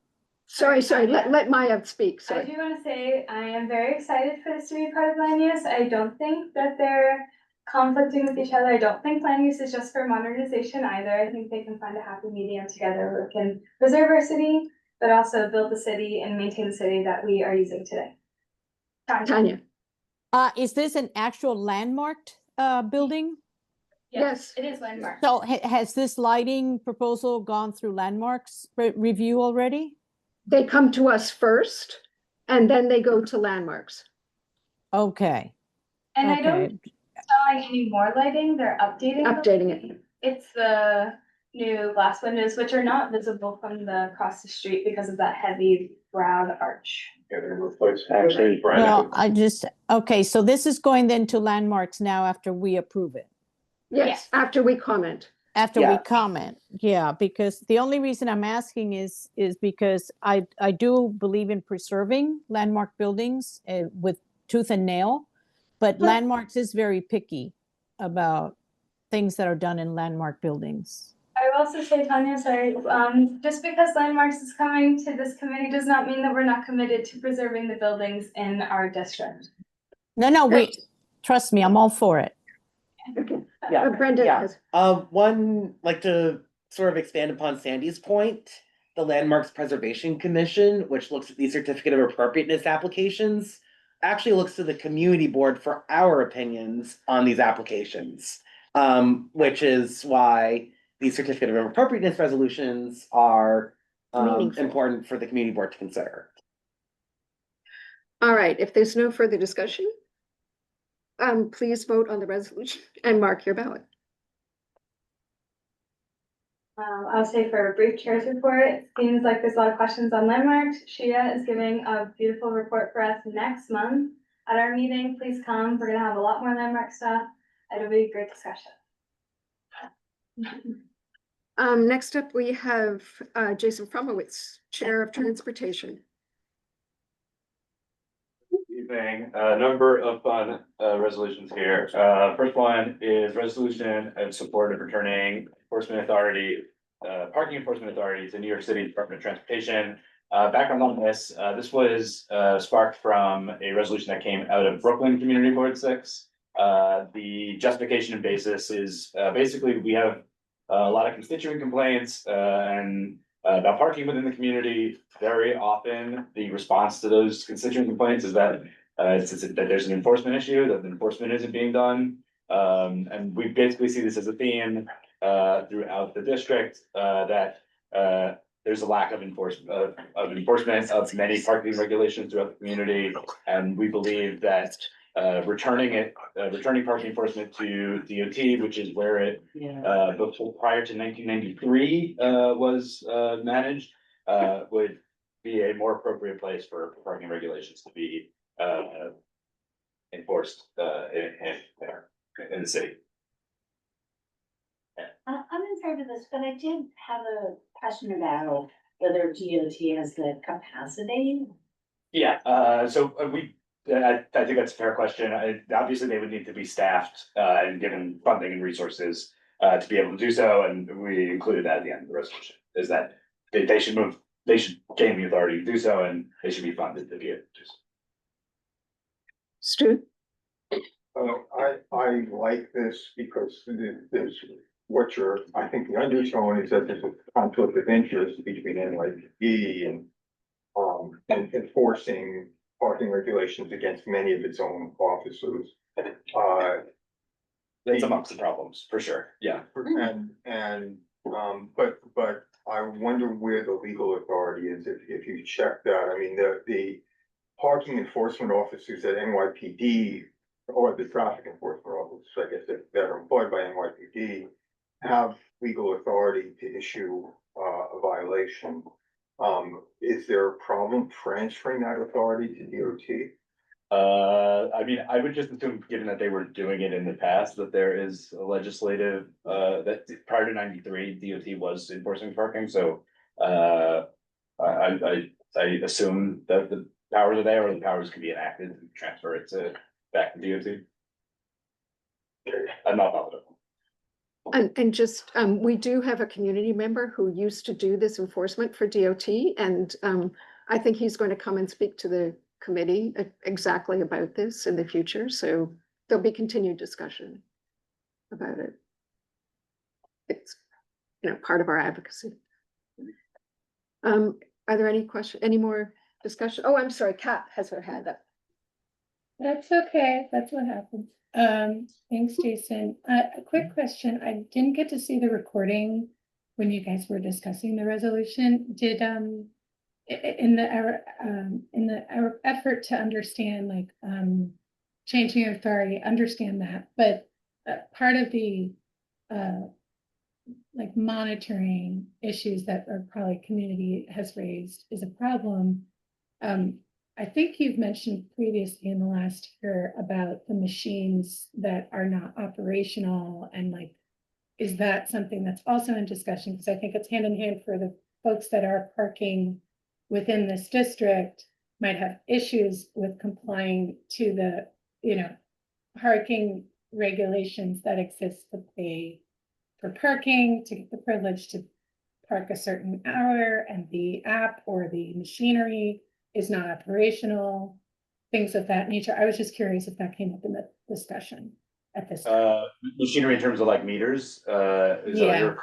Sorry, let Maya speak, I sorry. do want to say, I am very excited for this to be part of land use. I don't think that they're conflicting with each other. I don't think land use is just for modernization either. I think they can find a happy medium together where we can preserve our city, but also build the city and maintain the city that we are using today. Tanya. Is this an actual landmarked building? Yes. It is landmarked. So has this lighting proposal gone through landmarks review already? They come to us first, and then they go to Landmarks. Okay. And I don't Okay. installing any more lighting, they're updating it. It's the new glass windows, which are not visible from the across the street because of that heavy brown arch. Actually, Well, okay, so this is going then to landmarks now after we approve it. Yes, after we comment. After we Yeah. comment, yeah, because the only reason I'm asking is because I do believe in preserving landmark buildings with tooth and nail, but landmarks is very picky about things that are done in landmark buildings. I will also say, Tanya, sorry, just because landmarks is coming to this committee does not mean that we're not committed to preserving the buildings in our district. No, trust me, I'm all for it. Yeah, Brenda has. One, like to sort of expand upon Sandy's point, the Landmarks Preservation Commission, which looks at these certificate of appropriateness applications, actually looks to the community board for our opinions on these applications. Which is why these certificate of appropriateness resolutions are important for the community board to consider. All right, if there's no further discussion, please vote on the resolution and mark your ballot. I'll say for a brief chair's report, it seems like there's a lot of questions on landmarks. Shia is giving a beautiful report for us next month at our meeting. Please come. We're gonna have a lot more landmark stuff. It'll be a great discussion. Next up, we have Jason Fromowitz, Chair of Transportation. Evening, a number of fun resolutions here. First one is resolution in support of returning parking enforcement authority to New York City Department of Transportation. Background on this, this was sparked from a resolution that came out of Brooklyn Community Board 6. The justification and basis is basically we have a lot of constituent complaints and about parking within the community. Very often, the response to those constituent complaints is that that there's an enforcement issue, that the enforcement isn't being done. And we basically see this as a theme throughout the district that there's a lack of enforcement of many parking regulations throughout the community. And we believe that returning parking enforcement to DOT, which is where it before prior to 1993 was managed, would be a more appropriate place for parking regulations to be enforced in the city. I'm in favor of this, but I did have a question about whether DOT has the capacity. Yeah, so I think that's a fair question. Obviously, they would need to be staffed and given funding and resources to be able to do so, and we included that at the end of the resolution. Is that they should gain the authority to do so, and they should be funded to be able to do so. Stu? I like this because there's I think the undertone is that there's a conflict of interest between NYPD and enforcing parking regulations against many of its own officers. That's amongst the problems, for sure, yeah. But I wonder where the legal authority is, if you check that. I mean, the parking enforcement officers at NYPD, or the traffic enforcement officers, I guess, that are employed by NYPD, have legal authority to issue a violation. Is there a problem transferring that authority to DOT? I mean, I would just assume, given that they were doing it in the past, that there is a legislative, that prior to 93, DOT was enforcing parking, so I assume that the powers are there, or the powers can be enacted and transfer it back to DOT. I'm not positive. And just, we do have a community member who used to do this enforcement for DOT, and I think he's going to come and speak to the committee exactly about this in the future, so there'll be continued discussion about it. It's, part of our advocacy. Are there any more discussion? Oh, I'm sorry, Kat has her hand up. That's okay, that's what happens. Thanks, Jason. A quick question. I didn't get to see the recording when you guys were discussing the resolution. Did in our effort to understand changing authority, understand that, but part of the monitoring issues that our probably community has raised is a problem. I think you've mentioned previously in the last year about the machines that are not operational, and is that something that's also in discussion? Because I think it's hand in hand for the folks that are parking within this district might have issues with complying to the, parking regulations that exist to pay for parking, to get the privilege to park a certain hour, and the app or the machinery is not operational, things of that nature. I was just curious if that came up in the discussion at this time. Machinery in terms of meters, is that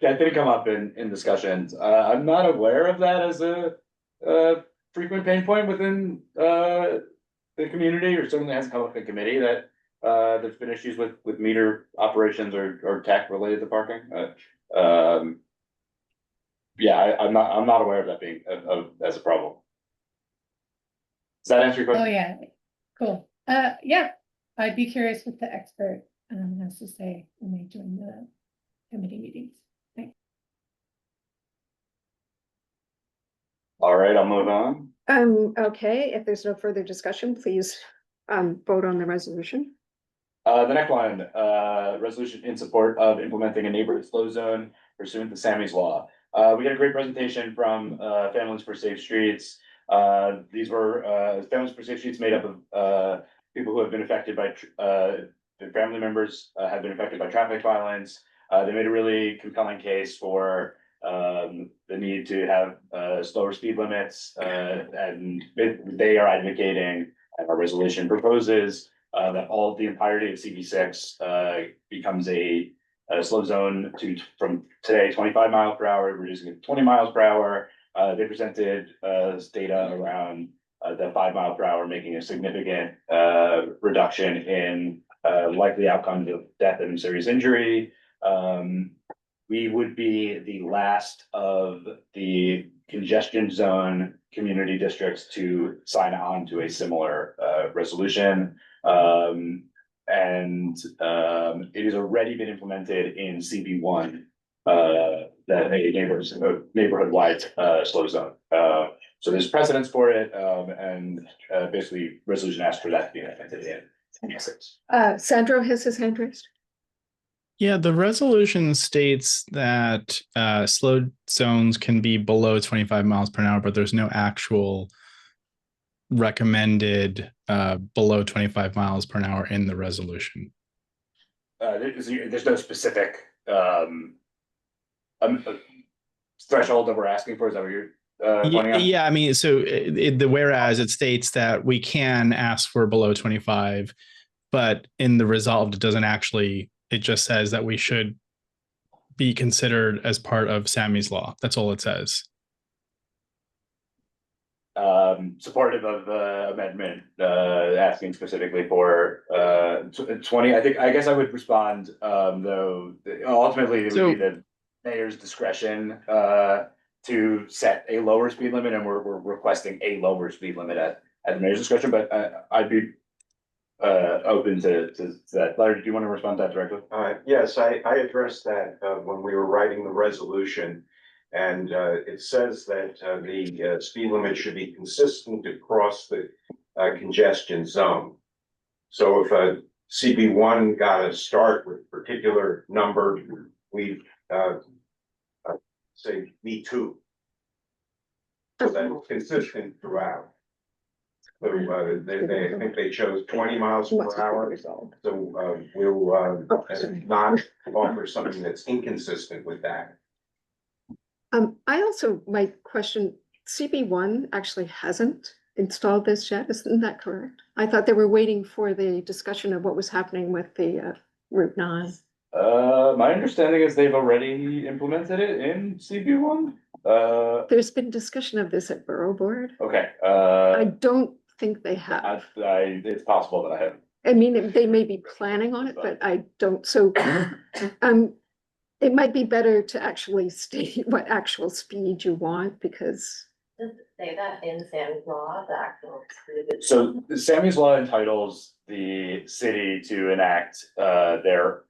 that did come up in discussions. I'm not aware of that as a frequent pain point within the community, or certainly hasn't come up in committee that there's been issues with meter operations or tech related to parking. Yeah, I'm not aware of that being as a problem. Does that answer your question? Oh yeah, cool. Yeah, I'd be curious with the expert has to say when they join the committee meetings. Thanks. All right, I'll move on. Okay, if there's no further discussion, please, vote on the resolution. The next one, resolution in support of implementing a neighborhood slow zone pursuant to Sammy's Law. We got a great presentation from Families for Safe Streets. These were Families for Safe Streets made up of people who have been affected by their family members have been affected by traffic violence. They made a really compelling case for the need to have slower speed limits, and they are advocating, and our resolution proposes that the entirety of CB6 becomes a slow zone from today 25 miles per hour, reducing it to 20 miles per hour. They presented data around the 5 mile per hour, making a significant reduction in likely outcomes of death and serious injury. We would be the last of the congestion zone community districts to sign on to a similar resolution. It has already been implemented in CB1, that a neighborhood-wide slow zone. So there's precedence for it, and basically resolution asks for that to be implemented in. Sandro has his hand raised. Yeah, the resolution states that slow zones can be below 25 miles per hour, but there's no actual recommended below 25 miles per hour in the resolution. There's no specific threshold that we're asking for. Is that what you're pointing out? Yeah, I mean, so the whereas it states that we can ask for below 25, but in the resolved, it doesn't actually, it just says that we should be considered as part of Sammy's Law. That's all it says. Supportive of the amendment, asking specifically for 20. I guess I would respond, though, ultimately it would be the mayor's discretion to set a lower speed limit, and we're requesting a lower speed limit at the mayor's discretion, but I'd be open to that. Larry, do you want to respond to that directly? Yes, I addressed that when we were writing the resolution. And it says that the speed limit should be consistent across the congestion zone. So if a CB1 got a start with a particular number, we say B2. So that's consistent throughout. So I think they chose 20 miles per hour. So we'll not offer something that's inconsistent with that. I also might question, CB1 actually hasn't installed this yet, isn't that correct? I thought they were waiting for the discussion of what was happening with the Route 9. My understanding is they've already implemented it in CB1. There's been discussion of this at Borough Board. Okay. I don't think they have. It's possible that I haven't. I mean, they may be planning on it, but I don't, so, it might be better to actually state what actual speed you want, because. Does it say that in Sammy's Law, the actual speed? So Sammy's Law entitles the city to enact their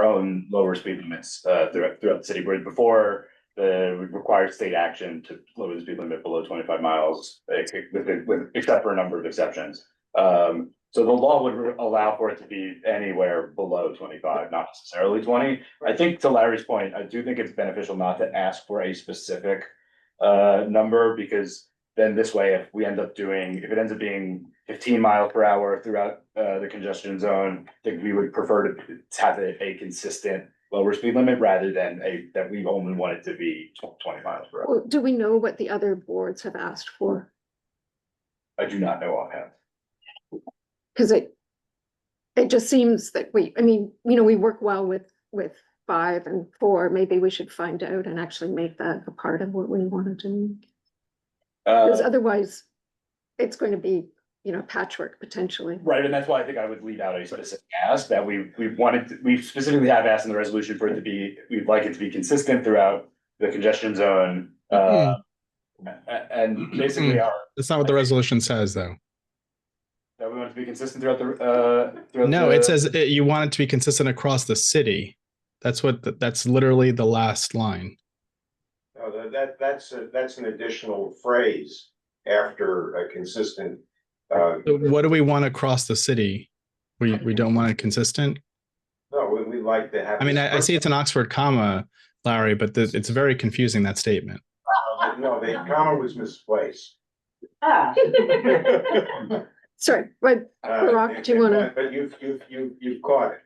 own lower speed limits throughout the city. Whereas before, we required state action to lower the speed limit below 25 miles, except for a number of exceptions. So the law would allow for it to be anywhere below 25, not necessarily 20. I think to Larry's point, I do think it's beneficial not to ask for a specific number, because then this way, if it ends up being 15 miles per hour throughout the congestion zone, I think we would prefer to have a consistent lower speed limit rather than that we only want it to be 20 miles per hour. Well, do we know what the other boards have asked for? I do not know offhand. Because it just seems that we work well with 5 and 4. Maybe we should find out and actually make that a part of what we want to do. Because otherwise, it's going to be, patchwork potentially. Right, and that's why I think I would leave out a specific ask that we specifically have asked in the resolution for it to be, we'd like it to be consistent throughout the congestion zone. And basically That's not what the resolution says, though. that we want to be consistent throughout the, No, it says you want it to be consistent across the city. That's that's literally the last line. No, that's an additional phrase after a consistent, So what do we want across the city? We don't want it consistent? no, we like to have. I mean, I see it's an Oxford comma, Larry, but it's very confusing, that statement. No, the comma was misplaced. Ah. Sorry, but Barack, do you wanna? But you've caught it.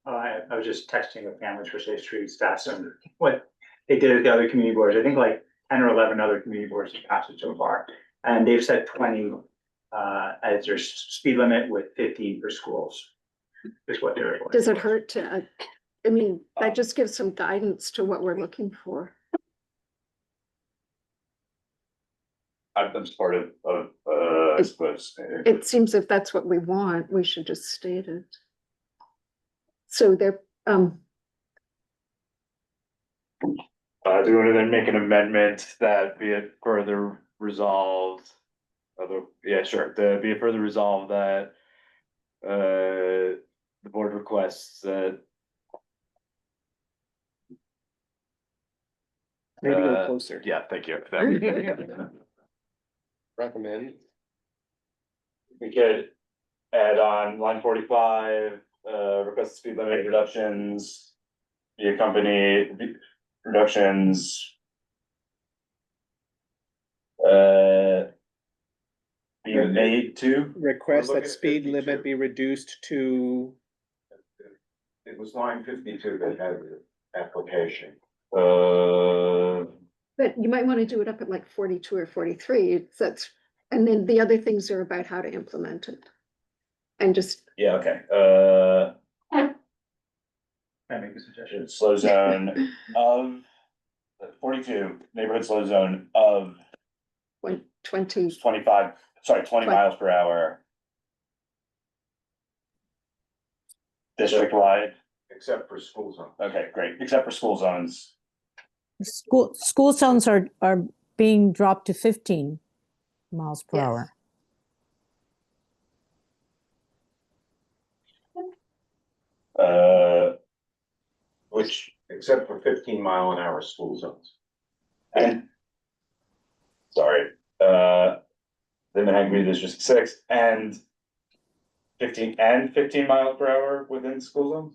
I was just texting with Families for Safe Streets, that's what they did at the other community boards, I think like 10 or 11 other community boards have passed it so far. And they've set 20 as their speed limit with 15 for schools. Is what they're. Does it hurt to, I mean, that just gives some guidance to what we're looking for. I'm supportive of, I suppose. It seems if that's what we want, we should just state it. So there, Do you want to then make an amendment that be it further resolved? Although, yeah, sure, be it further resolved that the board requests that Maybe go closer. yeah, thank you. Recommend. We could add on line 45, request speed limit reductions, be accompanied reductions. Be made to. Request We're looking that at speed 52. limit be reduced to, It was line 52 that had the application. but you might want to do it up at like 42 or 43. That's, and then the other things are about how to implement it. And just, Yeah, okay, Can I make a suggestion? slow zone of 42, neighborhood slow zone of 20, 25, sorry, 20 miles per hour. District wide, Except for school zone. okay, great, except for school zones. School zones are being dropped to 15 miles per Yes. hour. Which, Except for 15-mile-an-hour school zones. and, sorry, the Manhattan Community District 6 and 15 miles per hour within school zones?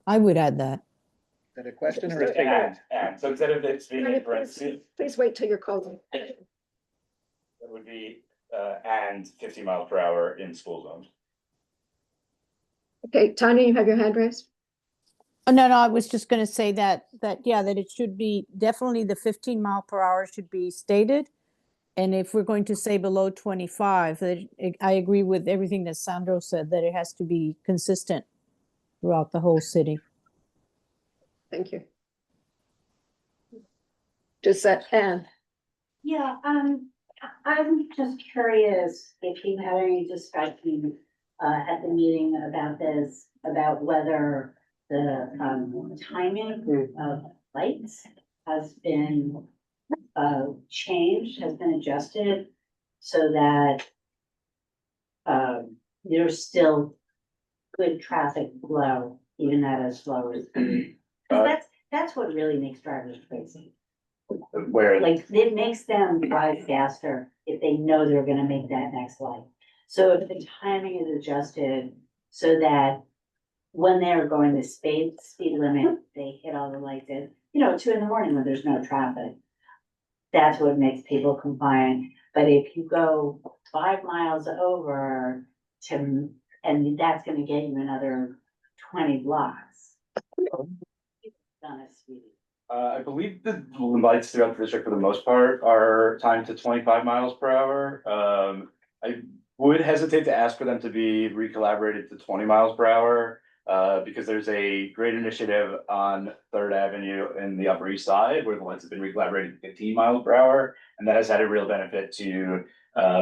I would add that. is that a question or a statement? And, so instead of it being in parentheses, please wait till you're called. it would be, and 15 miles per hour in school zones. Okay, Tanya, you have your hand raised? Oh, no, I was just gonna say that it should be, definitely the 15 mile per hour should be stated. And if we're going to say below 25, that I agree with everything that Sandro said, that it has to be consistent throughout the whole city. Thank you. Does that, Anne? Yeah, I'm just curious if you had any discussion at the meeting about this, about whether the timing of lights has been changed, has been adjusted so that there's still good traffic flow, even at a slower speed. 'Cause that's what really makes drivers crazy. Where, Like, it makes them drive faster if they know they're gonna make that next light. So if the timing is adjusted so that when they're going the speed limit, they hit all the lights at, 2 in the morning when there's no traffic. That's what makes people compliant. But if you go 5 miles over and that's gonna get you another 20 blocks. Done a speed. I believe the lights throughout the district for the most part are timed to 25 miles per hour. I would hesitate to ask for them to be recollaborated to 20 miles per hour. Because there's a great initiative on Third Avenue in the Upper East Side where the lights have been recollaborated to 15 miles per hour. And that has had a real benefit to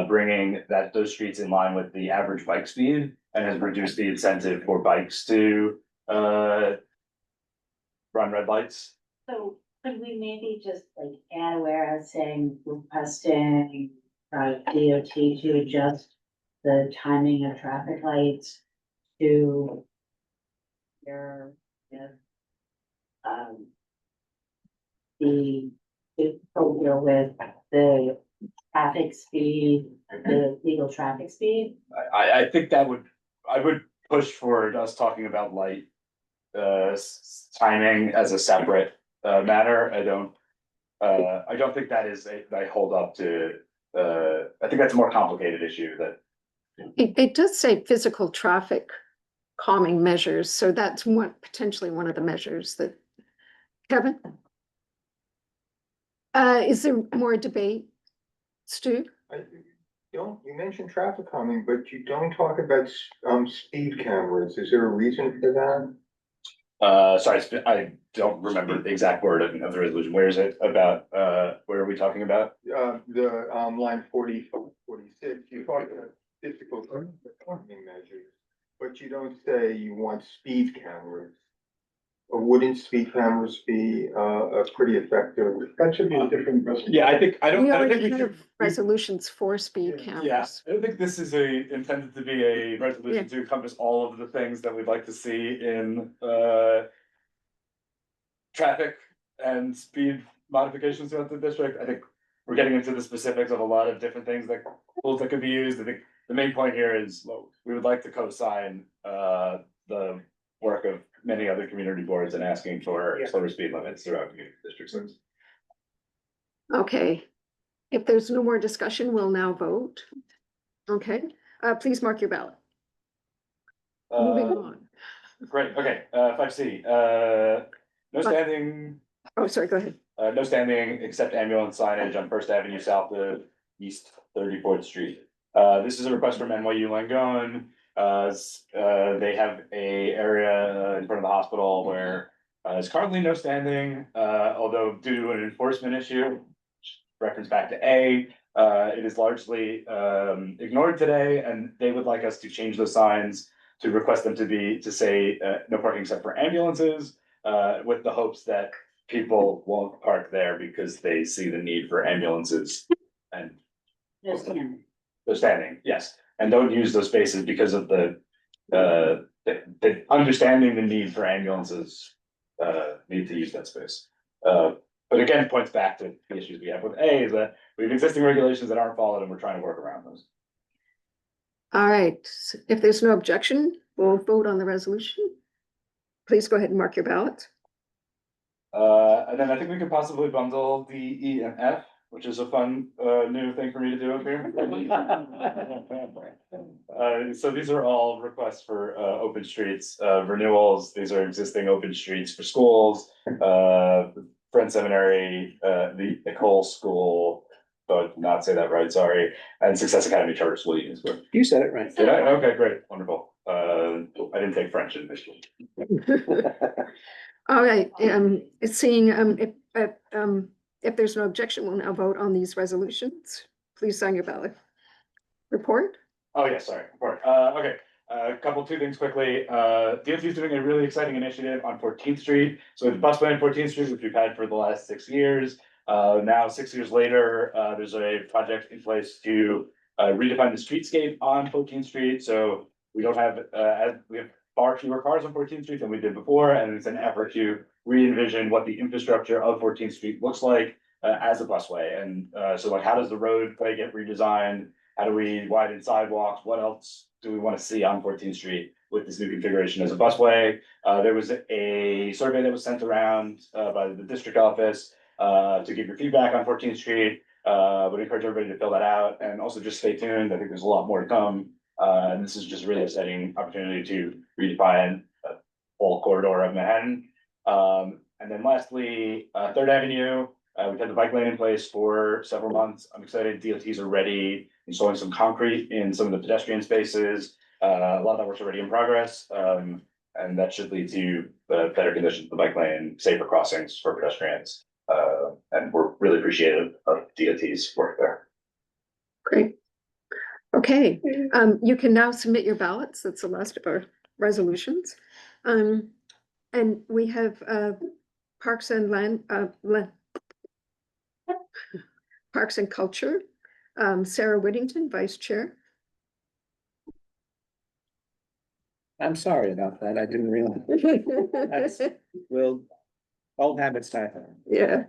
bringing those streets in line with the average bike speed and has reduced the incentive for bikes to run red lights. So could we maybe just like add a whereas saying requesting DOT to adjust the timing of traffic lights to their, the, with the traffic speed, the legal traffic speed. I think I would push for us talking about light timing as a separate matter. I don't think that is I hold up to, I think that's a more complicated issue that. It does say physical traffic calming measures, so that's potentially one of the measures that, Kevin? Is there more debate, Stu? You mentioned traffic calming, but you don't talk about, speed cameras. Is there a reason for that? Sorry, I don't remember the exact word of the resolution. Where is it about, where are we talking about? Line 46, you talk about physical calming measures, but you don't say you want speed cameras. Or wouldn't speed cameras be, a pretty effective? That should be a different resolution. Yeah, I think We we already should. have resolutions for speed Yeah, cameras. I don't think this is intended to be a resolution to encompass all of the things that we'd like to see in traffic and speed modifications throughout the district. I think we're getting into the specifics of a lot of different things that tools that could be used. I think the main point here is we would like to co-sign the work of many other community boards and asking for slower speed limits throughout community districts. Okay, if there's no more discussion, we'll now vote. Okay, please mark your ballot. Moving on. Great, okay, 5C, no standing. Oh, sorry, go ahead. No standing except ambulance signage on First Avenue south of East 34th Street. This is a request from NYU Langone. They have a area in front of the hospital where there's currently no standing, although due to an enforcement issue, reference back to A, it is largely ignored today, and they would like us to change those signs to request them to say no parking except for ambulances, with the hopes that people won't park there because they see the need for ambulances and No standing. they're standing, yes, and don't use those spaces because of the understanding the need for ambulances, need to use that space. But again, points back to the issues we have with A, is that we have existing regulations that aren't followed and we're trying to work around those. All right, if there's no objection, we'll vote on the resolution. Please go ahead and mark your ballot. And then I think we could possibly bundle the E and F, which is a fun new thing for me to do up here. So these are all requests for open streets renewals. These are existing open streets for schools, Friends Seminary, the Nicole School, so I did not say that right, sorry, and Success Academy Charter School Unionsburg. You said it right. Did I? Okay, great, wonderful. I didn't take French in Michigan. All right, seeing if there's no objection, we'll now vote on these resolutions. Please sign your ballot. Report? Oh, yeah, sorry, report. Okay, two things quickly. DOT is doing a really exciting initiative on 14th Street. So the bus lane 14th Street, which we've had for the last 6 years. Now 6 years later, there's a project in place to redefine the streetscape on 14th Street. So we don't have, we have far fewer cars on 14th Street than we did before. And it's an effort to re-envision what the infrastructure of 14th Street looks like as a busway. And so like, how does the roadway get redesigned? How do we widen sidewalks? What else do we want to see on 14th Street with this new configuration as a busway? There was a survey that was sent around by the district office to give your feedback on 14th Street. Would encourage everybody to fill that out and also just stay tuned. I think there's a lot more to come. And this is just a really exciting opportunity to redefine a whole corridor of Manhattan. And then lastly, 3rd Avenue, we've had the bike lane in place for several months. I'm excited DOTs are ready, installing some concrete in some of the pedestrian spaces. A lot of that work's already in progress. And that should lead to better conditions of the bike lane, safer crossings for pedestrians. And we're really appreciative of DOT's work there. Great. Okay, you can now submit your ballots. That's the last of our resolutions. And we have Parks and Culture. Sarah Whittington, Vice Chair. I'm sorry about that. I didn't realize. That's, well, old habits die hard. Yeah.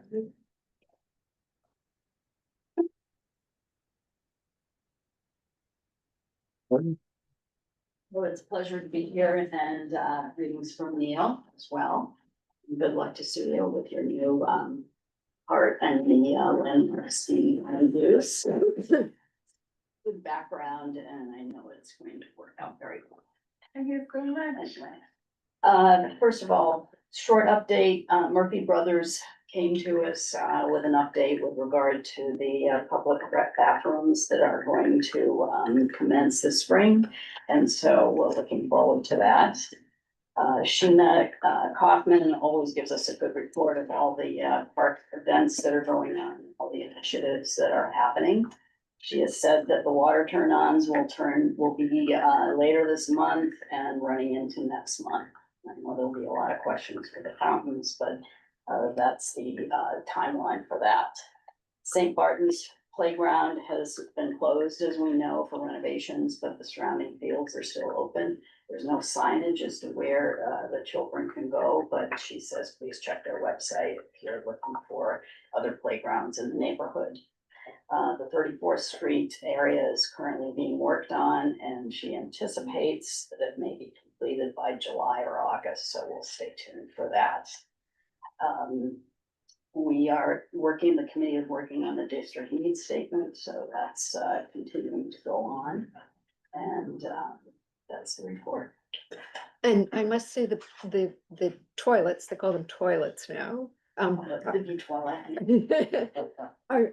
Well, it's a pleasure to be here and greetings from Neil as well. Good luck to Studio with your new art and the landmarks being introduced. Good background and I know it's going to work out very well. Thank you very much. First of all, short update, Murphy Brothers came to us with an update with regard to the public bathrooms that are going to commence this spring. And so we're looking forward to that. Sheena Kaufman always gives us a good report of all the park events that are going on, all the initiatives that are happening. She has said that the water turn-ons will be later this month and running into next month. I know there'll be a lot of questions for the fountains, but that's the timeline for that. St. Barton's Playground has been closed, as we know, for renovations, but the surrounding fields are still open. There's no signage as to where the children can go, but she says, please check their website if you're looking for other playgrounds in the neighborhood. The 34th Street area is currently being worked on, and she anticipates that it may be completed by July or August, so we'll stay tuned for that. We are working, the committee is working on the district needs statement, so that's continuing to go on. And that's the report. And I must say the toilets, they call them toilets now.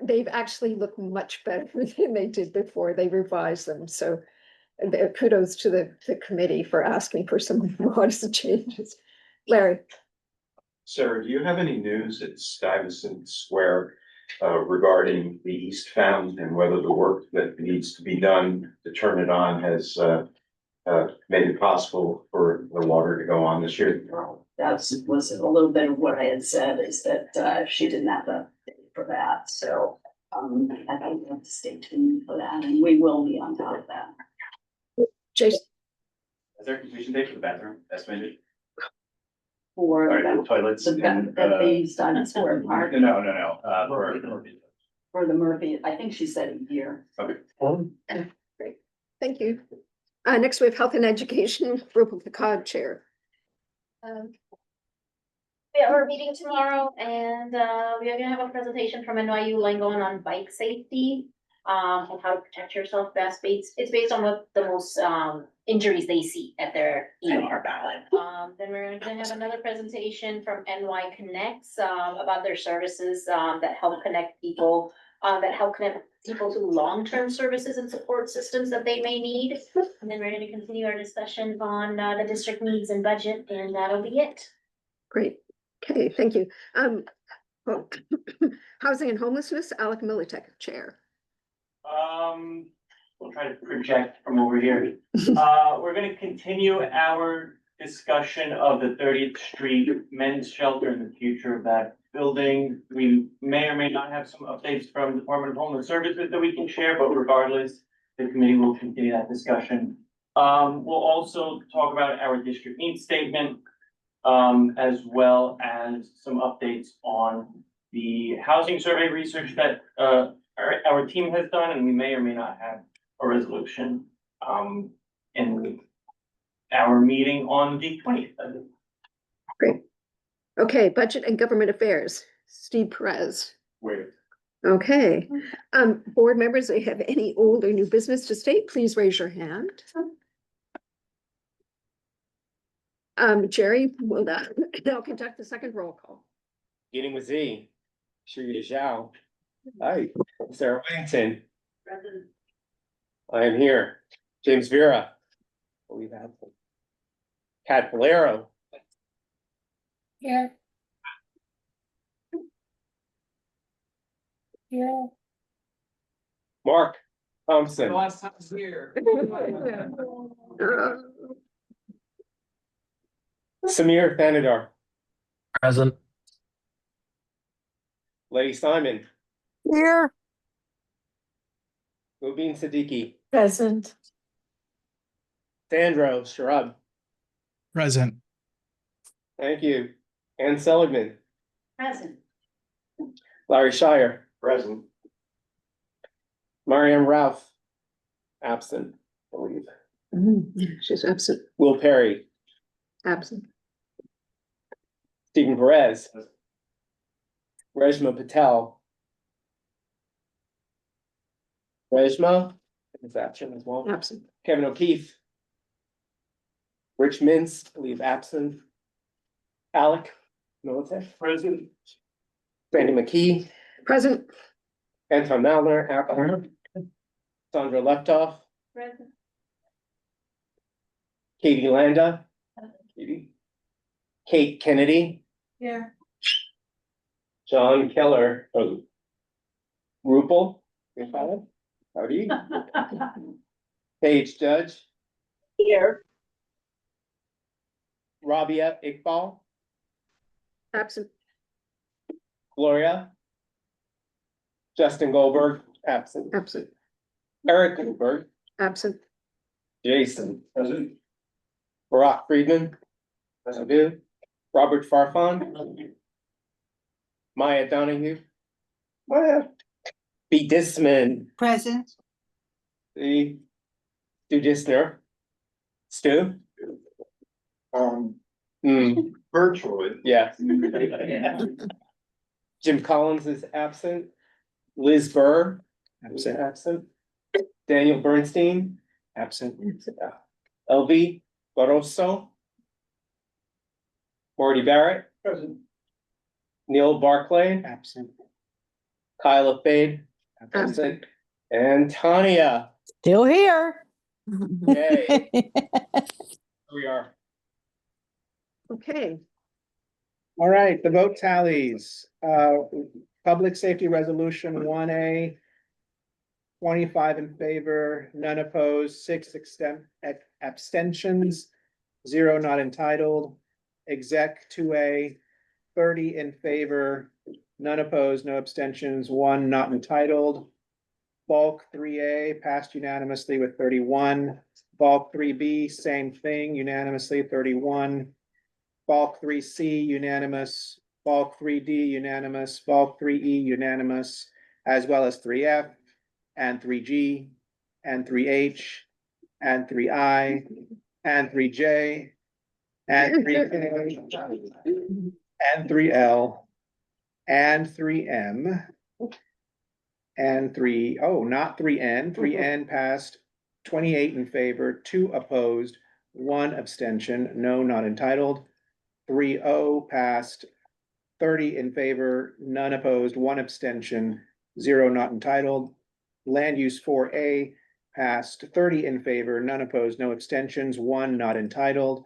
They've actually looked much better than they did before. They revised them, so kudos to the committee for asking for some modest changes. Larry. Sarah, do you have any news at Stuyvesant Square regarding the East Fountain and whether the work that needs to be done to turn it on has made it possible for the water to go on this year? That was a little bit of what I had said, is that she didn't have a date for that, so I think we have to stay tuned for that, and we will be on top of that. Jason. Is there a completion date for the bathroom estimated? For Sorry, the toilets and at the Stuyvesant Square Park. No, For the Murphy, I think she said a year. Okay. Great, thank you. Next we have Health and Education, Rupal Kakad Chair. We have our meeting tomorrow and we are gonna have a presentation from NYU Langone on bike safety. And how to protect yourself best. It's based on what the most injuries they see at their ER. Then we're gonna have another presentation from NY Connects about their services that help connect people to long-term services and support systems that they may need. And then we're gonna continue our discussion on the district needs and budget, and that'll be it. Great, okay, thank you. Housing and Homelessness, Alec Militek, Chair. We'll try to project from over here. We're gonna continue our discussion of the 30th Street Men's Shelter and the future of that building. We may or may not have some updates from the Department of Homeless Services that we can share, but regardless, the committee will continue that discussion. We'll also talk about our district needs statement, as well as some updates on the housing survey research that our team has done, and we may or may not have a resolution in our meeting on the 20th. Great. Okay, Budget and Government Affairs, Steve Perez. Wait. Okay, board members, if you have any old or new business to state, please raise your hand. Jerry will now conduct the second roll call. Beginning with Z, Shirley Zhao. Hi, Sarah Whittington. I am here. James Vera. Believe that. Kat Valero. Here. Here. Mark Thompson. Last time I was here. Samir Thanadar. Present. Lady Simon. Here. Mubin Siddiqui, Present. Sandro Sharab, Present. thank you. Ann Seligman, Present. Larry Shire, Present. Mariam Ralph, absent, I believe. She's absent, Will Perry, absent. Stephen Perez, Reshma Patel. Reshma is absent as well. Absent. Kevin O'Keefe. Rich Mintz, I believe absent. Alec Militech. Present. Brandy McKee, Present. Anton Mallner, absent. Sandra Leftoff, Present. Katie Landa. Katie. Kate Kennedy, Here. John Keller, Rupel, your father, howdy. Paige Judge, Here. Rabia Iqbal, Absent. Gloria. Justin Goldberg, absent. Absent. Eric Goldberg, Absent. Jason. Present. Barack Friedman. Present. Robert Farfan. Maya Donahue. Maya. B. Disman. Present. The. Stu Disner. Stu. Virtually. Yeah. Jim Collins is absent. Liz Burr. Absent. Daniel Bernstein. Absent. LV Barroso. Marty Barrett. Present. Neil Barclay. Absent. Kyla Fade. Absent. And Tanya. Still here. Yay. Here we are. Okay, All right, the vote tallies. Public Safety Resolution 1A. 25 in favor, none opposed, 6 abstentions, 0 not entitled. Exec 2A, 30 in favor, none opposed, no abstentions, 1 not entitled. Bulk 3A passed unanimously with 31. Bulk 3B, same thing, unanimously 31. Bulk 3C, unanimous. Bulk 3D, unanimous. Bulk 3E, unanimous, as well as 3F. And 3G, and 3H, and 3I, and 3J, and 3K, and 3L, and 3M, and not 3N. 3N passed 28 in favor, 2 opposed, 1 abstention, no not entitled. 3O passed 30 in favor, none opposed, 1 abstention, 0 not entitled. Land use 4A passed 30 in favor, none opposed, no abstentions, 1 not entitled.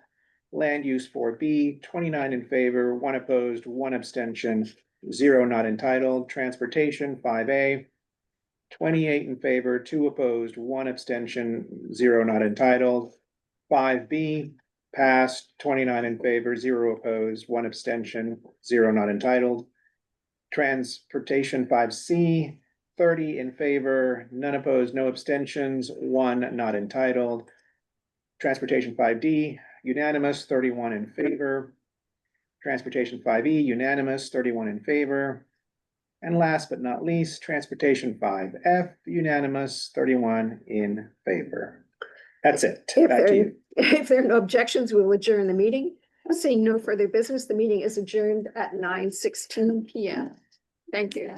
Land use 4B, 29 in favor, 1 opposed, 1 abstention, 0 not entitled. Transportation 5A, 28 in favor, 2 opposed, 1 abstention, 0 not entitled. 5B passed 29 in favor, 0 opposed, 1 abstention, 0 not entitled. Transportation 5C, 30 in favor, none opposed, no abstentions, 1 not entitled. Transportation 5D, unanimous, 31 in favor. Transportation 5E, unanimous, 31 in favor. And last but not least, Transportation 5F, unanimous, 31 in favor. That's it. Back to you. if there are no objections, we will adjourn the meeting. Seeing no further business, the meeting is adjourned at 9:16 PM. Thank you.